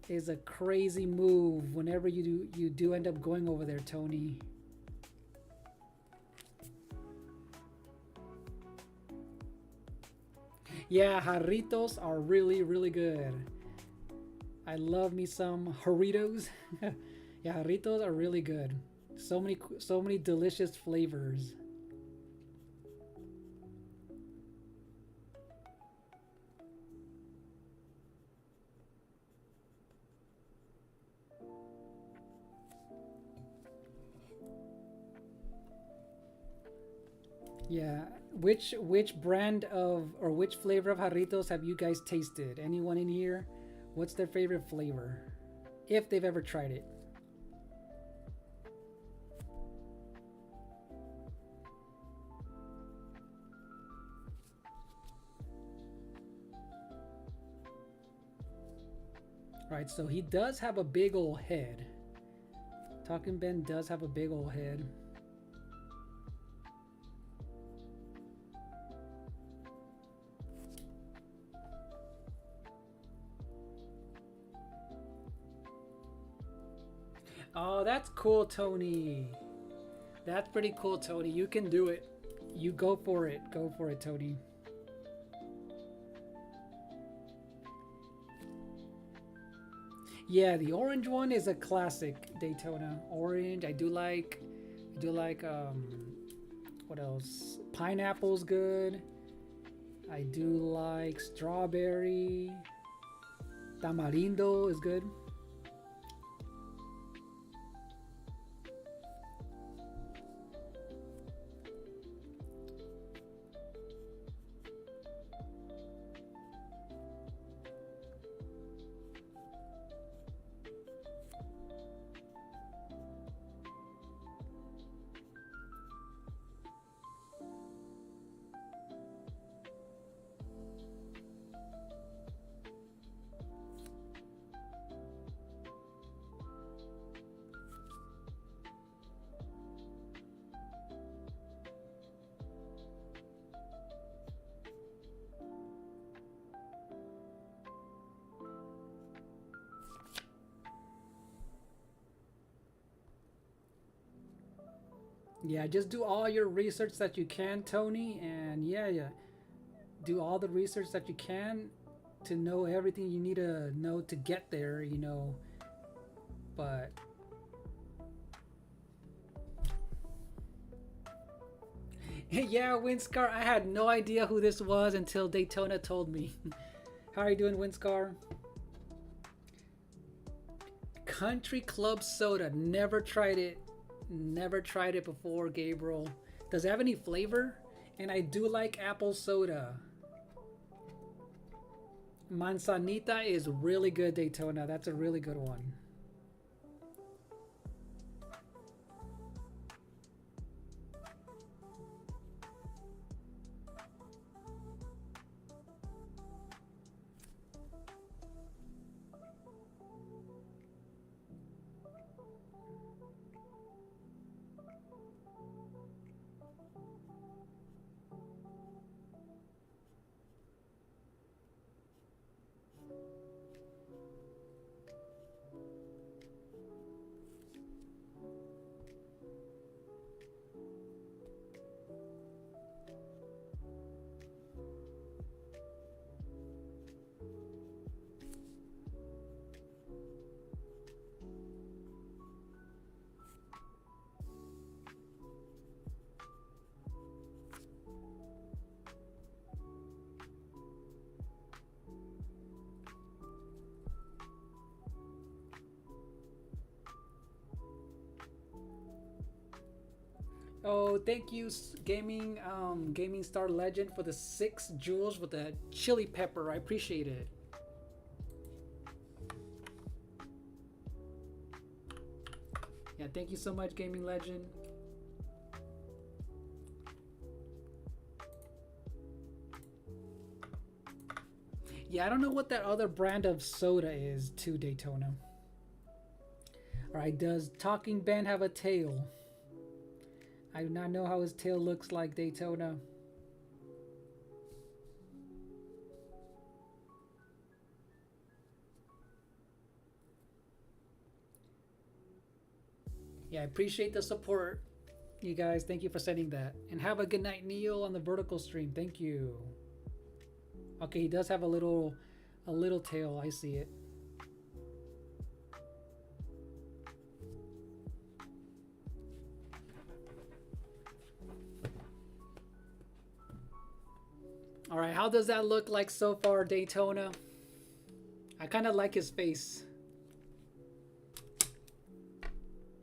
is a crazy move whenever you do end up going over there, Tony. Yeah, jarritos are really, really good. I love me some jarritos. Yeah, jarritos are really good. So many delicious flavors. Yeah, which brand of or which flavor of jarritos have you guys tasted? Anyone in here? What's their favorite flavor? If they've ever tried it. Right, so he does have a big old head. Talking Ben does have a big old head. Oh, that's cool, Tony. That's pretty cool, Tony. You can do it. You go for it. Go for it, Tony. Yeah, the orange one is a classic Daytona. Orange, I do like what else? Pineapple's good. I do like strawberry. Tamarindo is good. Yeah, just do all your research that you can, Tony, and yeah, do all the research that you can to know everything you need to know to get there, you know. But yeah, Windscar, I had no idea who this was until Daytona told me. How are you doing, Windscar? Country Club Soda, never tried it. Never tried it before, Gabriel. Does it have any flavor? And I do like apple soda. Manzanita is really good, Daytona. That's a really good one. Oh, thank you, Gaming Star Legend, for the 6 jewels with the chili pepper. I appreciate it. Yeah, thank you so much, Gaming Legend. Yeah, I don't know what that other brand of soda is to Daytona. Alright, does Talking Ben have a tail? I do not know how his tail looks like, Daytona. Yeah, I appreciate the support, you guys. Thank you for sending that. And have a good night, Neil, on the vertical stream. Thank you. Okay, he does have a little tail. I see it. All right, how does that look like so far, Daytona? I kind of like his face.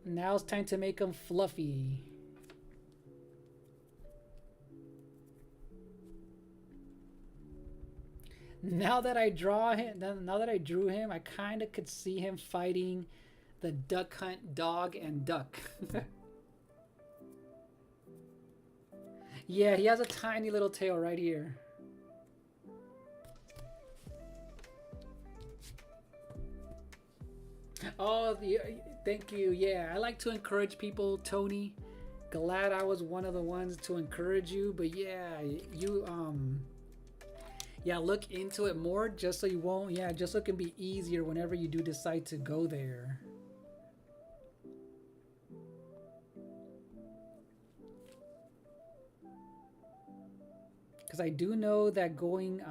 Now it's time to make him fluffy. Now that I drew him, I kind of could see him fighting the Duck Hunt dog and duck. Yeah, he has a tiny little tail right here. Oh, thank you. Yeah, I like to encourage people, Tony. Glad I was one of the ones to encourage you. But yeah, you yeah, look into it more just so you won't. Yeah, just so it can be easier whenever you do decide to go there. Because I do know that going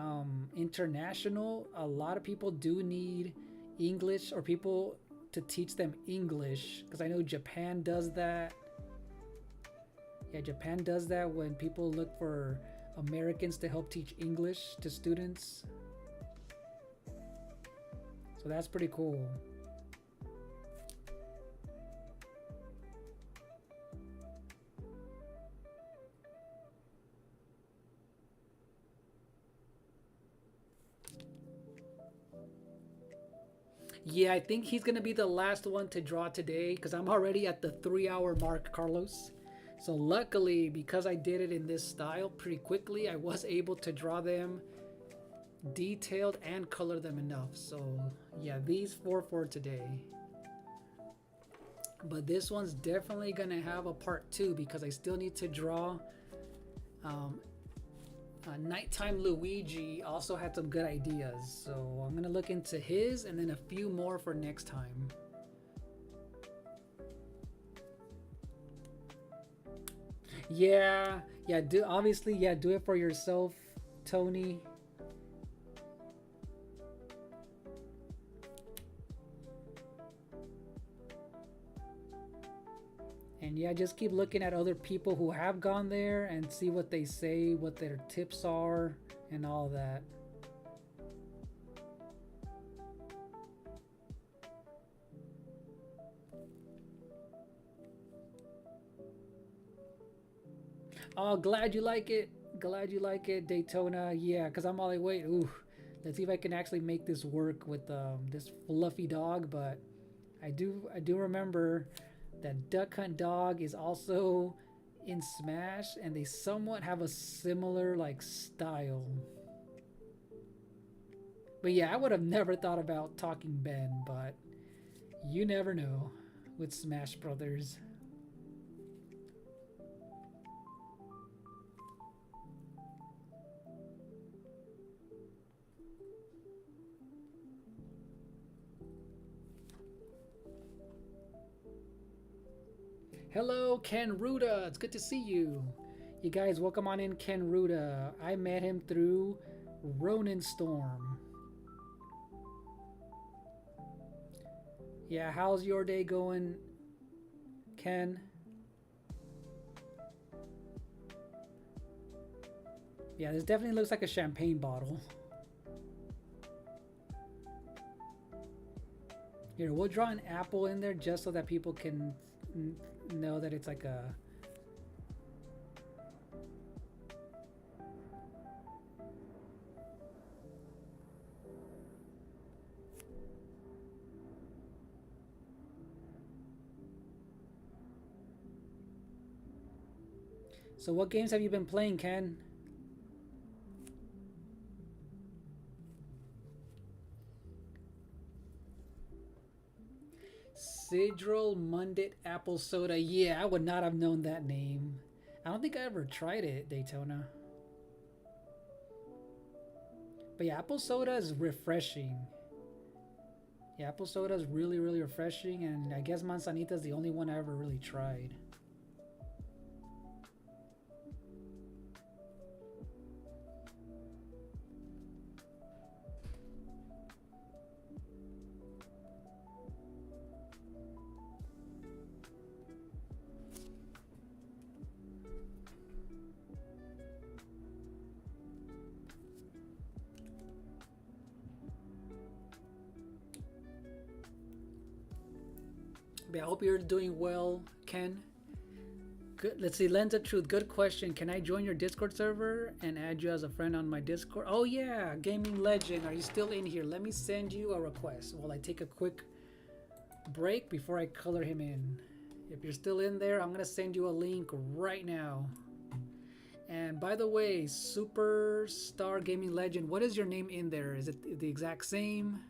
international, a lot of people do need English, or people to teach them English, because I know Japan does that. Yeah, Japan does that when people look for Americans to help teach English to students. So that's pretty cool. Yeah, I think he's gonna be the last one to draw today because I'm already at the 3-hour mark, Carlos. So luckily, because I did it in this style pretty quickly, I was able to draw them detailed and color them enough. So yeah, these 4 for today. But this one's definitely gonna have a part 2 because I still need to draw. Nighttime Luigi also had some good ideas, so I'm gonna look into his and then a few more for next time. Yeah, do obviously, yeah, do it for yourself, Tony. And yeah, just keep looking at other people who have gone there and see what they say, what their tips are, and all that. Oh, glad you like it. Glad you like it, Daytona. Yeah, because I'm all like, wait, ooh, let's see if I can actually make this work with this fluffy dog. But I do remember that Duck Hunt dog is also in Smash, and they somewhat have a similar like style. But yeah, I would have never thought about Talking Ben, but you never know with Smash Brothers. Hello, Ken Ruda. It's good to see you. You guys, welcome on in, Ken Ruda. I met him through Ronin Storm. Yeah, how's your day going, Ken? Yeah, this definitely looks like a champagne bottle. Here, we'll draw an apple in there just so that people can know that it's like a... So what games have you been playing, Ken? Sidral Mundit Apple Soda. Yeah, I would not have known that name. I don't think I ever tried it, Daytona. But yeah, apple soda is refreshing. Yeah, apple soda is really, really refreshing. And I guess Manzanita is the only one I ever really tried. But I hope you're doing well, Ken. Good. Let's see, Lens of Truth. Good question. Can I join your Discord server and add you as a friend on my Discord? Oh yeah, Gaming Legend. Are you still in here? Let me send you a request while I take a quick break before I color him in. If you're still in there, I'm gonna send you a link right now. And by the way, Superstar Gaming Legend, what is your name in there? Is it the exact same?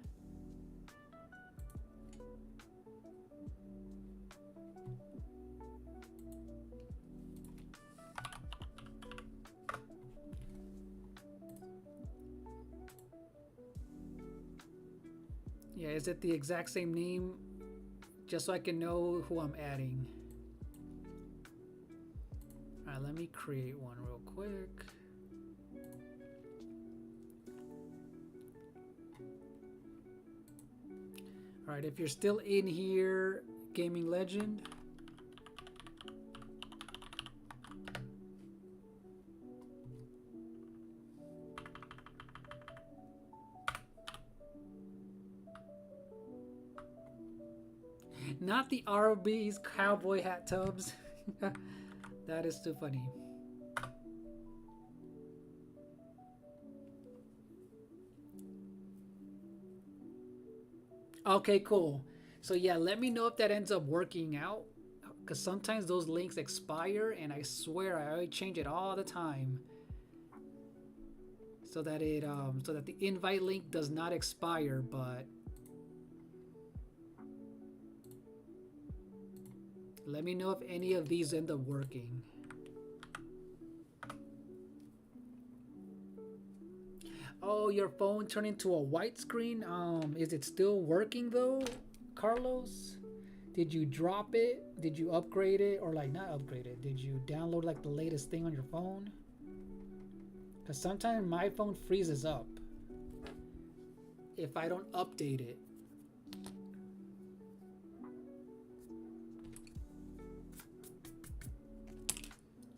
Yeah, is it the exact same name? Just so I can know who I'm adding. Alright, let me create one real quick. All right, if you're still in here, Gaming Legend. Not the Arby's cowboy hat tubs. That is too funny. Okay, cool. So yeah, let me know if that ends up working out. Because sometimes those links expire, and I swear I always change it all the time. So that the invite link does not expire, but let me know if any of these end up working. Oh, your phone turned into a white screen? Is it still working though, Carlos? Did you drop it? Did you upgrade it? Or like not upgrade it? Did you download like the latest thing on your phone? Because sometimes my phone freezes up if I don't update it.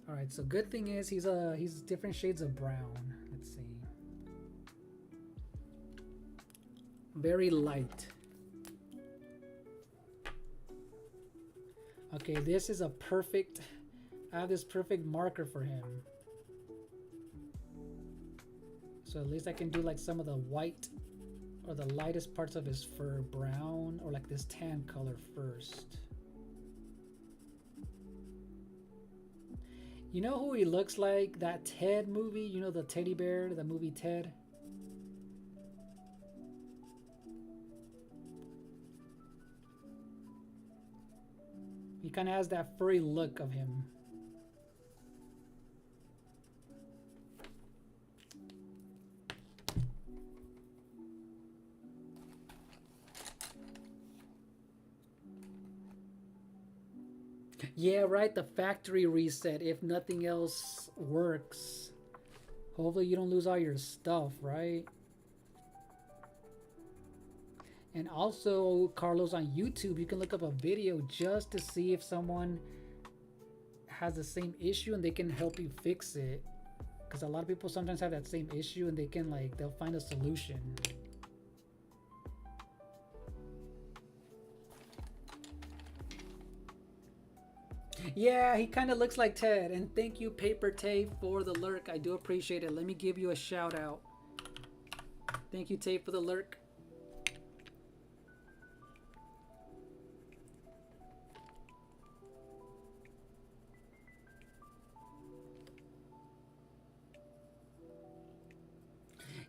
All right, so good thing is he's different shades of brown. Let's see. Very light. Okay, this is a perfect, I have this perfect marker for him. So at least I can do like some of the white or the lightest parts of his fur brown, or like this tan color first. You know who he looks like? That Ted movie, you know, the teddy bear, the movie Ted? He kind of has that furry look of him. Yeah, right, the factory reset if nothing else works. Hopefully you don't lose all your stuff, right? And also, Carlos, on YouTube, you can look up a video just to see if someone has the same issue and they can help you fix it. Because a lot of people sometimes have that same issue and they can like, they'll find a solution. Yeah, he kind of looks like Ted. And thank you, Paper Tape, for the lurk. I do appreciate it. Let me give you a shout out. Thank you, Tape, for the lurk.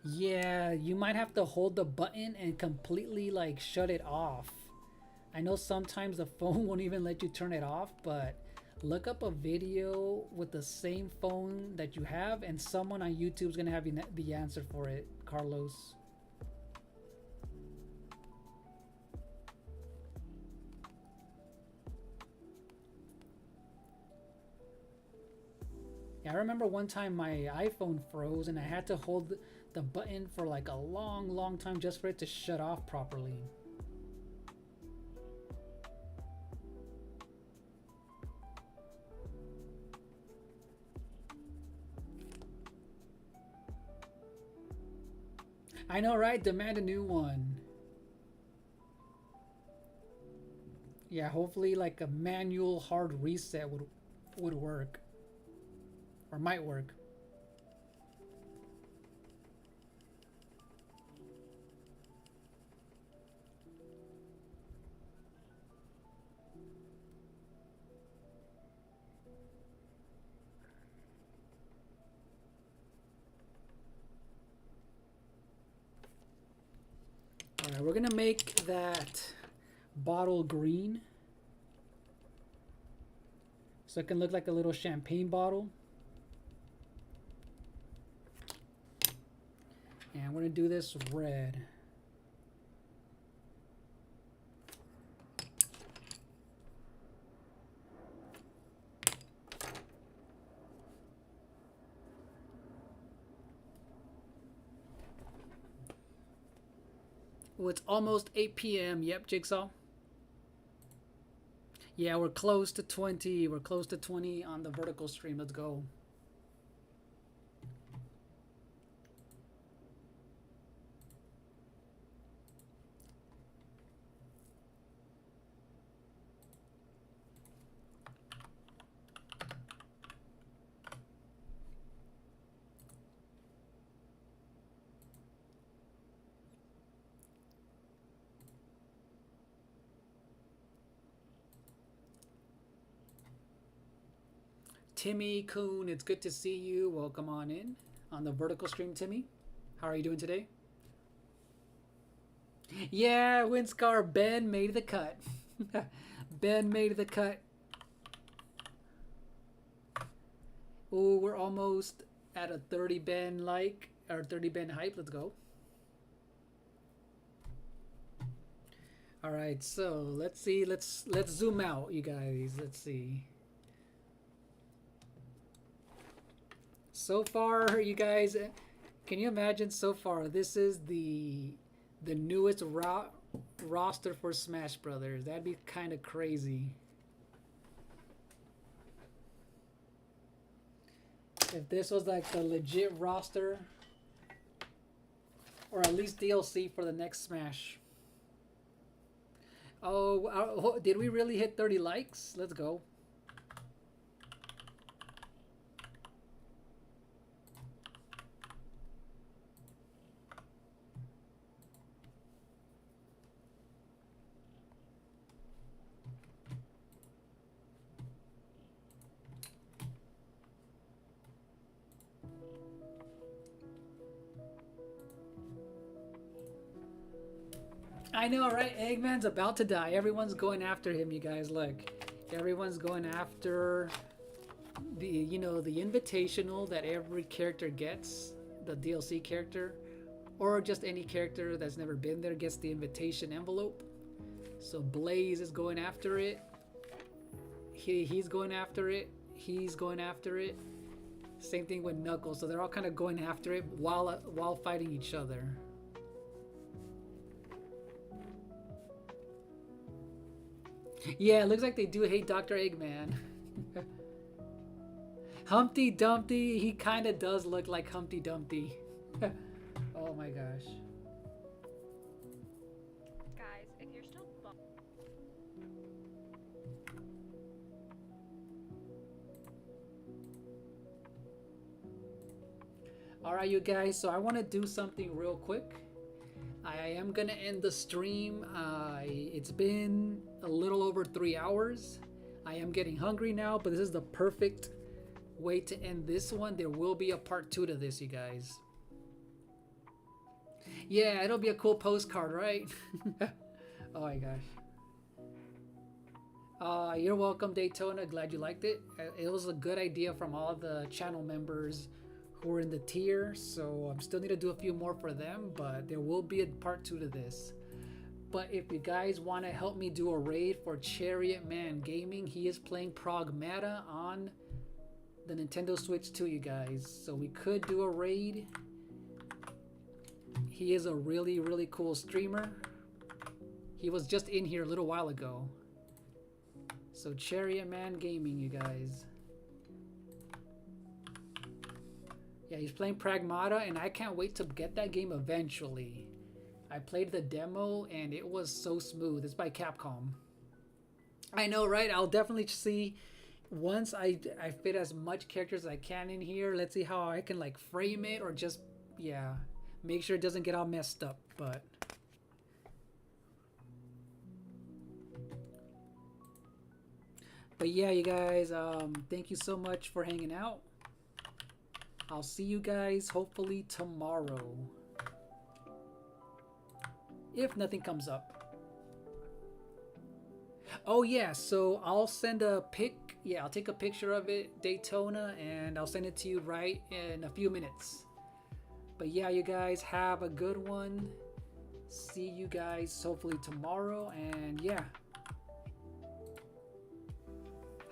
Yeah, you might have to hold the button and completely like shut it off. I know sometimes the phone won't even let you turn it off, but look up a video with the same phone that you have and someone on YouTube is going to have the answer for it, Carlos. Yeah, I remember one time my iPhone froze and I had to hold the button for like a long time just for it to shut off properly. I know, right? Demand a new one. Yeah, hopefully like a manual hard reset would work. Or might work. Alright, we're gonna make that bottle green. So it can look like a little champagne bottle. And we're gonna do this red. Oh, it's almost 8 p.m. Yep, Jigsaw. Yeah, we're close to 20. We're close to 20 on the vertical stream. Let's go. Timmy Coon, it's good to see you. Welcome on in on the vertical stream, Timmy. How are you doing today? Yeah, Winscar, Ben made the cut. Ben made the cut. Oh, we're almost at a 30 Ben like, or 30 Ben hype. Let's go. All right, so let's see. Let's zoom out, you guys. Let's see. So far, you guys, can you imagine so far? This is the newest roster for Smash Brothers. That'd be kind of crazy. If this was like the legit roster, or at least DLC for the next Smash. Oh, did we really hit 30 likes? Let's go. I know, right? Eggman's about to die. Everyone's going after him, you guys. Look, everyone's going after the, you know, the invitational that every character gets, the DLC character, or just any character that's never been there gets the invitation envelope. So Blaze is going after it. He's going after it. He's going after it. Same thing with Knuckles. So they're all kind of going after it while fighting each other. Yeah, it looks like they do hate Dr. Eggman. Humpty Dumpty, he kind of does look like Humpty Dumpty. Oh my gosh. Guys, if you're still Alright, you guys, so I want to do something real quick. I am going to end the stream. It's been a little over 3 hours. I am getting hungry now, but this is the perfect way to end this one. There will be a part 2 to this, you guys. Yeah, it'll be a cool postcard, right? Oh my gosh. You're welcome, Daytona. Glad you liked it. It was a good idea from all the channel members who are in the tier, so I'm still need to do a few more for them, but there will be a part 2 to this. But if you guys want to help me do a raid for Chariot Man Gaming, he is playing Pragmata on the Nintendo Switch 2, you guys. So we could do a raid. He is a really, really cool streamer. He was just in here a little while ago. So Chariot Man Gaming, you guys. Yeah, he's playing Pragmata, and I can't wait to get that game eventually. I played the demo, and it was so smooth. It's by Capcom. I know, right? I'll definitely see once I fit as much characters as I can in here. Let's see how I can like frame it, or just, yeah, make sure it doesn't get all messed up. But yeah, you guys, thank you so much for hanging out. I'll see you guys hopefully tomorrow, if nothing comes up. Oh yeah, so I'll send a pic. Yeah, I'll take a picture of it, Daytona, and I'll send it to you right in a few minutes. But yeah, you guys have a good one. See you guys hopefully tomorrow, and yeah,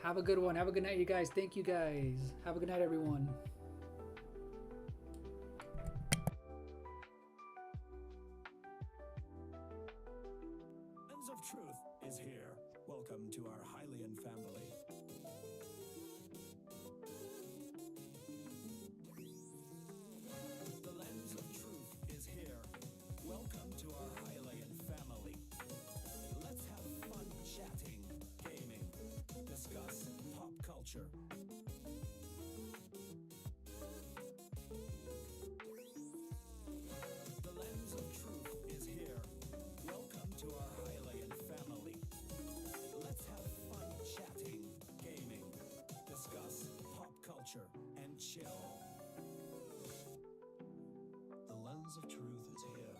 have a good one. Have a good night, you guys. Thank you guys. Have a good night, everyone. culture. The lens of truth is here. Welcome to our Hylian family. Let's have fun chatting, gaming, discuss pop culture, and chill. The lens of truth is here.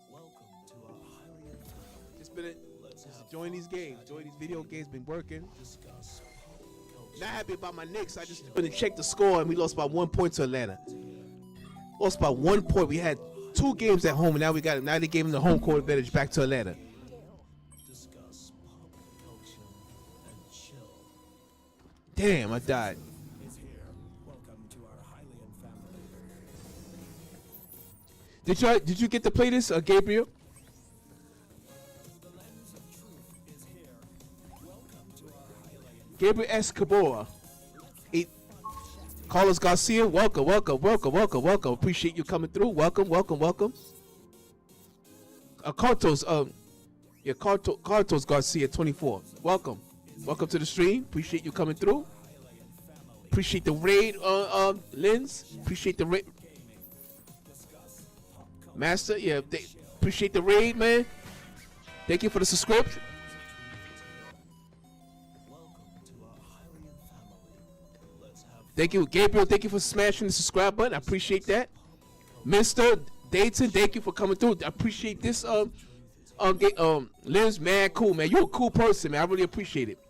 Welcome to our Hylian family. Just been Let's have enjoying fun these games, chatting, enjoying these video games. Been working. discuss pop culture. Not happy about my Knicks. I just been to check the score and we lost by 1 point to Atlanta. Lost by 1 point. We had 2 games at home and now now they gave them the home court advantage back to Atlanta. Discuss pop culture and chill. Damn, I died. Is here. Welcome to our Hylian family. Did you get to play this, Gabriel? The lens of truth is here. Welcome to our Hylian. Gabriel Escobar. Carlos Garcia, welcome. Appreciate you coming through. Welcome. Cartos, Cartos Garcia, 24. Welcome to the stream. Appreciate you coming through. Appreciate the raid, Lens. Appreciate the raid, Master. Yeah, appreciate the raid, man. Thank you for the subscription. Welcome to our Hylian family. Let's have Thank you, Gabriel. Thank you for smashing the subscribe button. I appreciate that. Mr. Dayton, thank you for coming through. I appreciate this. Lens, man, cool, man. You're a cool person, man. I really appreciate it.